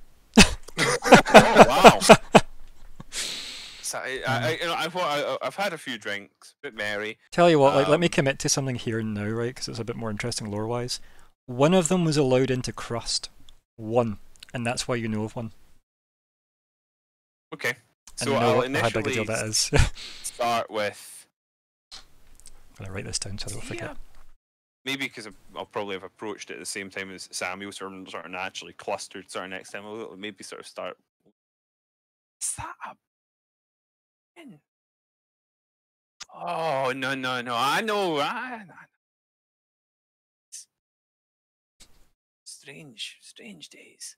Oh wow. So I've had a few drinks, a bit merry. Tell you what, let me commit to something here and now, right? Because it's a bit more interesting lore-wise. One of them was allowed into Crust. One. And that's why you know of one. Okay. And So you know I'll how big a deal initially that is. start with. I'm going to write this down so I don't forget. Maybe because I'll probably have approached it at the same time as Samuel, sort of naturally clustered. Sort of next time, I'll maybe sort of start. Is that a pin? Oh no! I know. Strange days.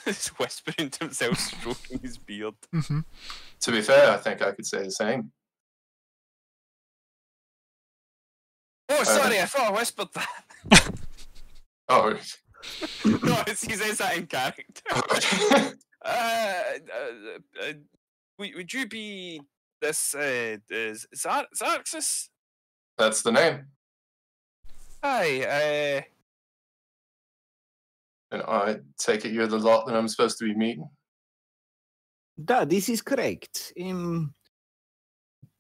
He's whispering to himself, stroking his beard. Mm-hmm. To be fair, I think I could say the same. Oh, sorry, I thought I whispered that. Oh, No, he says that in character. Would you be this Xarxus? that's the name. Hi, And I take it you're the lot that I'm supposed to be meeting. This is correct.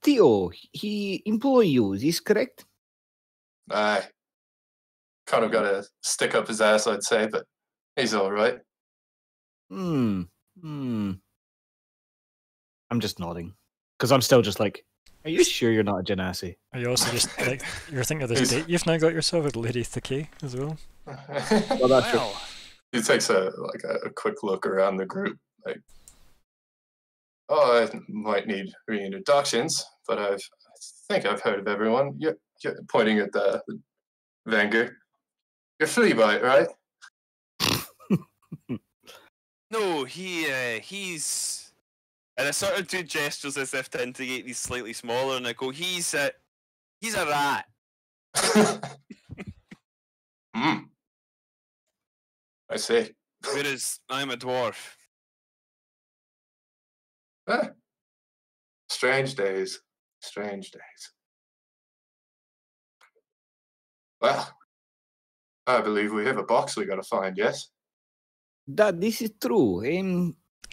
Theo, he employ you. Is this correct? Aye. Kind of got a stick up his ass, I'd say, but he's all right. I'm just nodding because I'm still just like Are you sure you're not a Genasi? Are you also just like you're thinking of this date you've now got yourself with Lady Thakei as well? Well, that's true. Well, He takes a quick look around the group, like, oh, I might need reintroductions, but I think I've heard of everyone. You're pointing at the Wenger. You're Fleabite, right? no, he's. And I sort of do gestures as if to indicate he's slightly smaller, and I go, he's a rat. Hmm. I see. Whereas I'm a dwarf. Eh. Strange days. Strange days. Well, I believe we have a box we gotta find, yes? This is true.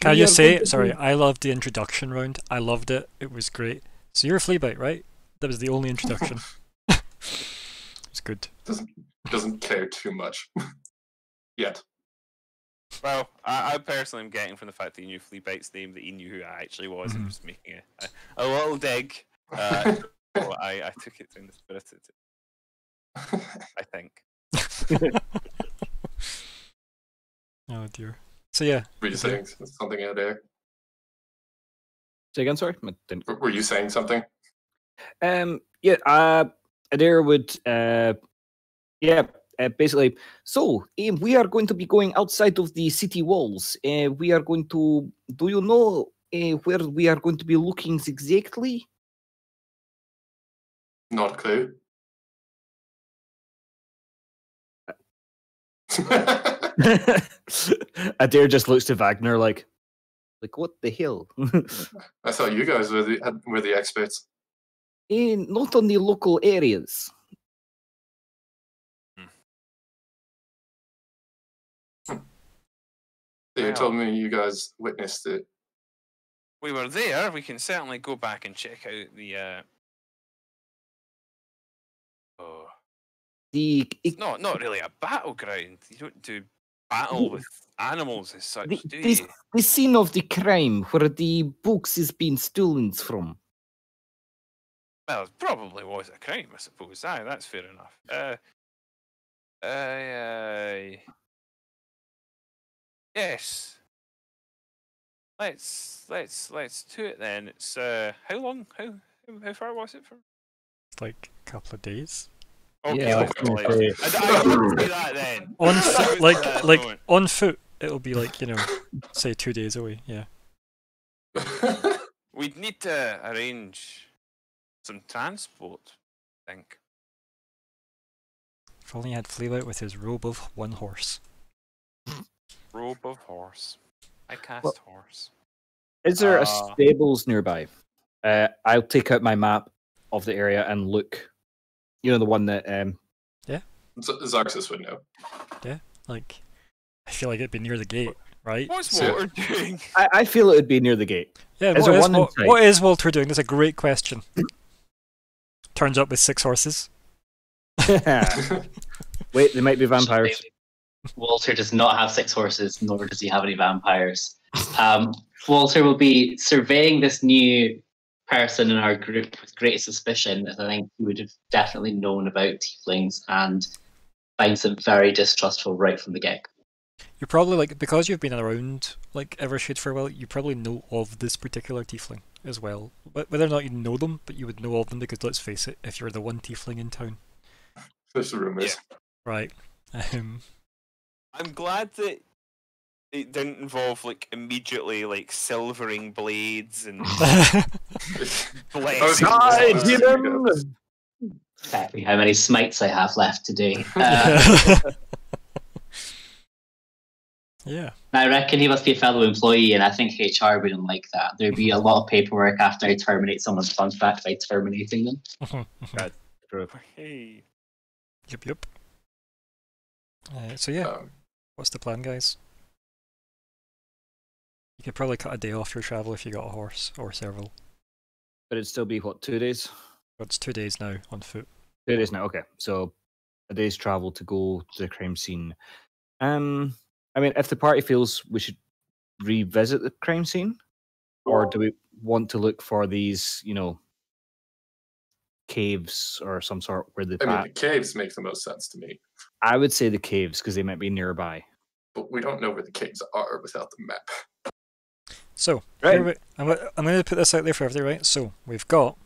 Can I we just are going say, to sorry, be- I loved the introduction round. I loved it. It was great. So you're a Fleabite, right? That was the only introduction. It's good. Doesn't care too much. Yet. Well, I personally am getting from the fact that he knew Fleabite's name that he knew who I actually was and was making a little dig. So I took it in the spirit of it, I think. Oh dear. So yeah. Were you saying something out there? Say again, sorry. I didn't- Were you saying something? Yeah. Adair would. Basically. So we are going to be going outside of the city walls. We are going to. Do you know where we are going to be looking exactly? Not a clue. Adair just looks to Wagner like what the hell? I thought you guys were the experts. Not on the local areas. You Wow. told me you guys witnessed it. We were there. We can certainly go back and check out the. Oh, it's not really a battleground. You don't do battle with animals as such, do you? The scene of the crime where the books is being stolen from. Well, it probably was a crime, I suppose. Aye, that's fair enough. Yes. Let's do it then. It's how long? How far was it from? It's like a couple of days. Okay, Yeah, I was let's gonna go like- say- I wouldn't say that then. On That foot, was, like no. on foot, it'll be like, you know, say 2 days away. Yeah. We'd need to arrange some transport, I think. If only I had Fleabite with his robe of one horse. Robe of horse. I cast Well- horse. Is there a Ah. stables nearby? I'll take out my map of the area and look. You know the one that Zarxus would know. Like, I feel like it'd be near the gate, right? What's So- Walter doing? I feel it would be near the gate. Yeah, Is there one inside? what is Walter doing? That's a great question. Turns up with 6 horses. Wait, they might be vampires. Walter does not have 6 horses, nor does he have any vampires. Walter will be surveying this new person in our group with great suspicion, as I think he would have definitely known about tieflings and finds them very distrustful right from the get. You're probably like, because you've been around like Evershade for a while, you probably know of this particular tiefling as well. Whether or not you know them, but you would know of them because let's face it, if you're the one tiefling in town, There's rumors. right? I'm glad that it didn't involve like immediately like silvering blades and blessings. Hi, Yes. demon! Exactly how many smites I have left today. Yeah. I reckon he must be a fellow employee, and I think HR wouldn't like that. There'd be a lot of paperwork after I terminate someone's contract by terminating them. Hey. Yep. So yeah, Um, what's the plan, guys? You could probably cut a day off your travel if you got a horse or several. But it'd still be what, 2 days? But it's 2 days now on foot. 2 days now. Okay, so a day's travel to go to the crime scene. I mean, if the party feels we should revisit the crime scene, or do we want to look for these, you know, caves or some sort where the I mean, path. the caves make the most sense to me, I would say the caves because they might be nearby. but we don't know where the caves are without the map. So, Right. here I'm going to put this out there for everybody, right? So, we've got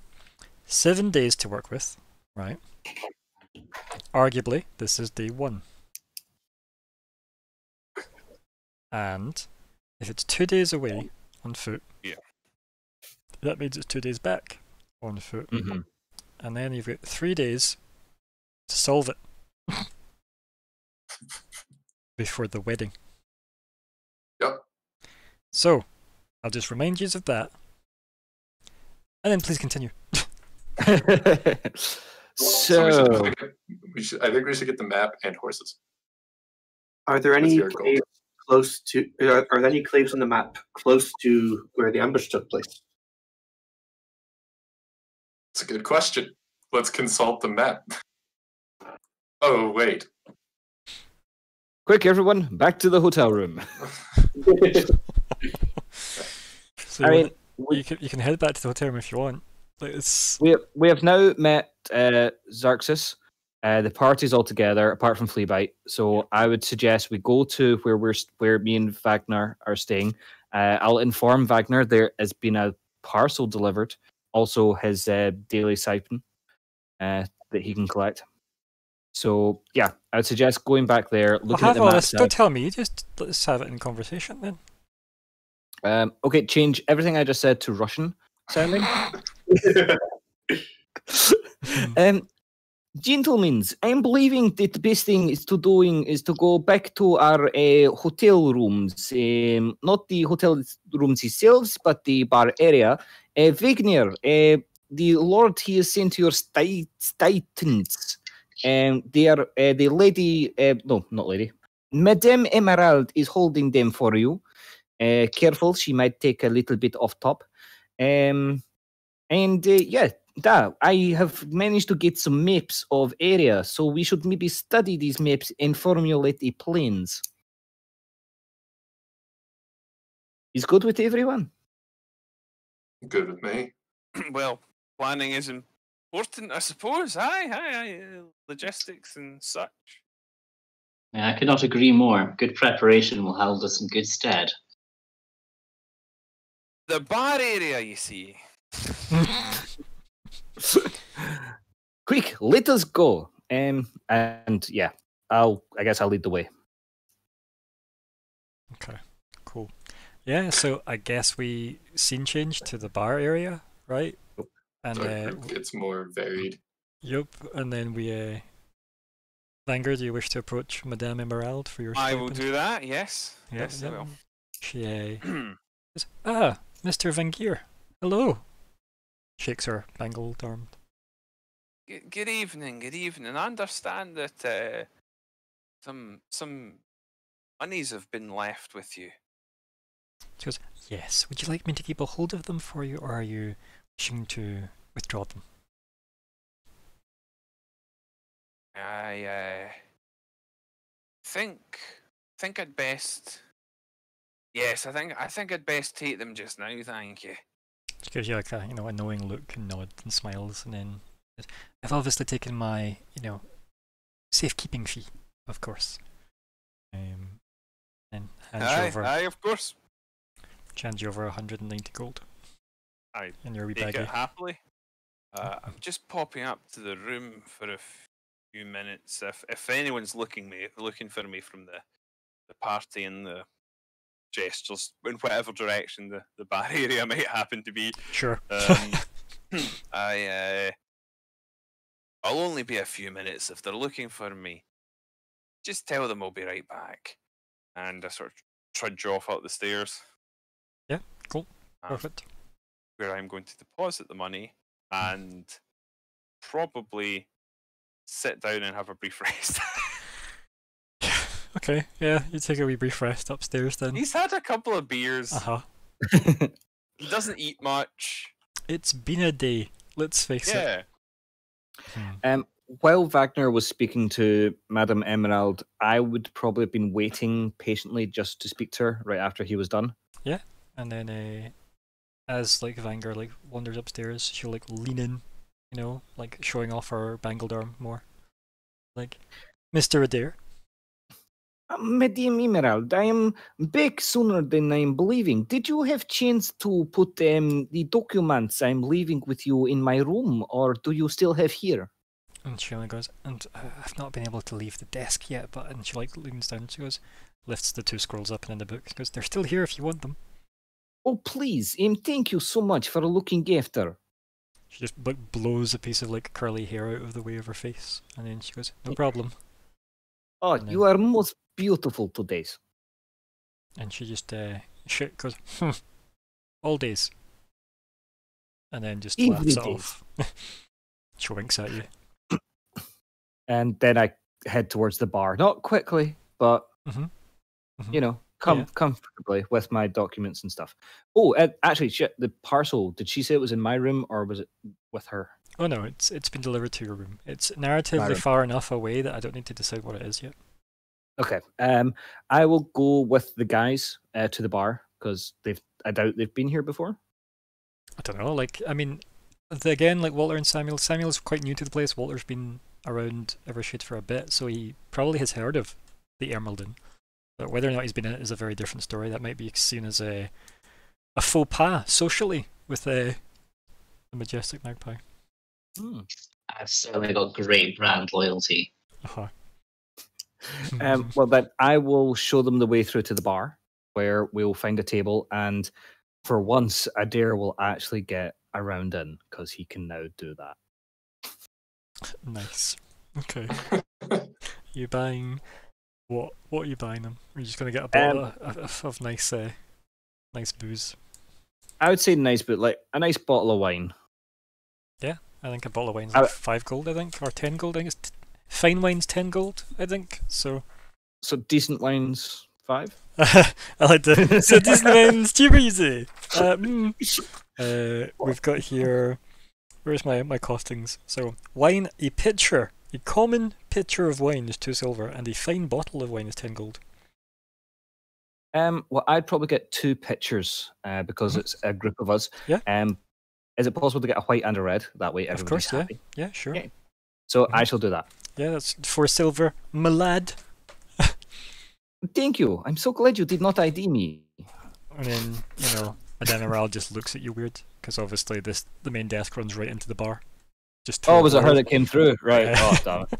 7 days to work with, right? Arguably, this is day 1. And if it's 2 days away on foot, Yeah. that means it's 2 days back on foot. Mm-hmm. And then you've got 3 days to solve it before the wedding. Yep. So, I'll just remind you of that. And then please continue. So, I think we should get the map and horses. Are there What's any your goal? caves close to? Are there any caves on the map close to where the ambush took place? It's a good question. Let's consult the map. Oh, wait. quick, everyone, back to the hotel room. So I mean, you can head back to the hotel room if you want. Like, it's we have now met Xerxes. The party's all together, apart from Fleabite. So I would suggest we go to where me and Wagner are staying. I'll inform Wagner there has been a parcel delivered, also his daily siphon that he can collect. So yeah, I would suggest going back there, I'll looking at have the all map. this. Don't tell me. Just let's have it in conversation then. Okay, change everything I just said to Russian sounding. Gentlemen, I'm believing that the best thing is to go back to our hotel rooms, not the hotel rooms themselves, but the bar area. Wagner, the Lord he has sent your Titans. They are the lady. No, not lady. Madame Emerald is holding them for you. Careful, she might take a little bit off top. Yeah, I have managed to get some maps of area, so we should maybe study these maps and formulate the plans. Is good with everyone? Good with me. Well, planning is important, I suppose. Aye. Logistics and such. I could not agree more. Good preparation will hold us in good stead. The bar area, you see. Quick, let us go. And yeah, I guess I'll lead the way. Okay, cool. Yeah, so I guess we scene change to the bar area, right? And So our group gets more varied. yep, and then we Vanger, do you wish to approach Madame Emerald for your I will stipend? do that, yes. Yeah, Yes, I yeah. will. She says, Mr. Vangier, hello. Shakes her bangled arm. Good evening, good evening. I understand that some monies have been left with you. She goes, yes. Would you like me to keep a hold of them for you, or are you wishing to withdraw them? I think I'd best. Yes, I think I'd best take them just now. Thank you. She gives you like a a knowing look and nods and smiles, and then says, I've obviously taken my safekeeping fee, of course. And hands you over. Aye, of course. Hands you over 190 gold. Aye, In your wee take baggie. it happily. I'm just popping up to the room for a few minutes. If anyone's looking for me from the party and the gestures in whatever direction the bar area might happen to be, Sure. I'll only be a few minutes. If they're looking for me, just tell them I'll be right back. And I sort of trudge off up the stairs. Yeah, cool. um, Perfect. Where I'm going to deposit the money and probably sit down and have a brief rest. Okay, yeah, you take a wee brief rest upstairs then. He's had a couple of beers. Uh-huh. He doesn't eat much. It's been a day, let's face it. Yeah. While Wagner was speaking to Madame Emerald, I would probably have been waiting patiently just to speak to her right after he was done. And then as Vanger wanders upstairs, she'll lean in you know, like showing off our bangled arm more. Like, Mr. Adair. Medium Emerald, I am back sooner than I'm believing. Did you have chance to put the documents I'm leaving with you in my room, or do you still have here? And she only goes, and I've not been able to leave the desk yet, but, and she like leans down, she goes, lifts the 2 scrolls up and in the book, she goes, they're still here if you want them. Oh, please, thank you so much for looking after. She just like blows a piece of like curly hair out of the way of her face, and then she goes, no problem. Oh, And you are most beautiful today. And she just shit goes, all days. And then just Every laughs it day. off. She winks at you. And then I head towards the bar. Not quickly, but, Mhm. you know, Yeah. comfortably with my documents and stuff. Oh, actually, shit, the parcel, did she say it was in my room or was it with her? Oh no, it's been delivered to your room. It's narratively room. far enough away that I don't need to decide what it is yet. Okay. I will go with the guys to the bar because I doubt they've been here before. I don't know, like, I mean, again, like Walter and Samuel's quite new to the place. Walter's been around Evershade for a bit, so he probably has heard of the Emeraldin. But whether or not he's been in it is a very different story. That might be seen as a faux pas socially with the Majestic Magpie. Hmm. I've certainly got great brand loyalty. Uh-huh. Well, then I will show them the way through to the bar where we'll find a table. And for once, Adair will actually get a round in because he can now do that. Nice. Okay. You buying what? What are you buying them? Are you just gonna get a bottle of nice, nice booze? I would say nice, but like a nice bottle of wine. I think a bottle of wine's like 5 gold. I think, or 10 gold. I think it's fine wine's 10 gold. I think so. So decent wines, 5. I like the so Disney wine's cheaper, you say. We've got here. Where's my costings? So wine, a pitcher. A common pitcher of wine is 2 silver, and a fine bottle of wine is 10 gold. Well, I'd probably get 2 pitchers because it's a group of us. Yeah. Is it possible to get a white and a red? That way Of everybody's course, yeah. happy. Yeah, sure. Yeah. So I shall do that. Yeah, that's 4 silver, my lad. Thank you. I'm so glad you did not ID me. And then, you know, Adeniral just looks at you weird, because obviously the main desk runs right into the bar. Just Oh, was it her that came through? Right. Yeah. Oh, damn it.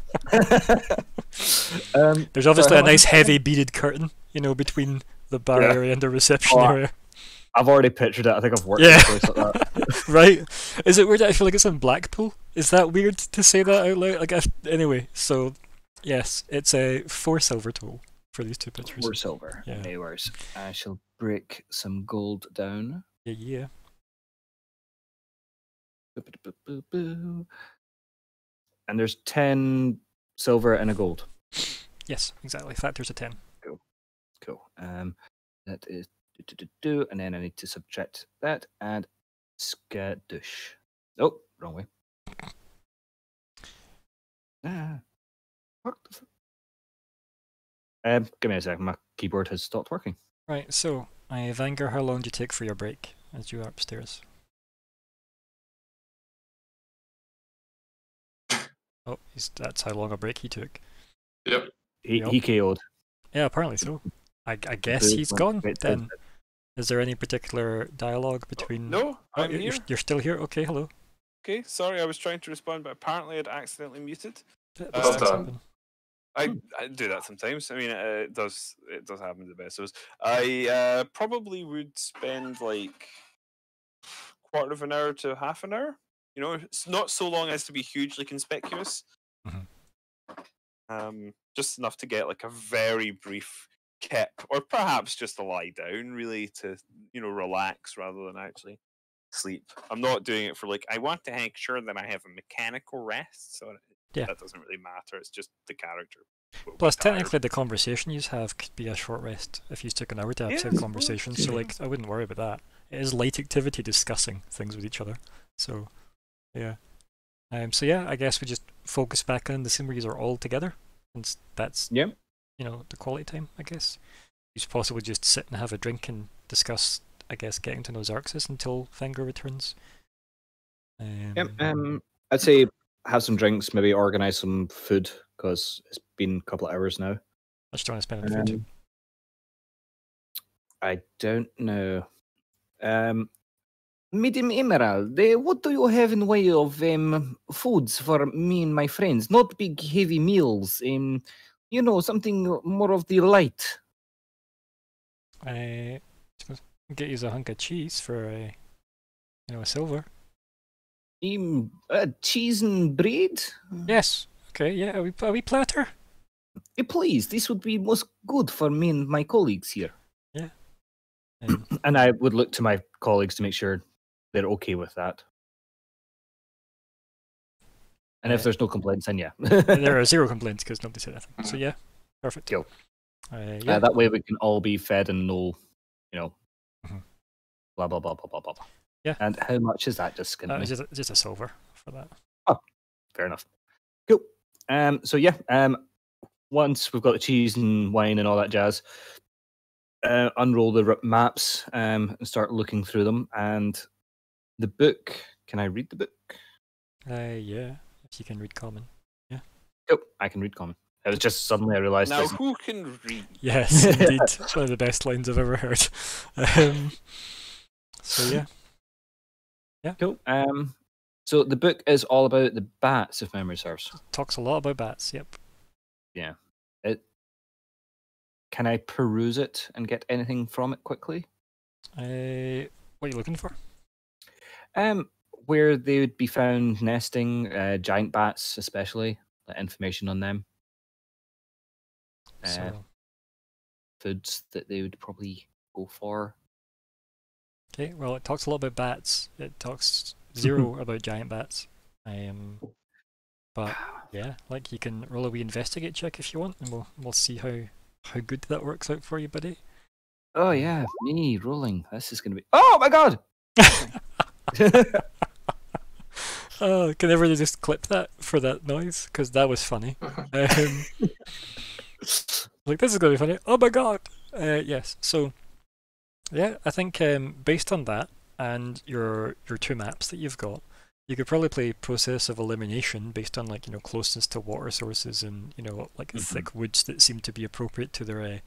There's obviously how a much nice is it? heavy beaded curtain, you know, between the bar Yeah. area and the reception Oh, area. I've already pictured it. I think I've worked Yeah. in a place like that. Right? Is it weird that I feel like it's in Blackpool? Is that weird to say that out loud? Like, anyway, so yes, it's a 4 silver total for these 2 pictures. 4 silver. Yeah. No worries. I shall break some gold down. Yeah. And there's 10 silver and a gold. Yes, exactly. Factors of 10. Cool. That is and then I need to subtract that and skadoosh. Oh, wrong way. What the give me a second. My keyboard has stopped working. Right, so, Vanger, how long do you take for your break as you are upstairs? Oh, that's how long a break he took. Yep. He Yep. KO'd. Yeah, apparently so. I guess he's gone then. Is there any particular dialogue between... No, Oh, I'm you're, here. you're still here? Okay, hello. Okay, sorry, I was trying to respond, but apparently I'd accidentally muted. This Well does done. happen. I do that sometimes. I mean, it does happen to the best of us. I probably would spend like quarter of an hour to half an hour. You know, it's not so long as to be hugely conspicuous. Just enough to get like a very brief kip, or perhaps just a lie down, really, to relax rather than actually sleep. I'm not doing it for like I want to make sure that I have a mechanical rest, so Yeah. that doesn't really matter. It's just the character. will be Plus, tired. technically, the conversation you have could be a short rest if you took an hour to have Yeah, said I suppose, conversation. So, like, I wouldn't worry about that. It is light activity discussing things with each other. So, yeah. So yeah, I guess we just focus back on the scene where you are all together, and that's Yeah. the quality time. I guess you should possibly just sit and have a drink and discuss. I guess getting to know Xerxes until Fenger returns. Yep. I'd say have some drinks, maybe organize some food because it's been a couple of hours now. How much do you want to spend on food? I don't know. Medium Emerald, what do you have in way of foods for me and my friends? Not big heavy meals. Something more of the light. I suppose get you a hunk of cheese for a silver. Cheese and bread? Yes. Okay. Yeah. Are we platter? Please, this would be most good for me and my colleagues here. Yeah. And I would look to my colleagues to make sure they're okay with that. And if there's no complaints, then yeah. There are 0 complaints because nobody said anything. So yeah, perfect. Cool. Yeah. That way we can all be fed and know, Mhm. blah, blah, blah, blah, blah, blah. Yeah. And how much is that? Just gonna just a silver for that. Oh, fair enough. Cool. So yeah, once we've got the cheese and wine and all that jazz, unroll the maps and start looking through them. And the book, can I read the book? Yeah, if you can read common. Yeah. Yep, I can read common. It was just suddenly I realised. Now, who can read? Yes, indeed. One of the best lines I've ever heard. So yeah. Yeah. Cool. So the book is all about the bats, if memory serves. Talks a lot about bats. Yep. Yeah. Can I peruse it and get anything from it quickly? What are you looking for? Where they would be found nesting, giant bats especially, information on them. So, Foods that they would probably go for. okay, well, it talks a lot about bats. It talks 0 about giant bats. But yeah, like you can roll a wee investigate check if you want, and we'll see how good that works out for you, buddy. Oh yeah, me rolling. This is gonna be. Oh my god! Oh, can everybody just clip that for that noise? Because that was funny. Like, this is going to be funny. Oh my god! Yes, so, yeah, I think based on that and your 2 maps that you've got, you could probably play Process of Elimination based on, like, closeness to water sources and, like thick woods that seem to be appropriate to their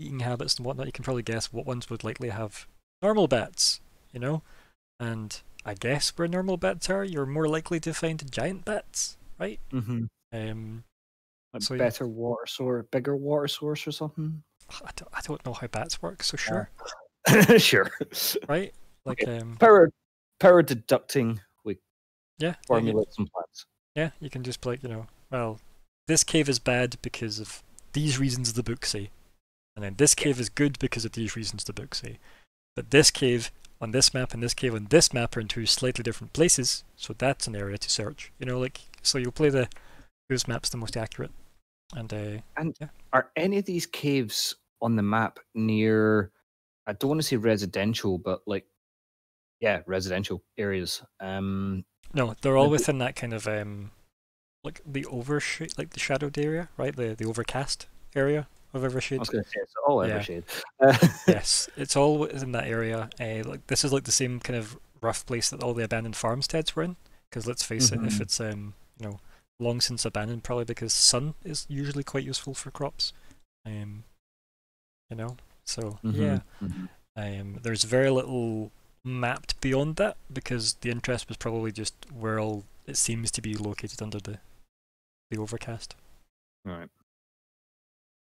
eating habits and whatnot. You can probably guess what ones would likely have normal bats, and I guess where normal bats are, you're more likely to find giant bats, right? Mm-hmm. So, better water source, bigger water source or something. I don't know how bats work, so sure. Sure. Right? Like power deducting. We formulate some plans. Yeah, you can just be like, well, this cave is bad because of these reasons the book say, and then this cave is good because of these reasons the book say. But this cave on this map and this cave on this map are in 2 slightly different places, so that's an area to search. So you'll play whose map's the most accurate. And are any of these caves on the map near? I don't want to say residential, but residential areas. No, they're all within that kind of like the overshade, like the shadowed area, right? The overcast area of Evershade. I was going to say it's all Evershade. Yes, it's all within that area. Like this is like the same kind of rough place that all the abandoned farmsteads were in. Because let's face it, if it's long since abandoned, probably because sun is usually quite useful for crops. So yeah. There's very little mapped beyond that because the interest was probably just where all it seems to be located under the overcast. Right.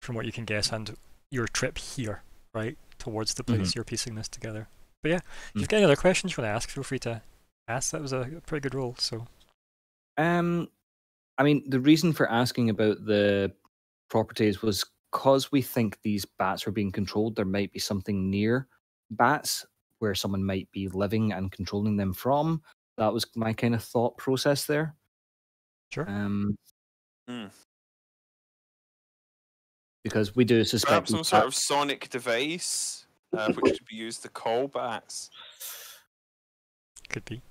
From what you can guess, and your trip here, right, towards the place you're piecing this together. But yeah, if you've got any other questions you want to ask, feel free to ask. That was a pretty good roll. So, I mean, the reason for asking about the properties was because we think these bats are being controlled. There might be something near bats where someone might be living and controlling them from. That was my kind of thought process there. Sure. Because we do suspect perhaps some sort of sonic device which could be used to call bats. Could be,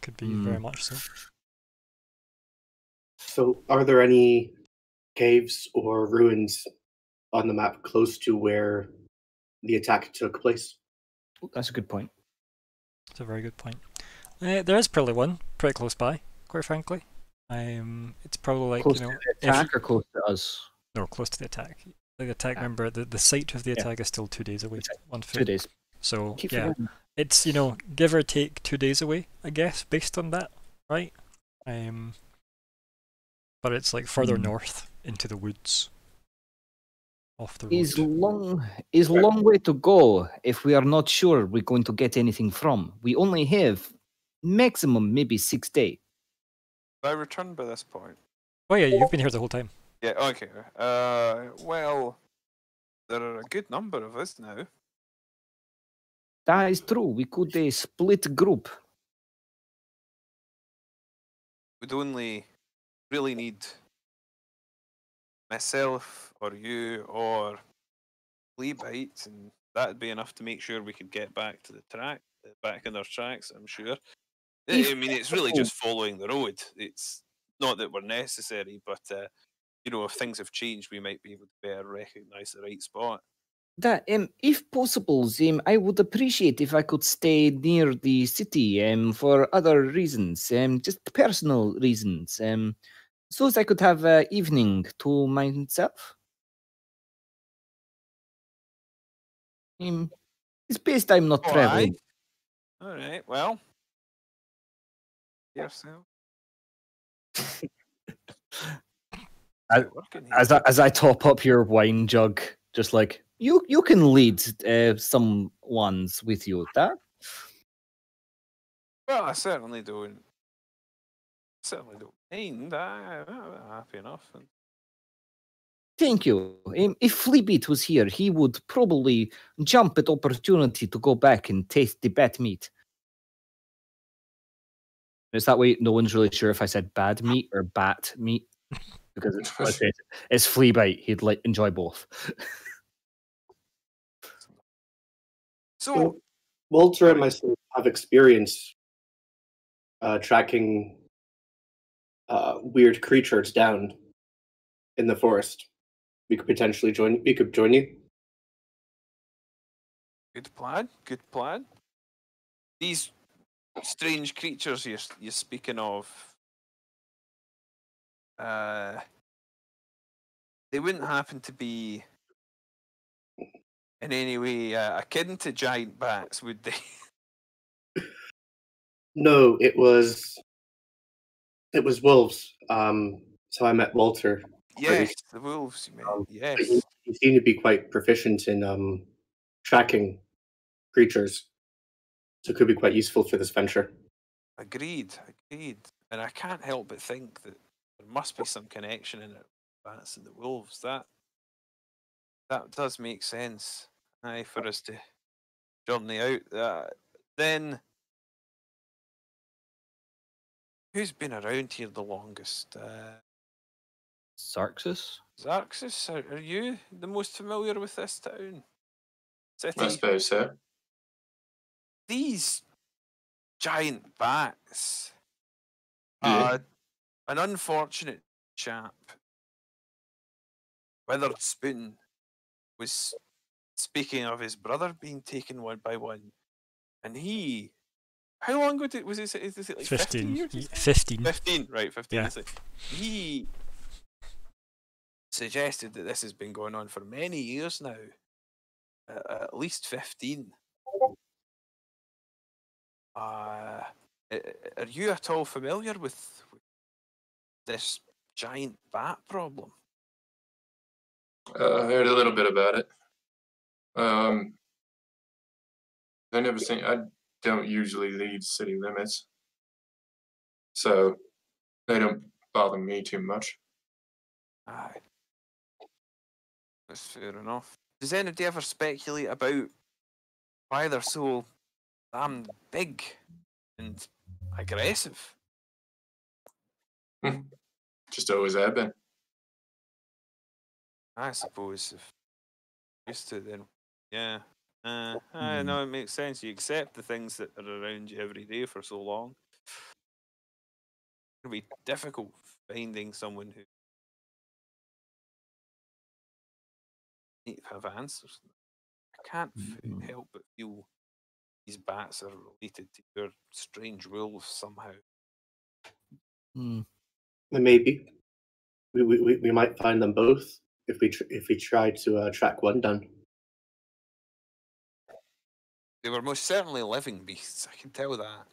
could be very much so. So, are there any caves or ruins on the map close to where the attack took place? That's a good point. That's a very good point. There is probably one pretty close by, quite frankly. It's probably like, Close you know, to the attack or close to us? no, close to the attack. Like the attack, remember, the site of the Yeah. attack is still 2 days away. 1 foot. 2 days. So, Keep yeah, forgetting. it's, you know, give or take 2 days away, I guess, based on that, right? But it's like further north into the woods, off the road. Is long way to go if we are not sure we're going to get anything from. We only have maximum maybe 6 days. I returned by this point. Oh yeah, you've been here the whole time. Yeah, okay. Well, there are a good number of us now. That is true. We could split group. We'd only really need myself or you or Fleabite, and that'd be enough to make sure we could get back to the track, back in our tracks, I'm sure. I mean, it's really just following the road. It's not that we're necessary, but you know, if things have changed, we might be able to better recognise the right spot. That if possible, I would appreciate if I could stay near the city for other reasons, just personal reasons, so as I could have evening to myself. It's best I'm not traveling. All right. Well, yourself. As I top up your wine jug, just like you can lead some ones with you. That Well, I certainly don't mind. I'm happy enough. And thank you. If Fleabit was here, he would probably jump at opportunity to go back and taste the bat meat. It's that way. No one's really sure if I said bad meat or bat meat because it's Fleabite. He'd like enjoy both. so, Walter and myself have experience tracking weird creatures down in the forest. We could potentially join. We could join you. good plan. Good plan. These strange creatures you're speaking of, they wouldn't happen to be in any way akin to giant bats, would they? No, it was wolves. So I met Walter. Yes, the wolves. You mean? Yes. He seemed to be quite proficient in tracking creatures, so it could be quite useful for this venture. Agreed. And I can't help but think that there must be some connection in it. Bats and the wolves. That does make sense. Aye, for us to journey out. Then, who's been around here the longest? Sarxus? Xarxus, are you the most familiar with this town? I City? suppose so. These giant bats. Yeah. An unfortunate chap, Withered Spoon, was speaking of his brother being taken one by one, and he. How long ago was it? Is it like 15 years? 15. 15, right? 15. Yeah. He suggested that this has been going on for many years now, at least 15. Are you at all familiar with this giant bat problem? I heard a little bit about it. I never seen. I don't usually leave city limits, so they don't bother me too much. Aye. That's fair enough. Does anybody ever speculate about why they're so damn big and aggressive? Just always have been. I suppose if used to, then yeah. I know it makes sense. You accept the things that are around you every day for so long. It'll be difficult finding someone who need to have answers. I can't help but feel these bats are related to your strange wolves somehow. Hmm. Maybe we might find them both if we try to track one down. They were most certainly living beasts. I can tell that.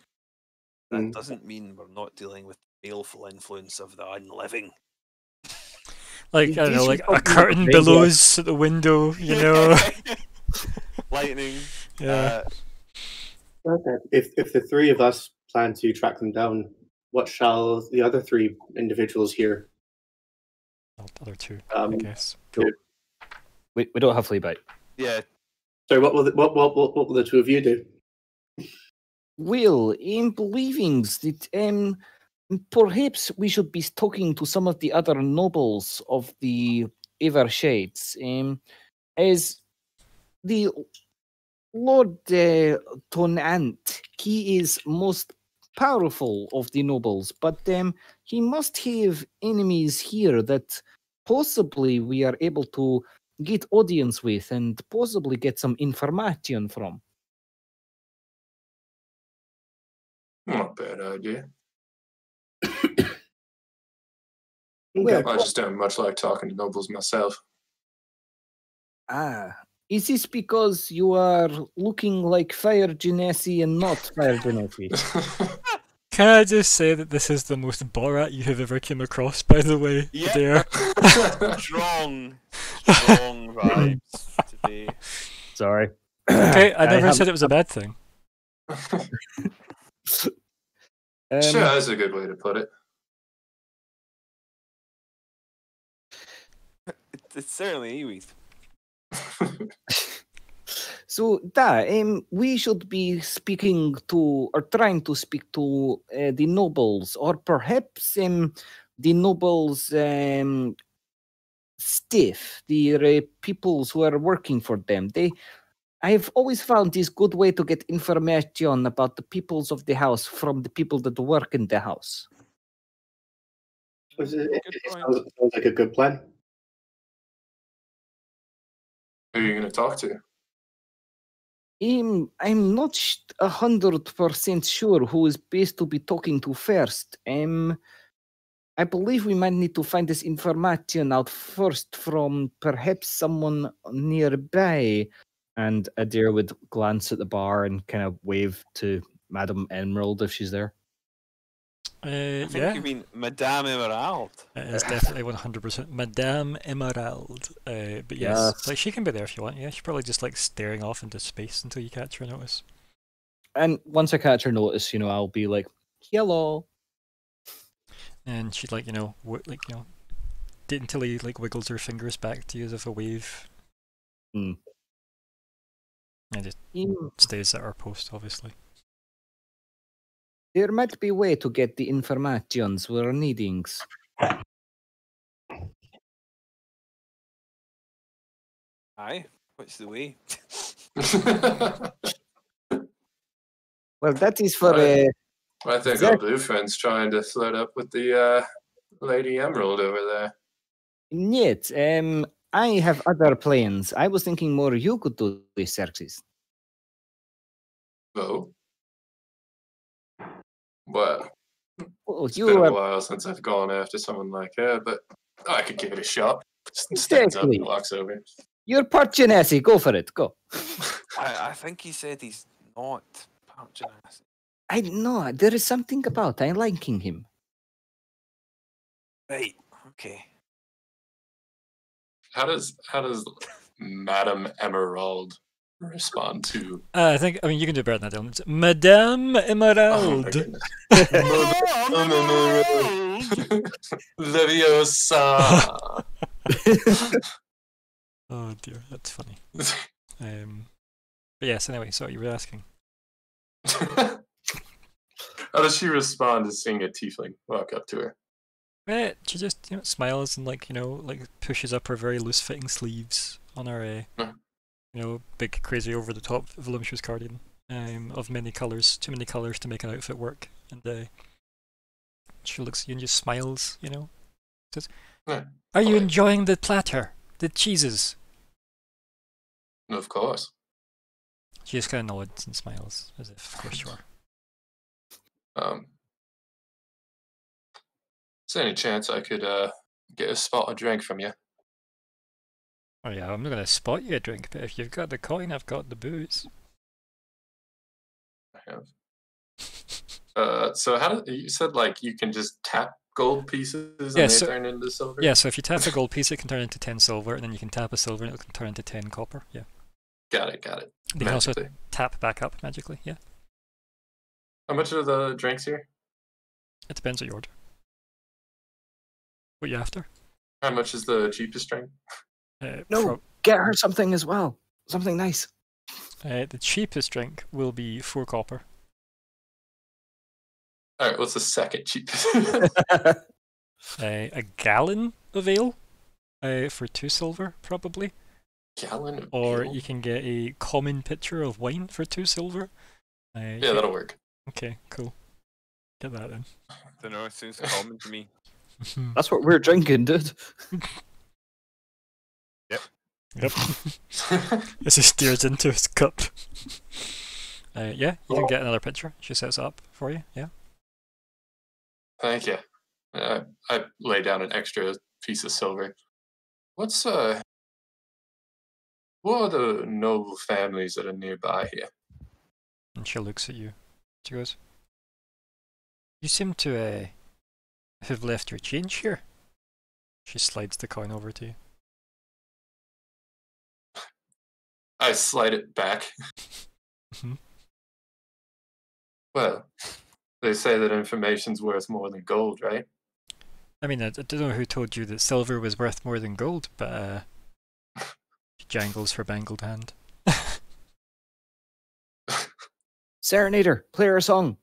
That Mm. doesn't mean we're not dealing with the baleful influence of the unliving. Like, I don't know, These like are a talking curtain about billows at the window, you know? Lightning. Yeah. Okay. If the three of us plan to track them down, what shall the other three individuals here? Well, the other two, I Um, guess. We don't have Fleabite. Yeah. Sorry, what will the two of you do? Well, in believings that perhaps we should be talking to some of the other nobles of the Evershades, as the Lord Tonant, he is most powerful of the nobles, but he must have enemies here that possibly we are able to get audience with and possibly get some information from. Not a bad idea. Well, I just don't much like talking to nobles myself. Is this because you are looking like Fire Genasi and not Fire Genasi? Can I just say that this is the most Borat you have ever come across, by the way? Yeah. There. Strong vibes today. Sorry. Okay, I never have- said it was a bad thing. Sure, that's a good way to put it. It's certainly Ewe. So, we should be speaking to, or trying to speak to the nobles, or perhaps the nobles' staff, the peoples who are working for them. I've always found this good way to get information about the peoples of the house from the people that work in the house. It point. sounds like a good plan. Who are you going to talk to? I'm not 100% sure who is best to be talking to first. I believe we might need to find this information out first from perhaps someone nearby. And Adair would glance at the bar and kind of wave to Madame Emerald if she's there. I think Yeah, you mean Madame Emerald. it is definitely 100% Madame Emerald. But yes, Yes. like she can be there if you want. Yeah, she's probably just like staring off into space until you catch her notice. And once I catch her notice, I'll be like, hello. And she'd like, until he like wiggles her fingers back to you as if a wave. Hmm. And just stays at our post, obviously. There might be a way to get the informations we're needing. Aye. What's the way? Well, that is for Right. I think our Exact- blue friend's trying to flirt up with the Lady Emerald over there. Yet, I have other plans. I was thinking more you could do this, Xerxes. Oh. Well, Oh, it's you been a are while since I've gone after someone like her, but I could give it a shot. Stands up Exactly. and walks over. you're part Genasi. Go for it. Go. I think he said he's not part Genasi. I know there is something about I liking him. Right. Okay. How does Madame Emerald respond to? I mean, you can do better than that, Dylan. It's Madame Oh my Emerald. goodness. Leviosa. Oh dear, that's funny. But yes, anyway, so you were asking. How does she respond to seeing a tiefling walk up to her? She just smiles and like pushes up her very loose fitting sleeves on her big crazy over the top voluptuous cardigan of many colours, too many colours to make an outfit work, and she looks at you and just smiles, says, Yeah, "Are you alright. enjoying the platter, the cheeses?" Of course. She just kind of nods and smiles as if, of course you are. Is there any chance I could get a spot of drink from you? Oh yeah, I'm not gonna spot you a drink, but if you've got the coin, I've got the booze. I have. So how do you said like you can just tap gold pieces and Yeah, they so- turn into silver? Yeah, so if you tap a gold piece, it can turn into 10 silver, and then you can tap a silver, and it can turn into 10 copper. Yeah. Got it. They can also Magically. tap back up magically. Yeah. How much are the drinks here? It depends what you order. What you after? How much is the cheapest drink? No, get her something as well. Something nice. The cheapest drink will be 4 copper. All right, what's the second cheapest? A gallon of ale for 2 silver, probably. Gallon of Or ale? you can get a common pitcher of wine for 2 silver. Yeah, that'll work. Okay, cool. Get that then. Don't know. It seems common to me. That's what we're drinking, dude. Yep. As he stares into his cup. Yeah, you can get another pitcher. She sets it up for you. Yeah. Thank you. I lay down an extra piece of silver. What are the noble families that are nearby here? And she looks at you. She goes, "You seem to have left your change here." She slides the coin over to you. I slide it back. Mhm. Well, they say that information's worth more than gold, right? I mean, I don't know who told you that silver was worth more than gold, but she jangles her bangled hand. Serenader, play her a song.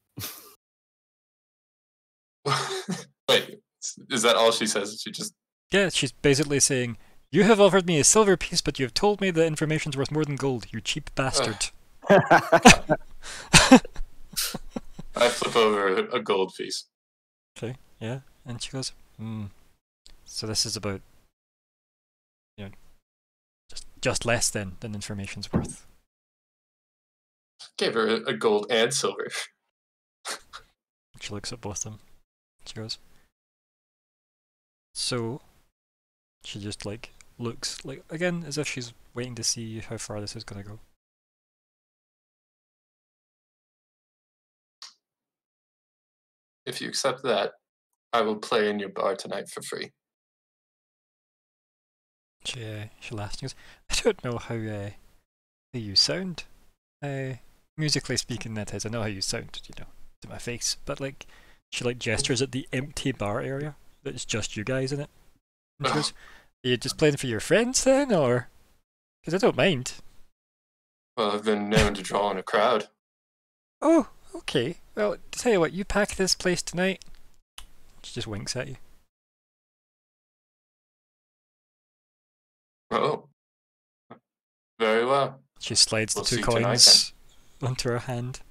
Wait, is that all she says? She just Yeah, she's basically saying, "You have offered me a silver piece, but you have told me that information's worth more than gold, you cheap bastard." I flip over a gold piece. Okay, yeah. And she goes, "So this is about, just less than information's worth." Gave her a gold and silver. She looks at both of them. She goes, "So," she just looks again as if she's waiting to see how far this is gonna go. If you accept that, I will play in your bar tonight for free. She laughs and goes, "I don't know how you sound. Musically speaking, that is. I know how you sound, to my face. But she gestures at the empty bar area. That's just you guys in it. And she goes, "Are you just playing for your friends then, or? Because I don't mind." Well, I've been known to draw in a crowd. "Oh, okay. Well, to tell you what, you pack this place tonight." She just winks at you. Oh, very well. She slides the We'll 2 see tonight, coins onto her hand.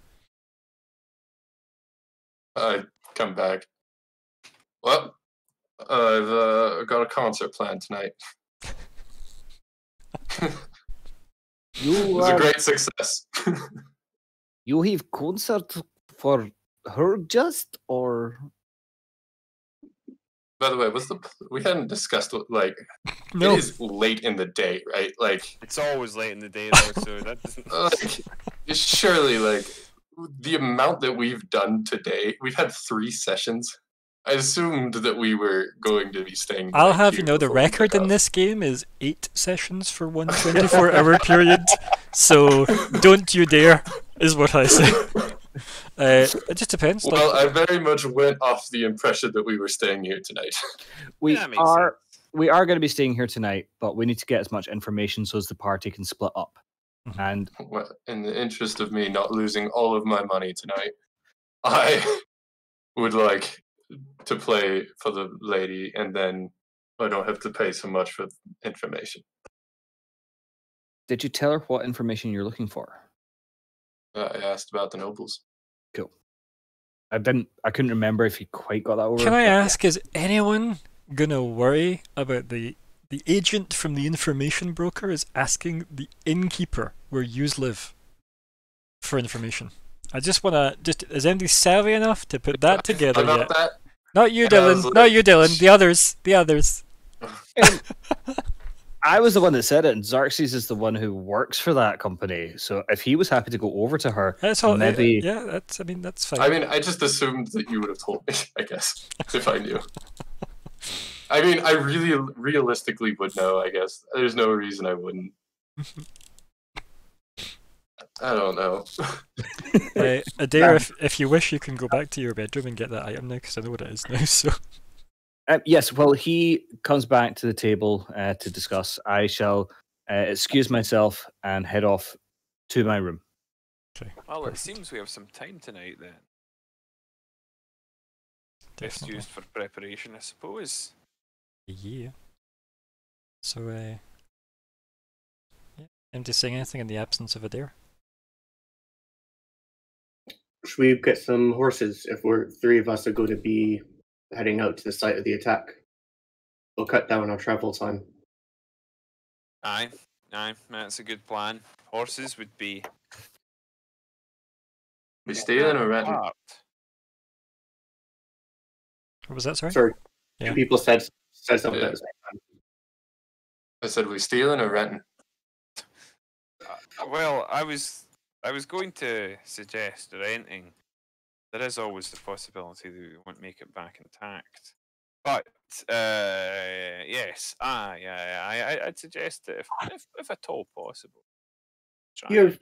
I come back. Well, I've got a concert planned tonight. It You was a great success. you have concert for her just or By the way, we hadn't discussed it No. is late in the day, right? It's always late in the day though, so that doesn't. Surely the amount that we've done today, we've had 3 sessions. I assumed that we were going to be staying. I'll back have here you know the before we record took in off. this game is 8 sessions for one 24-hour period. So don't you dare, is what I say. It just depends. Well, I very much went off the impression that we were staying here tonight. we That makes are sense. we are going to be staying here tonight, but we need to get as much information so as the party can split up. Mhm. And Well, in the interest of me not losing all of my money tonight, I would like to play for the lady, and then I don't have to pay so much for information. did you tell her what information you're looking for? I asked about the nobles. Cool. I couldn't remember if you quite got that over. Can I but yeah. ask, is anyone gonna worry about the agent from the information broker is asking the innkeeper where yous live for information? I just wanna is anybody savvy enough to put that together About yet? that, Not you, And I was Dylan. Not like, you, Dylan. The others. The others. I was the one that said it, and Xerxes is the one who works for that company. So if he was happy to go over to her, That's all. maybe Yeah, that's. I mean, that's fine. I mean, I just assumed that you would have told me, I guess, if I knew. I mean, I really realistically would know, I guess. There's no reason I wouldn't. I don't know. Adair, if you wish, you can go back to your bedroom and get that item now, because I know what it is now. So. yes. Well, he comes back to the table to discuss. I shall excuse myself and head off to my room. Okay. Well, it perfect. seems we have some time tonight then. Best Definitely. used for preparation, I suppose. Yeah. So, yeah. Empty saying anything in the absence of Adair? Should we get some horses if we're three of us are going to be heading out to the site of the attack? We'll cut down our travel time. Aye, that's a good plan. Horses would be. We stealing or renting? Apart. What was that, sorry? Sorry, Yeah. two people said something Yeah. at the same time. I said we stealing or renting? Well, I was going to suggest renting. There is always the possibility that we won't make it back intact. But yes, I'd suggest that if at all possible. Try.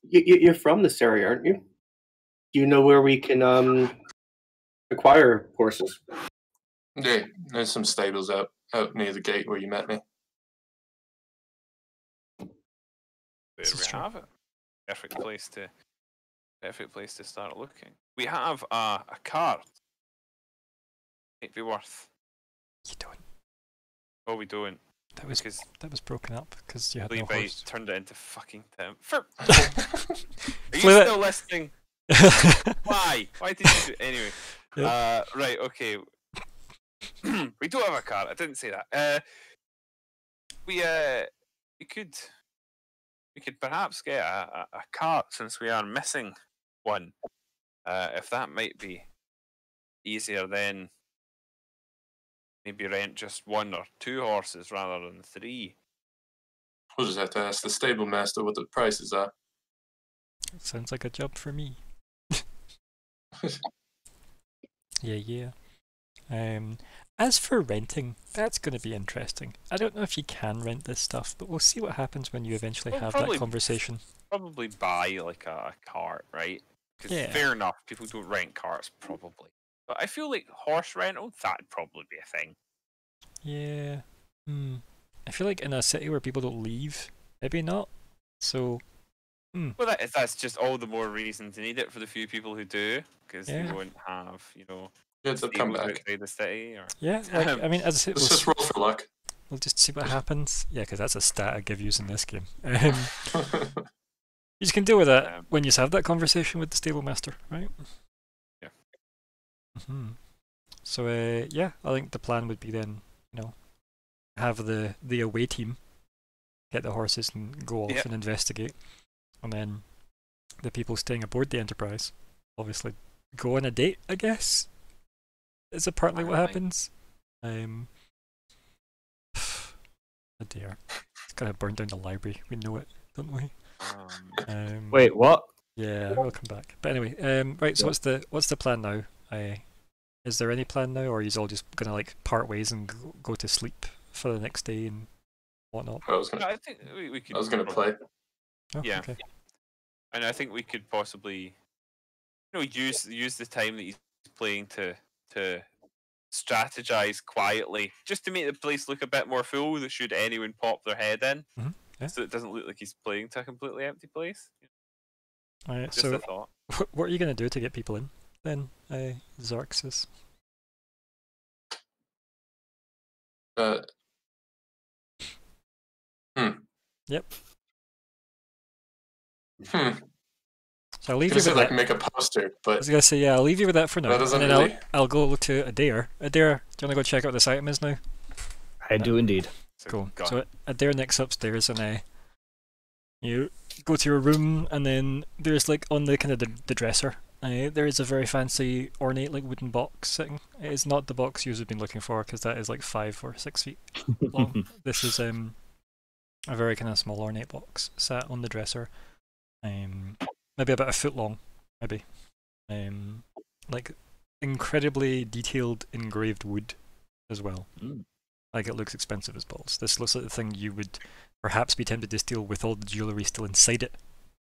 You're from this area, aren't you? Do you know where we can acquire horses? Yeah, there's some stables out near the gate where you met me. There This is we true. have it. Perfect place to start looking. We have a cart. It'd be worth. You don't. Oh, we don't That was because broken up because you had no Levi horse. turned it into fucking Tim. Are you Flew it. still listening? Why? Why did you do anyway? Right. Okay. We do have a cart. I didn't say that. We could perhaps get a cart since we are missing one. If that might be easier, then maybe rent just one or two horses rather than three. We'll just have to ask the stable master what the prices are. Sounds like a job for me. Yeah. As for renting, that's going to be interesting. I don't know if you can rent this stuff, but we'll see what happens when you eventually Well, have probably- that conversation. Probably buy like a cart, right? Because Yeah. fair enough, people don't rent carts probably. But I feel like horse rental, that'd probably be a thing. Yeah. I feel like in a city where people don't leave, maybe not. So, Well, that's just all the more reason to need it for the few people who do, because Yeah. you won't have, Yeah, they'll come stables back. outside the city. Or yeah, like, I mean, as I said, Let's just roll for luck. we'll just see what happens. Yeah, because that's a stat I give you in this game. You can deal with that when you have that conversation with the stable master, right? Yeah. So, yeah, I think the plan would be then, have the away team get the horses and go off Yep. and investigate, and then the people staying aboard the Enterprise obviously go on a date, I guess. Is it partly what Alright. happens? Oh dear. It's gonna burn down the library. We know it, don't we? Wait, what? Yeah, we'll come back. But anyway, right. So what's the plan now? Is there any plan now, or are you all just gonna like part ways and go to sleep for the next day and whatnot? I was gonna, I think we could. I was gonna play. Oh, Yeah. Okay. And I think we could possibly, use the time that he's playing to strategize quietly, just to make the place look a bit more full. That should anyone pop their head in, Yeah. so it doesn't look like he's playing to a completely empty place. Alright. Just So a thought. what are you gonna do to get people in then? Xerxes. Yep. So I'll leave You you said with like that. make a poster, I but was gonna say, yeah, I'll leave you with that for now, That doesn't and then really- I'll go to Adair. Adair, do you want to go check out what this item is now? I do indeed. Cool. gun. So Adair nicks upstairs, and you go to your room, and then there's like on the kind of the dresser, There is a very fancy, ornate, like wooden box sitting. It is not the box you've been looking for, because that is like 5 or 6 feet long. This is a very kind of small, ornate box sat on the dresser. Maybe about a foot long, maybe. Like incredibly detailed engraved wood as well. Like it looks expensive as balls. This looks like the thing you would perhaps be tempted to steal with all the jewellery still inside it,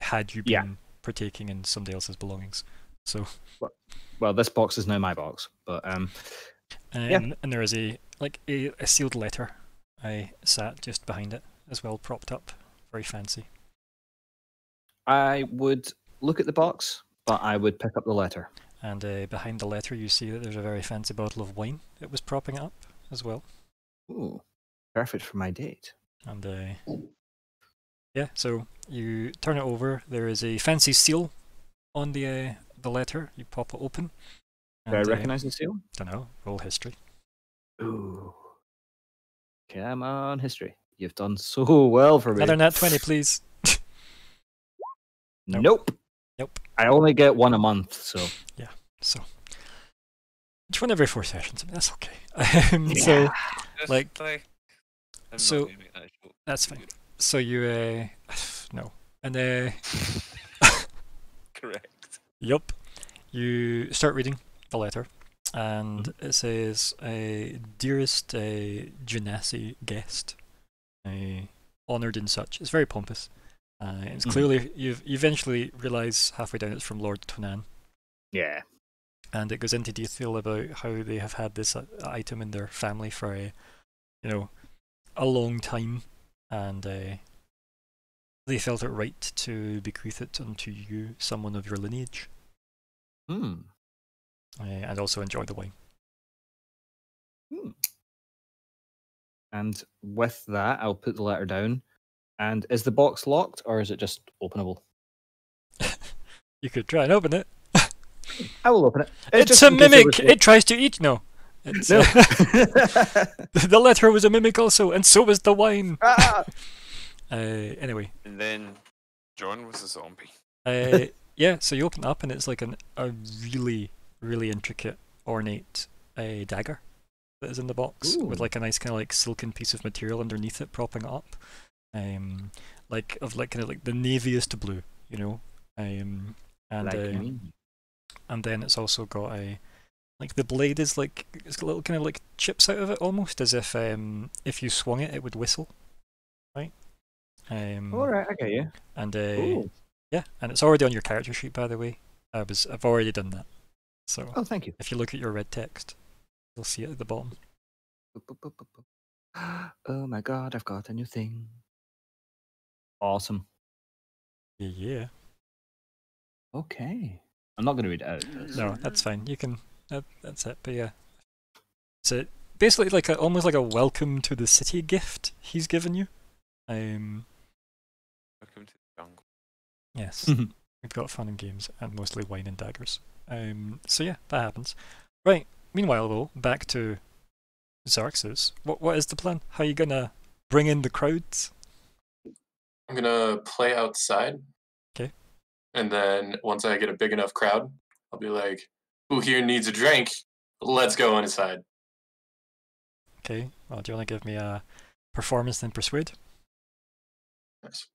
had you been partaking in somebody else's belongings. So, well, this box is now my box, but and there is a sealed letter. I sat just behind it as well, propped up, very fancy. I would look at the box, but I would pick up the letter. And behind the letter, you see that there's a very fancy bottle of wine that was propping it up as well. Ooh, perfect for my date. And yeah, so you turn it over. There is a fancy seal on the letter. You pop it open. Do I recognize the seal? Don't know. Roll history. Ooh. Come on, history. You've done so well for me. Another nat 20, please. Nope. I only get one a month, so. Yeah, so. Each one every 4 sessions. I mean, that's okay. So, like. So, that's fine. So you, no. And, Correct. Yup. You start reading the letter, and it says, "Dearest Genasi guest, honoured and such." It's very pompous. It's clearly you eventually realise halfway down it's from Lord Tonan. Yeah. And it goes into detail about how they have had this item in their family for a long time, and they felt it right to bequeath it unto you, someone of your lineage. And also enjoy the wine. And with that, I'll put the letter down. And is the box locked, or is it just openable? You could try and open it. I will open it. It's a mimic! It tries to eat. No. It's, no. The letter was a mimic also, and so was the wine. Anyway. And then John was a zombie. Yeah, so you open it up, and it's like a really, really intricate, ornate dagger that is in the box. Ooh. With like a nice kind of like silken piece of material underneath it, propping it up. Like the naviest blue, you know. And then it's also got the blade is like, it's got little kind of like chips out of it almost, as if you swung it would whistle, right? Alright, I get you. And yeah, and it's already on your character sheet, by the way. I've already done that. So thank you. If you look at your red text, you'll see it at the bottom. Oh my god, I've got a new thing. Awesome. Yeah. Okay. I'm not going to read it out. No, that's fine. You can. That's it. But yeah, so basically like almost like a welcome to the city gift he's given you. Welcome to the jungle. Yes, we've got fun and games and mostly wine and daggers. So yeah, that happens. Right. Meanwhile, though, back to Xerxes. What is the plan? How are you gonna bring in the crowds? I'm gonna play outside. Okay. And then once I get a big enough crowd, I'll be like, "Who here needs a drink? Let's go inside." Okay. Well, do you want to give me a performance and persuade? Yes.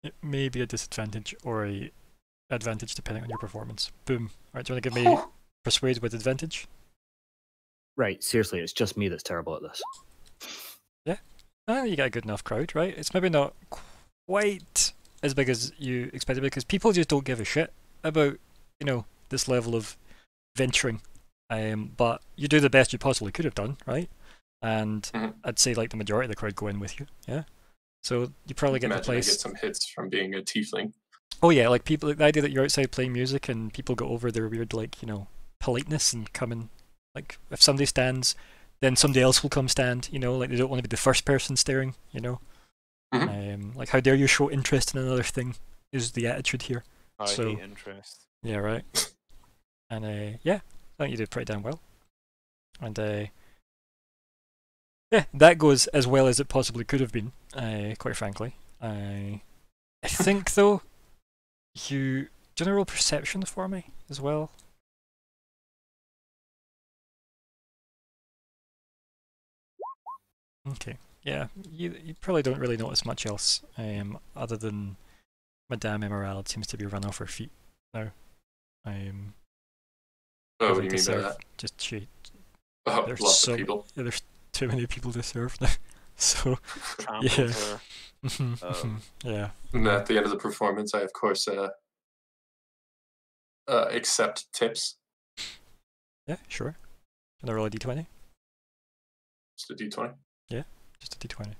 It may be a disadvantage or a advantage depending on your performance. Boom. Alright, do you want to give me persuade with advantage? Right, seriously, it's just me that's terrible at this. Yeah. You get a good enough crowd, right? It's maybe not quite as big as you expected, because people just don't give a shit about, this level of venturing. But you do the best you possibly could have done, right? And I'd say like the majority of the crowd go in with you, yeah? So you probably get the place. I get some hits from being a tiefling. Oh yeah, like people, the idea that you're outside playing music and people go over their weird, politeness and come in. Like, if somebody stands, then somebody else will come stand, like they don't want to be the first person staring, Like, how dare you show interest in another thing is the attitude here. I hate interest. Yeah, right. And yeah, I think you did pretty damn well. And yeah, that goes as well as it possibly could have been, quite frankly. I think, though, you general perception for me as well? Okay, yeah, you probably don't really notice much else, other than Madame Emerald seems to be run off her feet now. Oh, what having do you to mean by serve. that? Just she, Oh, there's lots so of people. yeah, there's too many people to serve now. So Trampled Yeah. her. yeah, And at the end of the performance, I of course accept tips. yeah, sure. Can I roll a d20? Just a d20. Just a d20.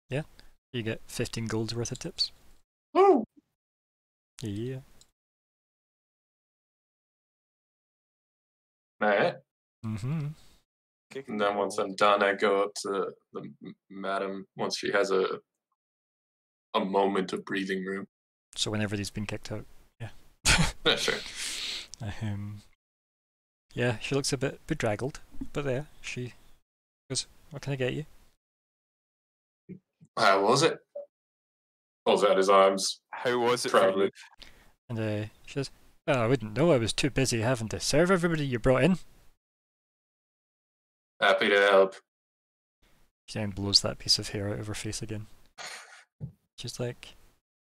Yeah, you get 15 gold's worth of tips. Woo! Yeah. Alright. Mm-hmm. And then once I'm done, I go up to the madam once she has a moment of breathing room. So whenever he's been kicked out, yeah. Yeah, sure. Yeah, she looks a bit bedraggled, but there, she goes, "What can I get you?" How was it? Holds out his arms How was it for proudly. you? And she says, "Well, I wouldn't know. I was too busy having to serve everybody you brought in." Happy to help. She then blows that piece of hair out of her face again. She's like,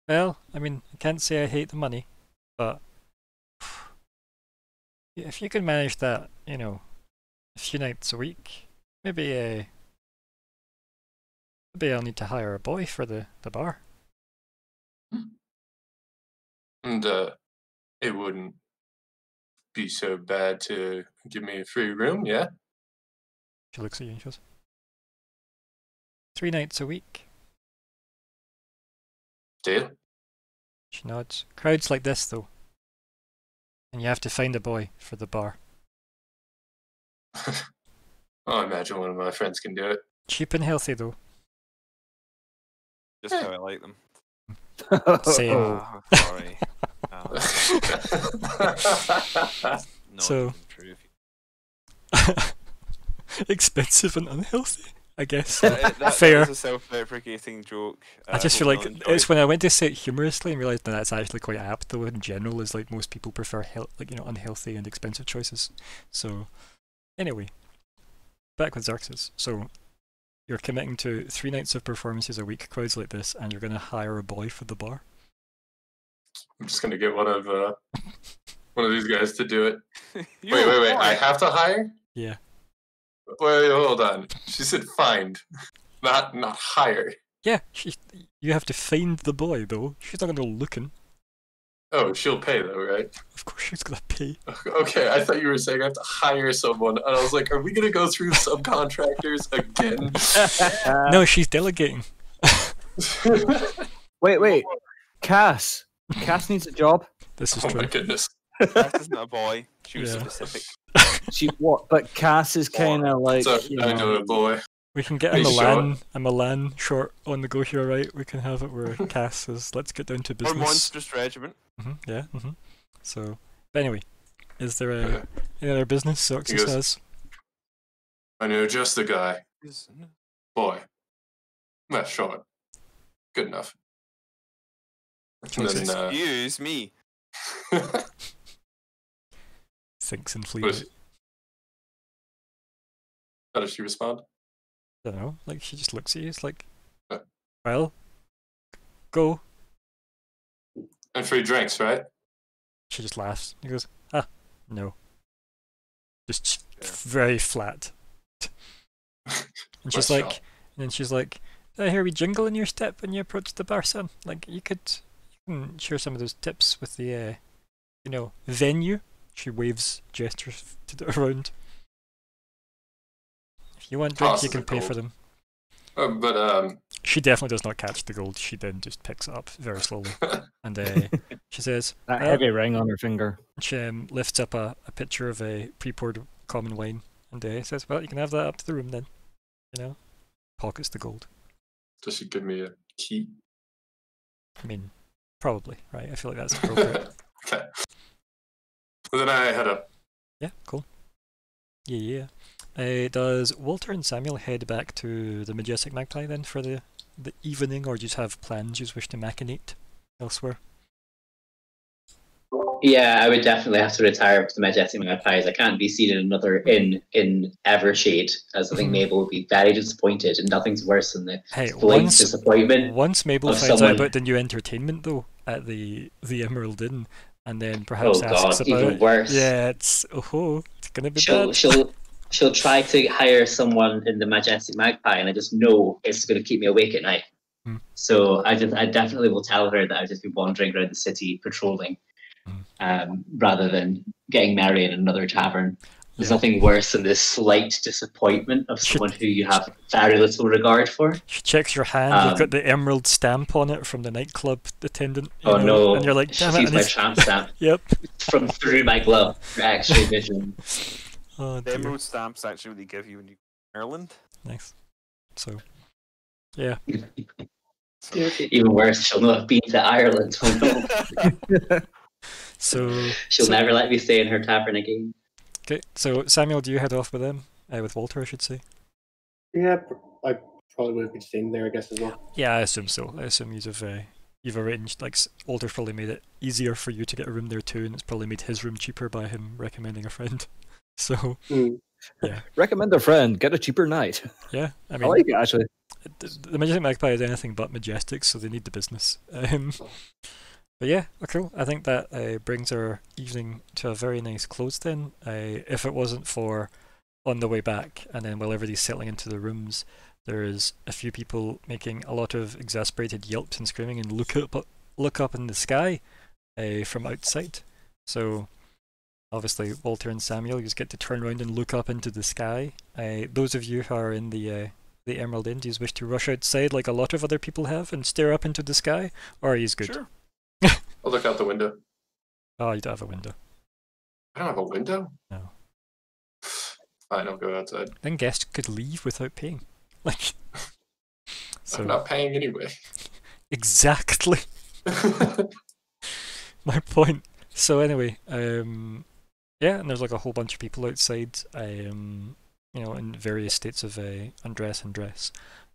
"Well, I mean, I can't say I hate the money, but if you could manage that, a few nights a week, maybe I'll need to hire a boy for the bar." And it wouldn't be so bad to give me a free room, yeah? She looks at you and she goes, 3 nights a week. Deal. She nods. Crowds like this, though. And you have to find a boy for the bar. I imagine one of my friends can do it. Cheap and healthy, though. Just how I like them. Same. Ah, sorry. Not So- even true. If you- Expensive and unhealthy, I guess. that Fair. is a self-deprecating joke. I just hope feel like you'll enjoy. it's when I went to say it humorously and realised that that's actually quite apt, though, in general, is like most people prefer unhealthy and expensive choices. So, anyway, back with Xerxes. So, you're committing to 3 nights of performances a week, crowds like this, and you're going to hire a boy for the bar. I'm just gonna get one of these guys to do it. You Wait. boy. I have to hire? Yeah. Wait, hold on. She said find, not hire. Yeah, you have to find the boy, though. She's not going to go looking. Oh, she'll pay though, right? Of course she's going to pay. Okay, I thought you were saying I have to hire someone, and I was like, are we gonna go through subcontractors again? No, she's delegating. Wait. Cass. Cass needs a job. This is Oh my true. goodness. That isn't a boy. She was Yeah. specific. She what? But Cass is kind of like So you I know, know a boy. We can get a Hey, Milan short on the go here, right? We can have it where Cass says, "Let's get down to Or business." monstrous regiment. Yeah. So, but anyway, is there any other business Xerxes He goes- has? I know just the guy. Boy. That's short. Good enough. And then, Excuse me. Thinks and what flees. is- how does she respond? I don't know. Like she just looks at you. It's like, Uh. well, go. And free drinks, right? She just laughs. He goes, "Ah, no." Just Fair. very flat. And she's Well like, shot. and then she's like, "Did I hear we jingle in your step when you approach the bar, son? Like you can share some of those tips with the, venue." She waves, gestures around. If you want drinks, you Tosses can a pay for gold. them. But She definitely does not catch the gold. She then just picks it up very slowly, and she says, that "Well," heavy ring on her finger. she lifts up a picture of a pre-poured common wine, and says, "Well, you can have that up to the room then." Pockets the gold. does she give me a key? I mean, probably, right? I feel like that's appropriate. Okay. Well, then I head up. Yeah, cool. Yeah. Does Walter and Samuel head back to the Majestic Magpie then for the the evening, or do you have plans you wish to machinate elsewhere? Yeah, I would definitely have to retire with the Majestic Magpies. I can't be seen in another inn in Evershade, as I think Mabel would be very disappointed, and nothing's worse than the Hey, slight once disappointment Mabel of finds out someone. about the new entertainment though at the Emerald Inn, and then perhaps Oh asks God, about even it. worse. Yeah, it's gonna be She'll bad. she'll try to hire someone in the Majestic Magpie, and I just know it's going to keep me awake at night. Hmm. So I definitely will tell her that I've just been wandering around the city patrolling, rather than getting merry in another tavern. There's Yeah. nothing worse than this slight disappointment of someone who you have very little regard for. She checks your hand. You've got the emerald stamp on it from the nightclub attendant. Oh no! And you're like, she damn it! sees I my need- tramp stamp Yep. from through my glove for X-ray vision. Oh The dear. emerald stamps actually what they give you when you go to Ireland. Nice. So, yeah. Even worse, she'll not have been to Ireland. Oh, no. So She'll never let me stay in her tavern again. okay. So Samuel, do you head off with them? With Walter, I should say. Yeah, I probably would have been staying there, I guess, as well. Yeah, I assume so. I assume you've arranged, like, Walter's probably made it easier for you to get a room there too, and it's probably made his room cheaper by him recommending a friend. So, yeah. Recommend a friend, get a cheaper night. Yeah, I I mean, like it, actually. the Majestic Magpie is anything but majestic, so they need the business. But yeah, cool. I think that brings our evening to a very nice close then. If it wasn't for on the way back, and then while everybody's settling into the rooms, there's a few people making a lot of exasperated yelps and screaming and look up in the sky from outside. So obviously Walter and Samuel, you just get to turn around and look up into the sky. Those of you who are in the Emerald Indies wish to rush outside like a lot of other people have and stare up into the sky, or are you good? Sure. I'll look out the window. Oh, you don't have a window. I don't have a window? No. Fine, I'll go outside. Then guests could leave without paying. Like, so I'm not paying anyway. exactly my point. So anyway, yeah, and there's like a whole bunch of people outside, in various states of undress and dress.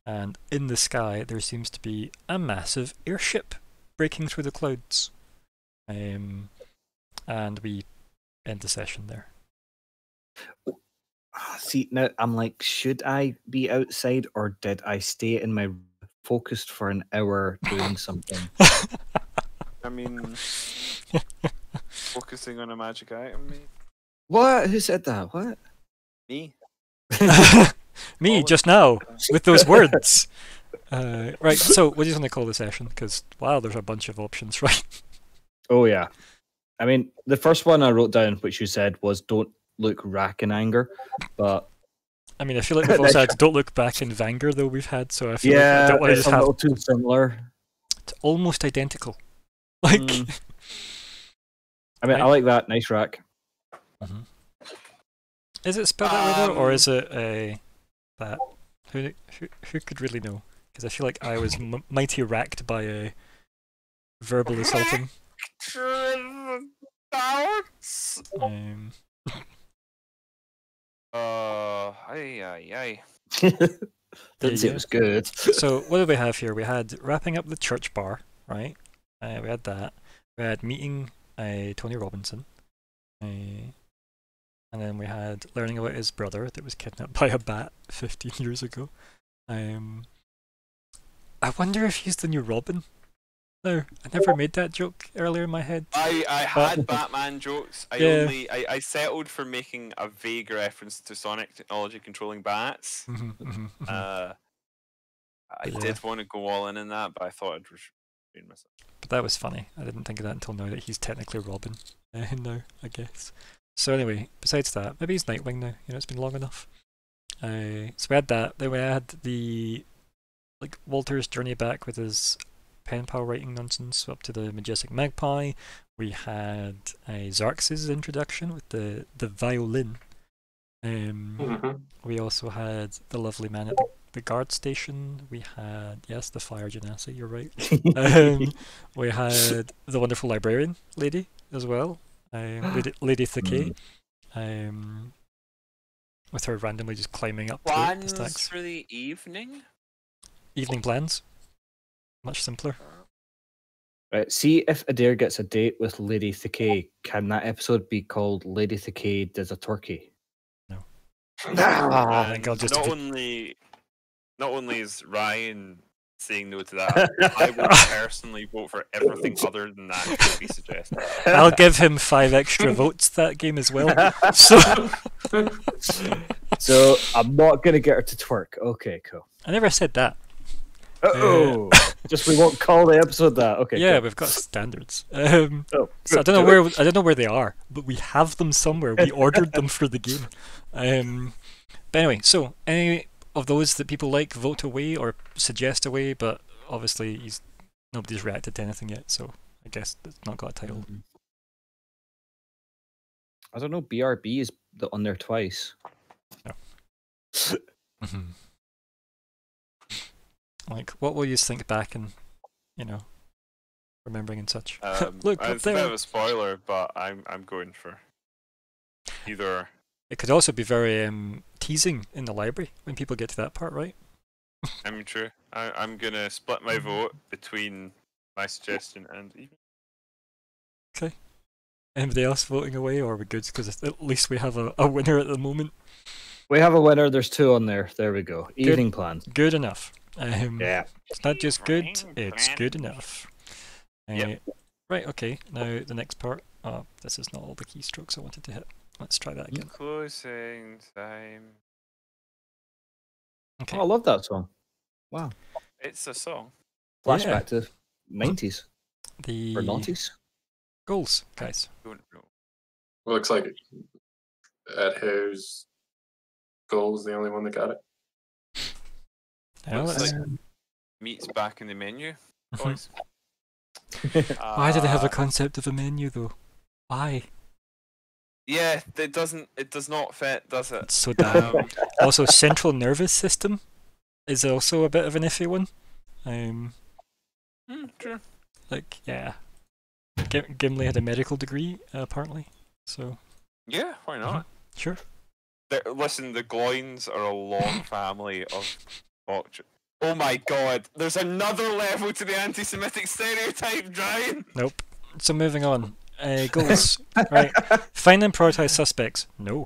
And in the sky, there seems to be a massive airship breaking through the clouds. And we end the session there. See, now I'm like, should I be outside or did I stay in my focused for an hour doing something? I mean, focusing on a magic item, mate. What? Who said that? What? Me. Me, just now, with those words. Right, so what do you want to call the session? Because, wow, there's a bunch of options, right? Oh, yeah. I mean, the first one I wrote down, which you said, was don't look rack in anger. But I mean, I feel like we've also had Don't Look Back in Vanger, though, we've had, so I feel like I yeah, don't want to it's just a have little too similar. it's almost identical. Like, I mean, I like that. Nice rack. is it spelled that way, though, or is it that? Who could really know? Because I feel like I was mighty racked by a verbal assaulting. Aye. Didn't say it was good. So what did we have here? We had wrapping up the church bar, right? We had that. We had meeting Tony Robinson. And then we had learning about his brother that was kidnapped by a bat 15 years ago. I wonder if he's the new Robin. No, I never made that joke earlier in my head. I had Batman jokes. I settled for making a vague reference to Sonic technology controlling bats. I did want to go all in that, but I thought I'd restrain myself. But that was funny. I didn't think of that until now that he's technically Robin. Now, I guess. So anyway, besides that, maybe he's Nightwing now. It's been long enough. So we had that. Then we had the Walter's journey back with his pen pal writing nonsense up to the Majestic Magpie. We had Zarx's introduction with the violin. We also had the lovely man at the guard station. We had, yes, the fire genasi, you're right. We had the wonderful librarian lady as well, Lady Thicke, with her randomly just climbing up the Plans stacks. for the evening? Evening plans? Much simpler. Right. See if Adair gets a date with Lady Thicay. Can that episode be called Lady Thicay Does a Turkey? I think I'll And just not only is Ryan saying no to that, I will personally vote for everything other than that to be suggested. I'll give him 5 extra votes that game as well. So So I'm not gonna get her to twerk. Okay, cool. I never said that. Oh, just we won't call the episode that. Okay. Yeah, cool. we've got standards. Oh, So I don't know where they are, but we have them somewhere. We ordered them for the game. But anyway, so any of those that people like, vote away or suggest away. But obviously, nobody's reacted to anything yet, so I guess it's not got a title. I don't know. BRB is on there twice. Mhm. Like, what will you think back and remembering and such? Look up it's a bit there. of a spoiler, but I'm going for either. It could also be very teasing in the library when people get to that part, right? I'm true. I'm gonna split my vote between my suggestion and even. Okay. Anybody else voting away, or are we good? Because at least we have a winner at the moment. We have a winner. There's 2 on there. There we go. Evening plan. Good enough. Yeah. It's not just good, it's good enough. Yep. Right, okay. Now the next part. Oh, this is not all the keystrokes I wanted to hit. Let's try that again. Closing time. Okay. Oh, I love that song. Wow. It's a song. Flashback to 90s The or noughties. goals, guys. Don't know. Looks like Ed Hare's goal is the only one that got it. I know, Looks let's- like meat's back in the menu, Mhm. boys. Why do they have a Uh, concept of a menu though? Why? Yeah, it doesn't. It does not fit, does it? It's so damn. Um, Also, central nervous system is also a bit of an iffy one. True. Like, yeah. Gimli had a medical degree, apparently. So, Yeah, why not? sure. Listen, the Gloins are a long family of. Oh my god! There's another level to the anti-Semitic stereotype, Ryan. Nope. So moving on. Goals. Right. Find and prioritize suspects. No.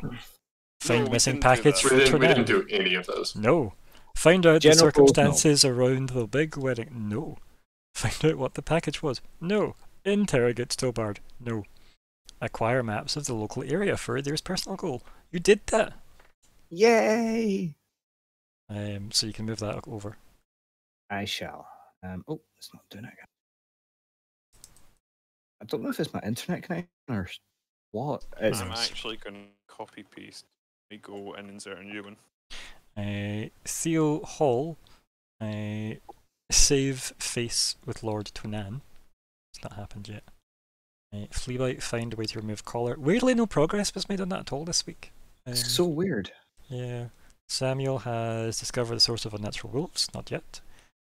Find we missing didn't do package that. for We didn't Tornado. do any of those. No. Find out the General goals, no. circumstances around the big wedding. No. Find out what the package was. No. Interrogate Stobard. No. Acquire maps of the local area for Adair's personal goal. You did that. Yay! So you can move that over. I shall. Oh, it's not doing it again. I don't know if it's my internet connection or what. It's, I'm Nice. actually going to copy paste. We go and insert a new one. Theo Hall. Save face with Lord Tunan. It's not happened yet. Fleabite, find a way to remove collar. Weirdly, no progress was made on that at all this week. so weird. Yeah. Samuel has discovered the source of unnatural wolves, not yet.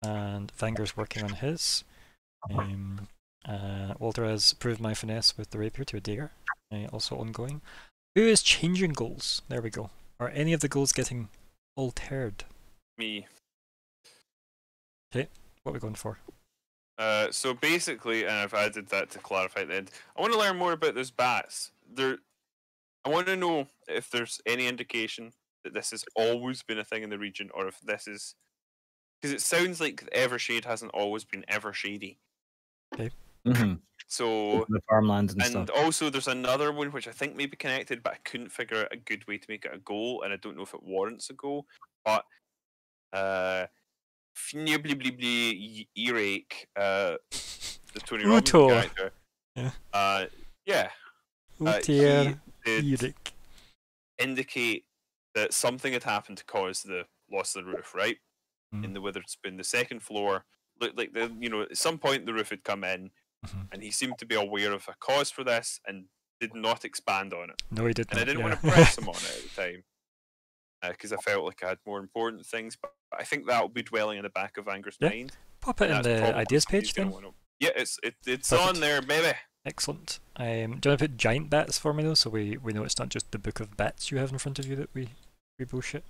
And Vanger's working on his. Walter has proved my finesse with the rapier to Adair. Also ongoing. Who is changing goals? There we go. Are any of the goals getting altered? Me. What are we going for? So basically, and I've added that to clarify at the end. I want to learn more about those bats. I want to know if there's any indication that this has always been a thing in the region, or if this is because it sounds like Evershade hasn't always been Evershady. Mm-hmm. So The farmlands and and stuff. also there's another one which I think may be connected, but I couldn't figure out a good way to make it a goal, and I don't know if it warrants a goal. But Fnibliblibli Erake, the Tony Robbins Uto. character. Yeah. Yeah. Utier He did Eric. indicate that something had happened to cause the loss of the roof, right? Mm. In the Withered Spoon, the second floor looked like at some point the roof had come in, Mhm. and he seemed to be aware of a cause for this and did not expand on it. No, he did And I not. didn't yeah. want to press him on it at the time because I felt like I had more important things. But I think that will be dwelling in the back of Anger's Yeah. mind. Pop it in That's the probably ideas what he's page gonna then. wanna- Yeah, it's Perfect. on there, baby. Excellent. Do you want to put giant bats for me though, so we know it's not just the book of bats you have in front of you that we bullshit.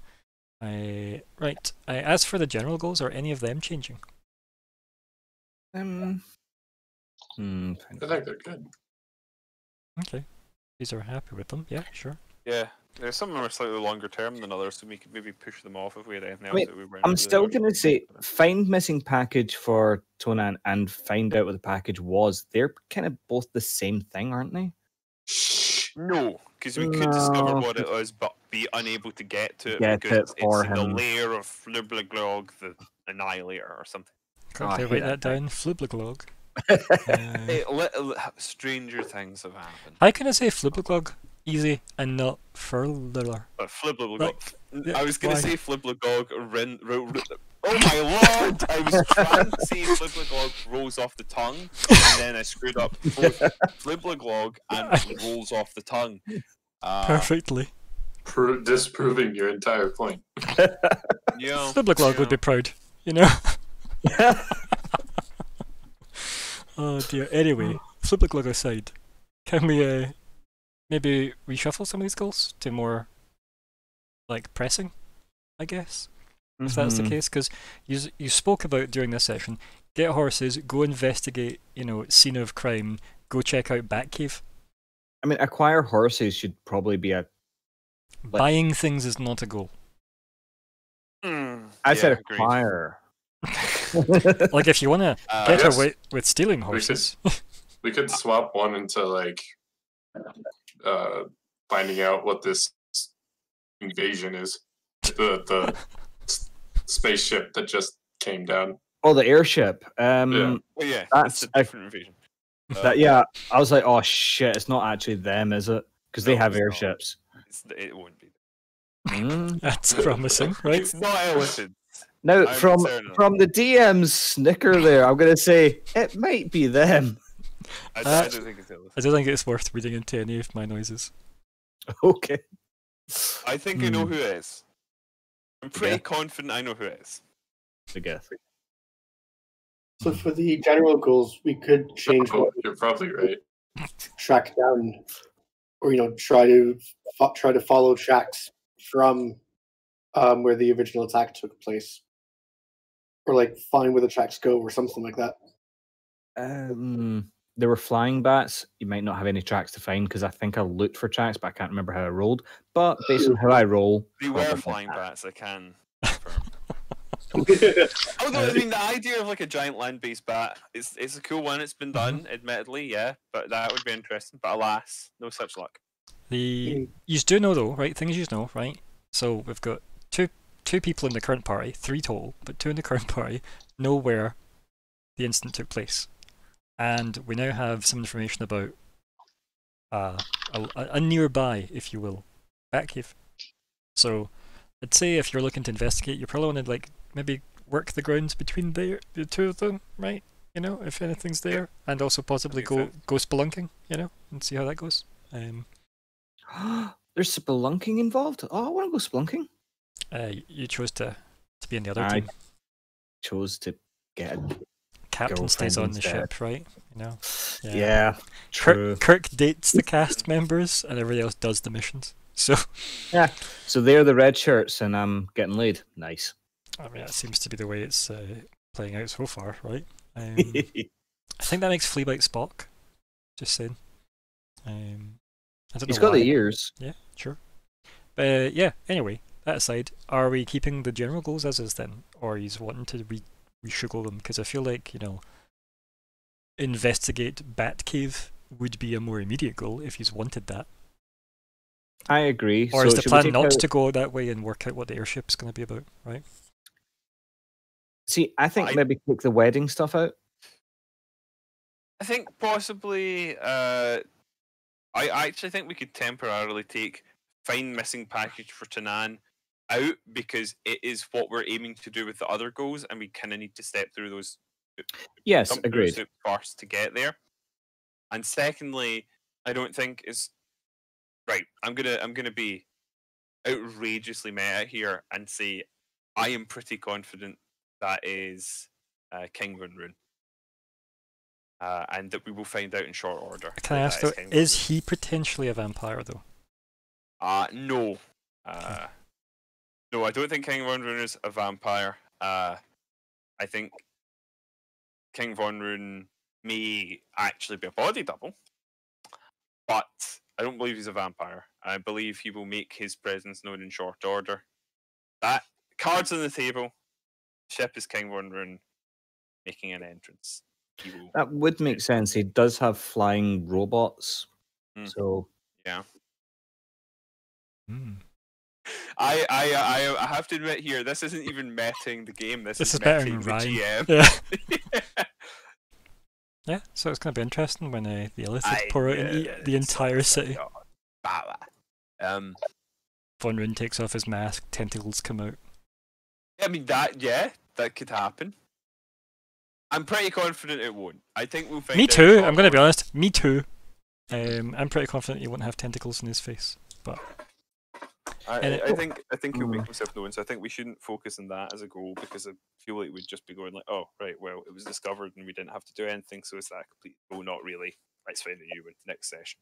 Right. As for the general goals, are any of them changing? Hmm. I think they're good. Okay. These are happy with them. Yeah, sure. Yeah, there's some of them are slightly longer term than others, so we could maybe push them off if we had anything else mean, that we weren't. I'm really still unsure going to say about. find missing package for Tonan and find out what the package was. They're kind of both the same thing, aren't they? No, because we could discover No. what it was, but be unable to get to it Get because it for it's in the him. lair of Flublaglog the Annihilator or something. Quickly I hate write that that guy. down. Flublaglog. Hey, stranger things have happened. How can I say Flublaglog easy and not Furler? But Fliblaglog. Like, yeah, I was going why? to say Fliblagog. Oh my lord! I was trying to say Fliblagog rolls off the tongue, and then I screwed up both Fliblagog and rolls off the tongue. Perfectly. Disproving your entire point. Yeah, Flublaglog would be proud, you know? Oh dear. Anyway, Flublaglog aside, can we maybe reshuffle some of these goals to more like pressing, I guess? If that's the Mhm. case, because you spoke about during this session, get horses, go investigate, scene of crime, go check out Batcave. I mean, acquire horses should probably be a. But- Buying things is not a goal. I said agreed. acquire. Like if you want to I get guess away with stealing we could- horses, We could swap one into like finding out what this invasion is. The spaceship that just came down. Oh, the airship. Oh yeah, That's that's a a- different invasion. Yeah, I was like, oh shit, it's not actually them, is it? Because they No, have it's not. airships. It won't be. Mm. that's promising, right? It's not Elephant. Now, I'm from certain. the DM's snicker there, I'm going to say it might be them. I don't think it's Elephant. I don't think it's worth reading into any of my noises. Okay. I think I know who it is. I'm pretty Yeah. confident I know who it is. I guess. So for the general goals, we could change Oh, what we you're probably right. track down, or try to follow tracks from where the original attack took place, or like find where the tracks go, or something like that. There were flying bats. You might not have any tracks to find because I think I looked for tracks, but I can't remember how I rolled. But based on how I roll, They were probably flying not. bats, I can confirm. Although, I mean, the idea of like a giant land-based bat it's a cool one. It's been done, admittedly, yeah, but that would be interesting. But alas, no such luck. You do know though, right? Things you know, right? So we've got two people in the current party, 3 total, but 2 in the current party know where the incident took place, and we now have some information about a nearby, if you will, Batcave. So I'd say if you're looking to investigate, you probably want to like maybe work the grounds between the two of them, right? If anything's there, and also possibly That makes go spelunking, and see how that goes. There's spelunking involved. Oh, I want to go spelunking. You chose to be in the other I team. chose to get. Captain stays on girlfriend the instead. ship, right? Yeah, true. Kirk dates the cast members, and everybody else does the missions. So, So they're the red shirts, and I'm getting laid. Nice. I mean, that seems to be the way it's playing out so far, right? I think that makes Fleabite Spock. Just saying. I don't He's know got why. the ears. Yeah, sure. Yeah. Anyway, that aside, are we keeping the general goals as is then, or are you wanting to reshugle them? Because I feel like investigate Batcave would be a more immediate goal if you wanted that. I agree. Or So is the should we plan take not out- to go that way and work out what the airship's going to be about, right? See, I think I- maybe take the wedding stuff out. I think possibly. I actually think we could temporarily take find missing package for Tanan out because it is what we're aiming to do with the other goals, and we kind of need to step through those. Yes, jump through the agreed. soup first to get there. And secondly, I don't think is right. I'm gonna be outrageously meta here and say I am pretty confident that is King Run Run. And that we will find out in short order. Can I that ask that though, King Run is he potentially a vampire though? Run. No. No, I don't think King Run Run is a vampire. I think King Von Rune may actually be a body double, but I don't believe he's a vampire. I believe he will make his presence known in short order. That cards on the table. Ship is King Von Rune making an entrance. He will. That would make sense. He does have flying robots, Mm. so Yeah. Hmm. I have to admit here, this isn't even metting the game. This is better metting than the Ryan. GM. Yeah. Yeah, so it's going to be interesting when the Illithids I- pour out and eat the entire city. Um, Von Rune takes off his mask, tentacles come out. I mean that could happen. I'm pretty confident it won't. I think we'll find Me out too, short I'm going to be order. honest. Me too. I'm pretty confident he won't have tentacles in his face. But And I think he'll make himself known, so I think we shouldn't focus on that as a goal because I feel like we'd just be going like, oh right, well it was discovered and we didn't have to do anything, so is that a complete goal? Not really. Let's find a new one next session.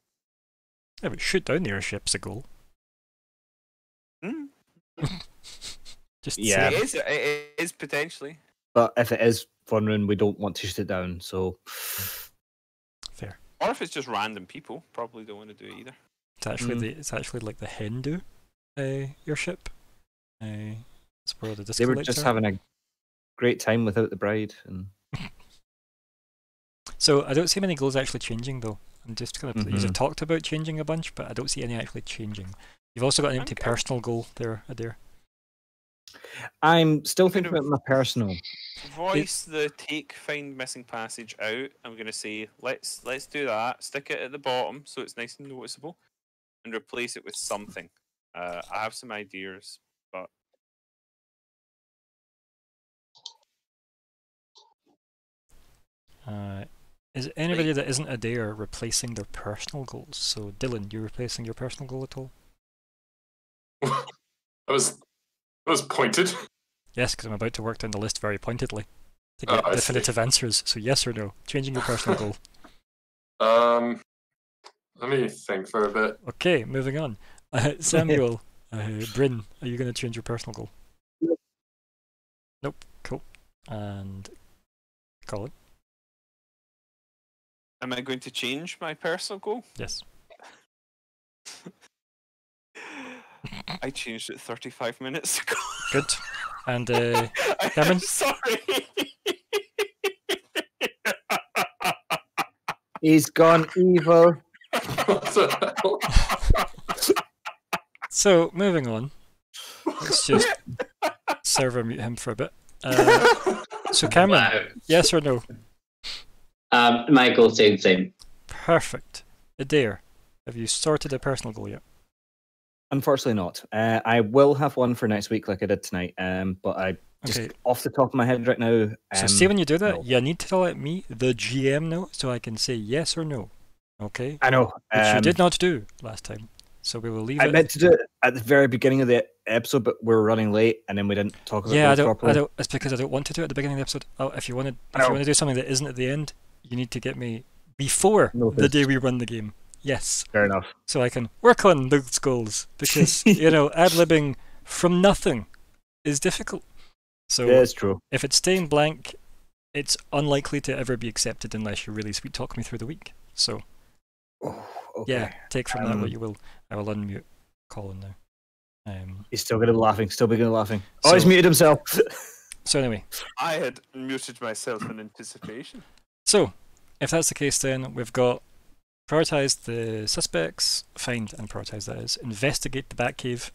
yeah, but shoot down the airship's a goal. Hmm. Just Yeah. saying. It is potentially. but if it is Von Rune, we don't want to shoot it down. So Fair. Or if it's just random people, probably don't want to do it either. It's actually it's actually like the Hindu airship. It's where the they disco were lights just are. having a great time without the bride. And So I don't see many goals actually changing though. I'm just kind of you've Mhm. talked about changing a bunch, but I don't see any actually changing. You've also got an empty Okay. personal goal there, Adair. I'm still thinking about my personal. Voice the take find missing passage out. I'm gonna say let's do that. Stick it at the bottom so it's nice and noticeable, and replace it with something. I have some ideas, but Is anybody that isn't Adair replacing their personal goals? So Dylan, you replacing your personal goal at all? That was pointed. Yes, because I'm about to work down the list very pointedly to Oh, get I see. definitive answers. So yes or no? Changing your personal goal. Let me think for a bit. Okay, moving on. Samuel, Bryn, are you going to change your personal goal? Nope. Nope. Cool. And Colin? am I going to change my personal goal? Yes. I changed it 35 minutes ago. Good. And I'm Cameron? sorry. He's gone evil. What the hell? so moving on. Let's just server mute him for a bit. So Cameron, Wow. yes or no? My goal stayed the same. Perfect. Adair, have you sorted a personal goal yet? Unfortunately, not. I will have one for next week, like I did tonight. But I just Okay. off the top of my head right now. So see when you do that, no. you need to let me, the GM, know so I can say yes or no. Okay? I know. Which you did not do last time. So we will leave I it. meant to do it at the very beginning of the episode, but we were running late, and then we didn't talk about Yeah, it properly. it's because I don't want to do it at the beginning of the episode. Oh, if you want to know. do something that isn't at the end, you need to get me before the Noticed. day we run the game. Yes. Fair enough. So I can work on those goals because ad-libbing from nothing is difficult. So Yeah, it's true. if it's staying blank, it's unlikely to ever be accepted unless you really sweet talk me through the week. So Oh, okay. yeah, take from that what Um, you will. I will unmute Colin now. He's still gonna be laughing. Still be gonna be laughing. Oh, So- he's muted himself. So anyway, I had muted myself in anticipation. so if that's the case, then we've got prioritize the suspects, find and prioritize that is, investigate the Batcave,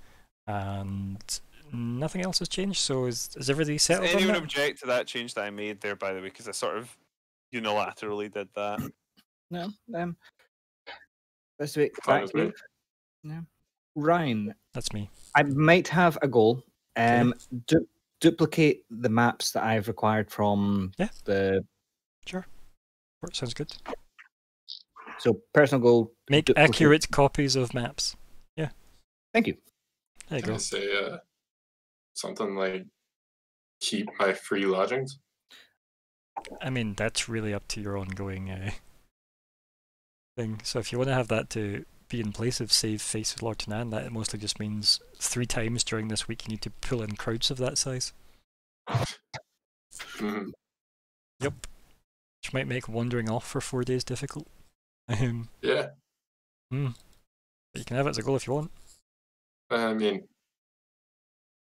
and nothing else has changed. So is everybody Does settled on anyone that? object to that change that I made there, by the way? Because I sort of unilaterally did that. No. Let's wait. Fine with me. Batcave. No. Ryan, That's me. I might have a goal. Duplicate the maps that I've required from Yeah. the. Sounds good. So personal goal. Make duplicate- accurate copies of maps. Thank you. There you Can I go. say something like keep my free lodgings? I mean, that's really up to your ongoing thing. So if you want to have that to be in place of save face with Lord Tanan, that mostly just means 3 times during this week you need to pull in crowds of that size. Mhm. Yep. which might make wandering off for 4 days difficult. Yeah. But you can have it as a goal if you want. I mean,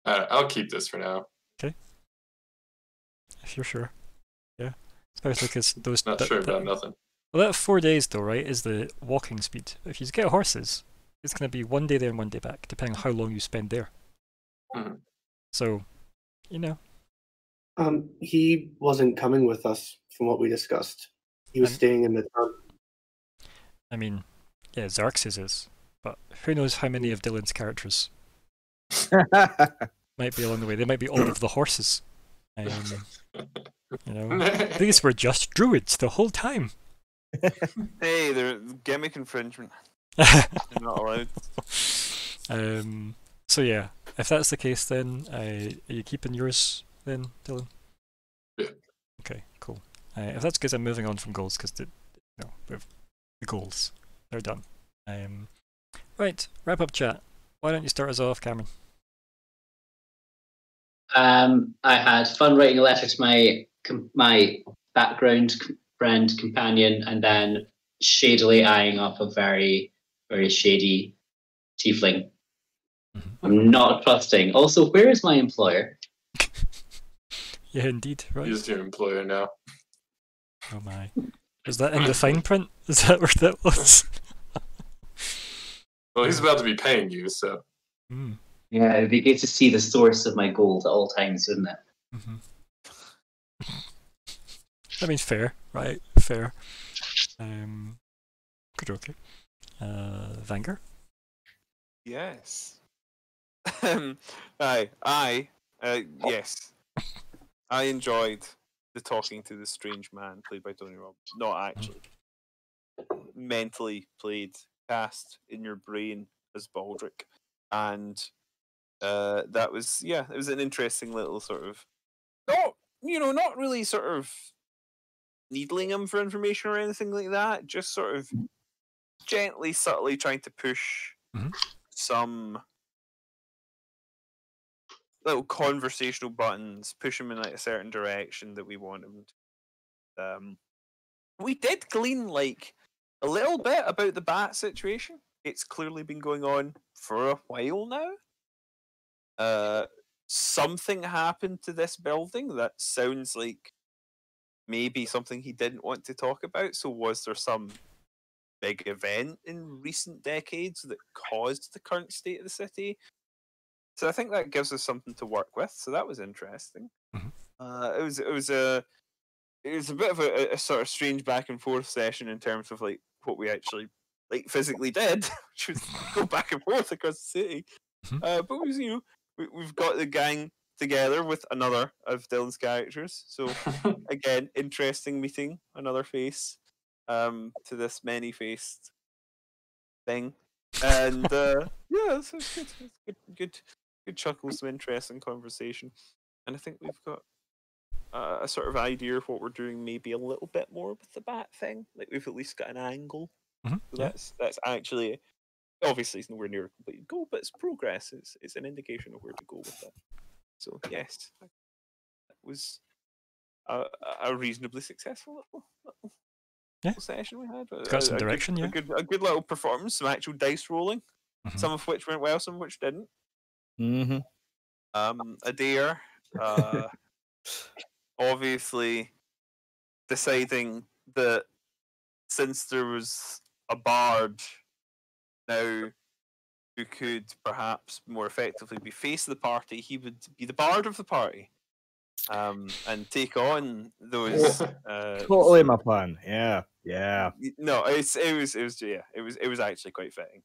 I'll keep this for now. If you're sure. Yeah. Especially because those... Not sure about nothing. Well, that 4 days, though, right, is the walking speed. If you get horses, it's going to be 1 day there and 1 day back, depending on how long you spend there. Mhm. So, you know. He wasn't coming with us from what we discussed. He was Um, staying in the town. I mean, yeah, Xerxes is. But who knows how many of Dylan's characters might be along the way. They might be all of the horses. You know, these were just druids the whole time. Hey, they're gimmick infringement. They're not allowed. So yeah, if that's the case, then are you keeping yours then, Dylan? Yeah. Okay, cool. If that's because I'm moving on from goals, because with the goals, they're done. Right, wrap up chat. Why don't you start us off, Cameron? I had fun writing a letter to my background friend companion, and then shadily eyeing up a very, very shady tiefling. I'm not trusting. Also, where is my employer? Yeah, indeed, right. He's your employer now. Oh my. Was that in the fine print? Is that where that was? Well, he's about to be paying you, so. Yeah, it'd be good to see the source of my gold at all times, wouldn't it? I mean, fair, right? Fair. Good, okay. Vanger? Yes. Yes. I enjoyed the talking to the strange man played by Tony Robb. Not actually. Mentally played, cast in your brain as Baldric. And that was, it was an interesting little sort of, not really sort of needling him for information or anything like that. Just sort of gently, subtly trying to push some little conversational buttons, push him in like a certain direction that we want him to. We did glean like a little bit about the bat situation. It's clearly been going on for a while now. Something happened to this building that sounds like maybe something he didn't want to talk about. So was there some big event in recent decades that caused the current state of the city? So I think that gives us something to work with. So that was interesting. It was a bit of a sort of strange back and forth session in terms of like what we actually like physically did, which was go back and forth across the city. But it was, we've got the gang together with another of Dylan's characters. So again, interesting meeting another face to this many-faced thing. And so it's good chuckles, some interesting conversation. And I think we've got a sort of idea of what we're doing, maybe a little bit more with the bat thing. Like we've at least got an angle. So that's actually obviously it's nowhere near a complete goal, but it's progress. It's an indication of where to go with it. So yes, that was a reasonably successful little session we had. Got some direction, a good little performance, some actual dice rolling, some of which went well, some of which didn't. Adair, obviously deciding that since there was a bard now who could perhaps more effectively be face of the party, he would be the bard of the party, and take on those. Totally my plan. Yeah. No, it was actually quite fitting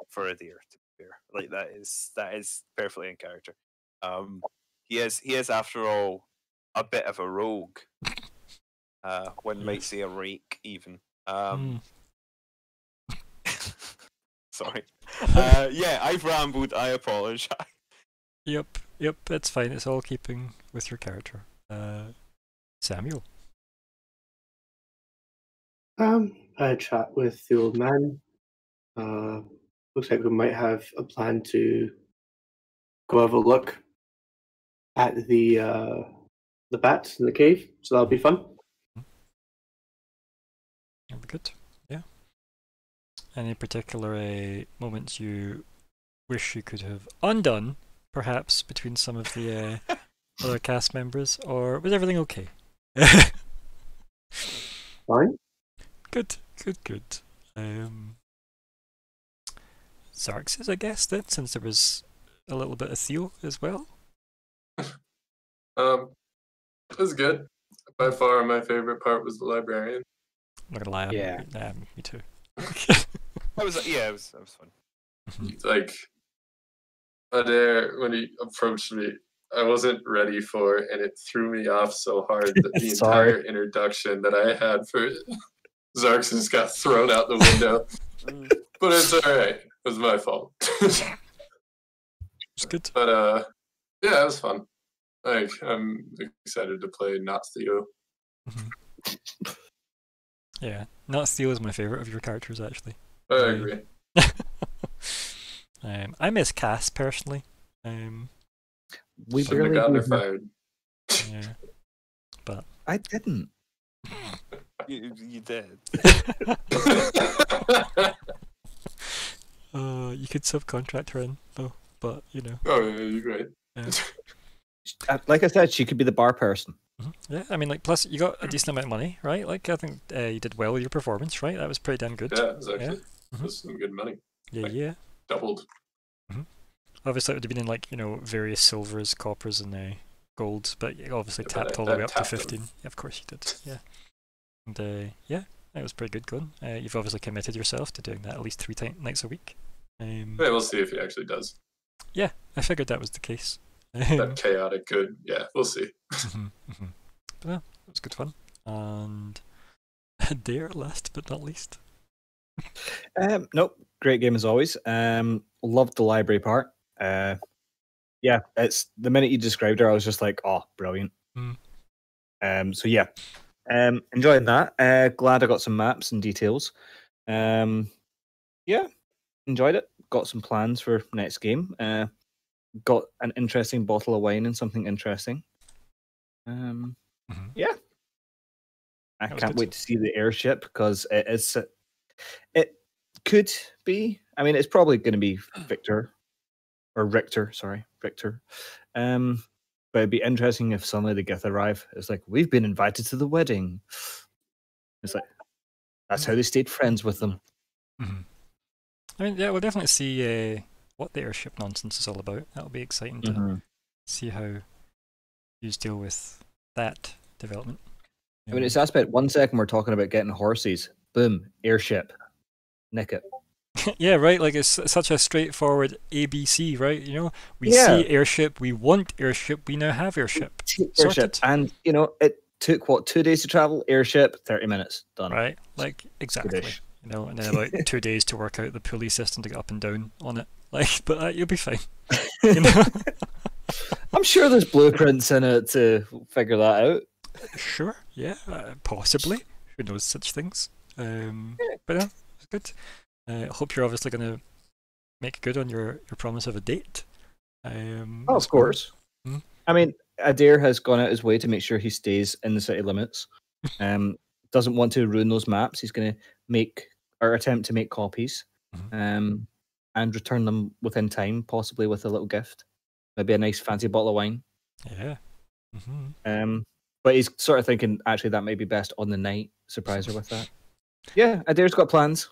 for Adair, to be fair. Like that is perfectly in character. He is after all a bit of a rogue. One might say a rake even. Sorry. I've rambled. I apologize. Yep, that's fine. It's all keeping with your character. Samuel. I had a chat with the old man. Looks like we might have a plan to go have a look at the bats in the cave, so that'll be fun. That'd be good. Yeah. Any particular moments you wish you could have undone, perhaps between some of the other cast members, or was everything okay? Fine. Good. Xerxes, I guess, then, since there was a little bit of Theo as well. It was good. By far, my favorite part was the librarian. I'm not gonna lie. Yeah. Me too. That was fun. Like, Adair, when he approached me, I wasn't ready for it, and it threw me off so hard that the Sorry. entire introduction that I had for Xerxes got thrown out the window. But it's alright. It was my fault. It's good. But yeah, it was fun. Like, I'm excited to play not Theo. Yeah, not Theo is my favorite of your characters, actually. I agree. I miss Cass personally. We Shouldn't have barely gotten her gave her- fired. Yeah, but I didn't. You did. you could subcontract her in though. But you know, Oh, yeah, you're great. Like I said, she could be the bar person. yeah. I mean, like, plus you got a decent amount of money, right? Like, I think you did well with your performance, right? That was pretty damn good. Yeah, it was actually Mhm. it was some good money. Yeah. Doubled. Obviously, it would have been in like various silvers, coppers, and golds, but you obviously Yeah, but tapped I- all the I way up to tapped them. 15. Yeah, of course you did. Yeah, and yeah, that was pretty good going. You've obviously committed yourself to doing that at least 3 nights a week. Yeah, we'll see if he actually does. Yeah, I figured that was the case. That chaotic good. Yeah, we'll see. But yeah, it was good fun. And Dare, last but not least. Nope, great game as always. Loved the library part. Yeah, it's the minute you described her, I was just like, oh, brilliant. So yeah, enjoying that. Glad I got some maps and details. Yeah, enjoyed it. Got some plans for next game. Got an interesting bottle of wine and something interesting. Yeah, I That was can't good. wait to see the airship because it could be. I mean, it's probably going to be Richter. But it'd be interesting if suddenly the Gith arrive. It's like, we've been invited to the wedding. It's like, that's how they stayed friends with them. I mean, yeah, we'll definitely see what the airship nonsense is all about. That'll be exciting to see how you deal with that development. I mean, it's aspect 1 second we're talking about getting horses. Boom, airship. Nick it. Yeah, right. Like it's such a straightforward ABC, right? You know, we Yeah. see airship, we want airship, we now have airship. Airship. Sorted. And, it took, 2 days to travel? Airship, 30 minutes. Done. Right? Like exactly. Goodish. You know, and then about 2 days to work out the pulley system to get up and down on it. Like, but you'll be fine. You know? I'm sure there's blueprints in it to figure that out. Sure. Yeah. Possibly. Who knows such things? But yeah, it's good. Hope you're obviously going to make good on your promise of a date. Oh, of course. Mhm. I mean, Adair has gone out his way to make sure he stays in the city limits. Doesn't want to ruin those maps. He's going to make or attempt to make copies, and return them within time, possibly with a little gift, maybe a nice fancy bottle of wine. Yeah. Mm-hmm. But he's sort of thinking actually that might be best on the night. Surprise her with that. Yeah, Adair's got plans.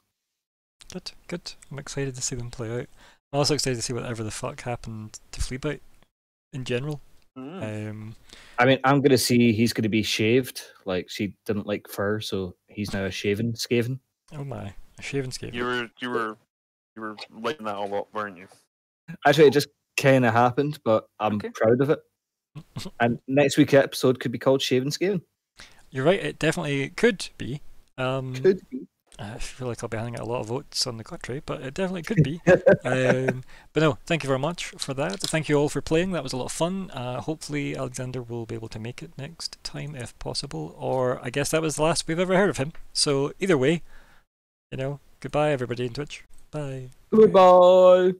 Good. I'm excited to see them play out. I'm also excited to see whatever the fuck happened to Fleabite in general. I mean, I'm going to see he's going to be shaved. Like, she didn't like fur, so he's now a shaven Skaven. Oh my, a shaven Skaven. You were lighting that all up, weren't you? Actually, it just kind of happened, but I'm Okay. proud of it. And next week's episode could be called Shaven Skaven. You're right. It definitely could be. Could be. I feel like I'll be handing out a lot of votes on the contrary, but it definitely could be. But no, thank you very much for that. Thank you all for playing. That was a lot of fun. Hopefully Alexander will be able to make it next time if possible, or I guess that was the last we've ever heard of him. So either way, goodbye everybody in Twitch. Bye. Goodbye.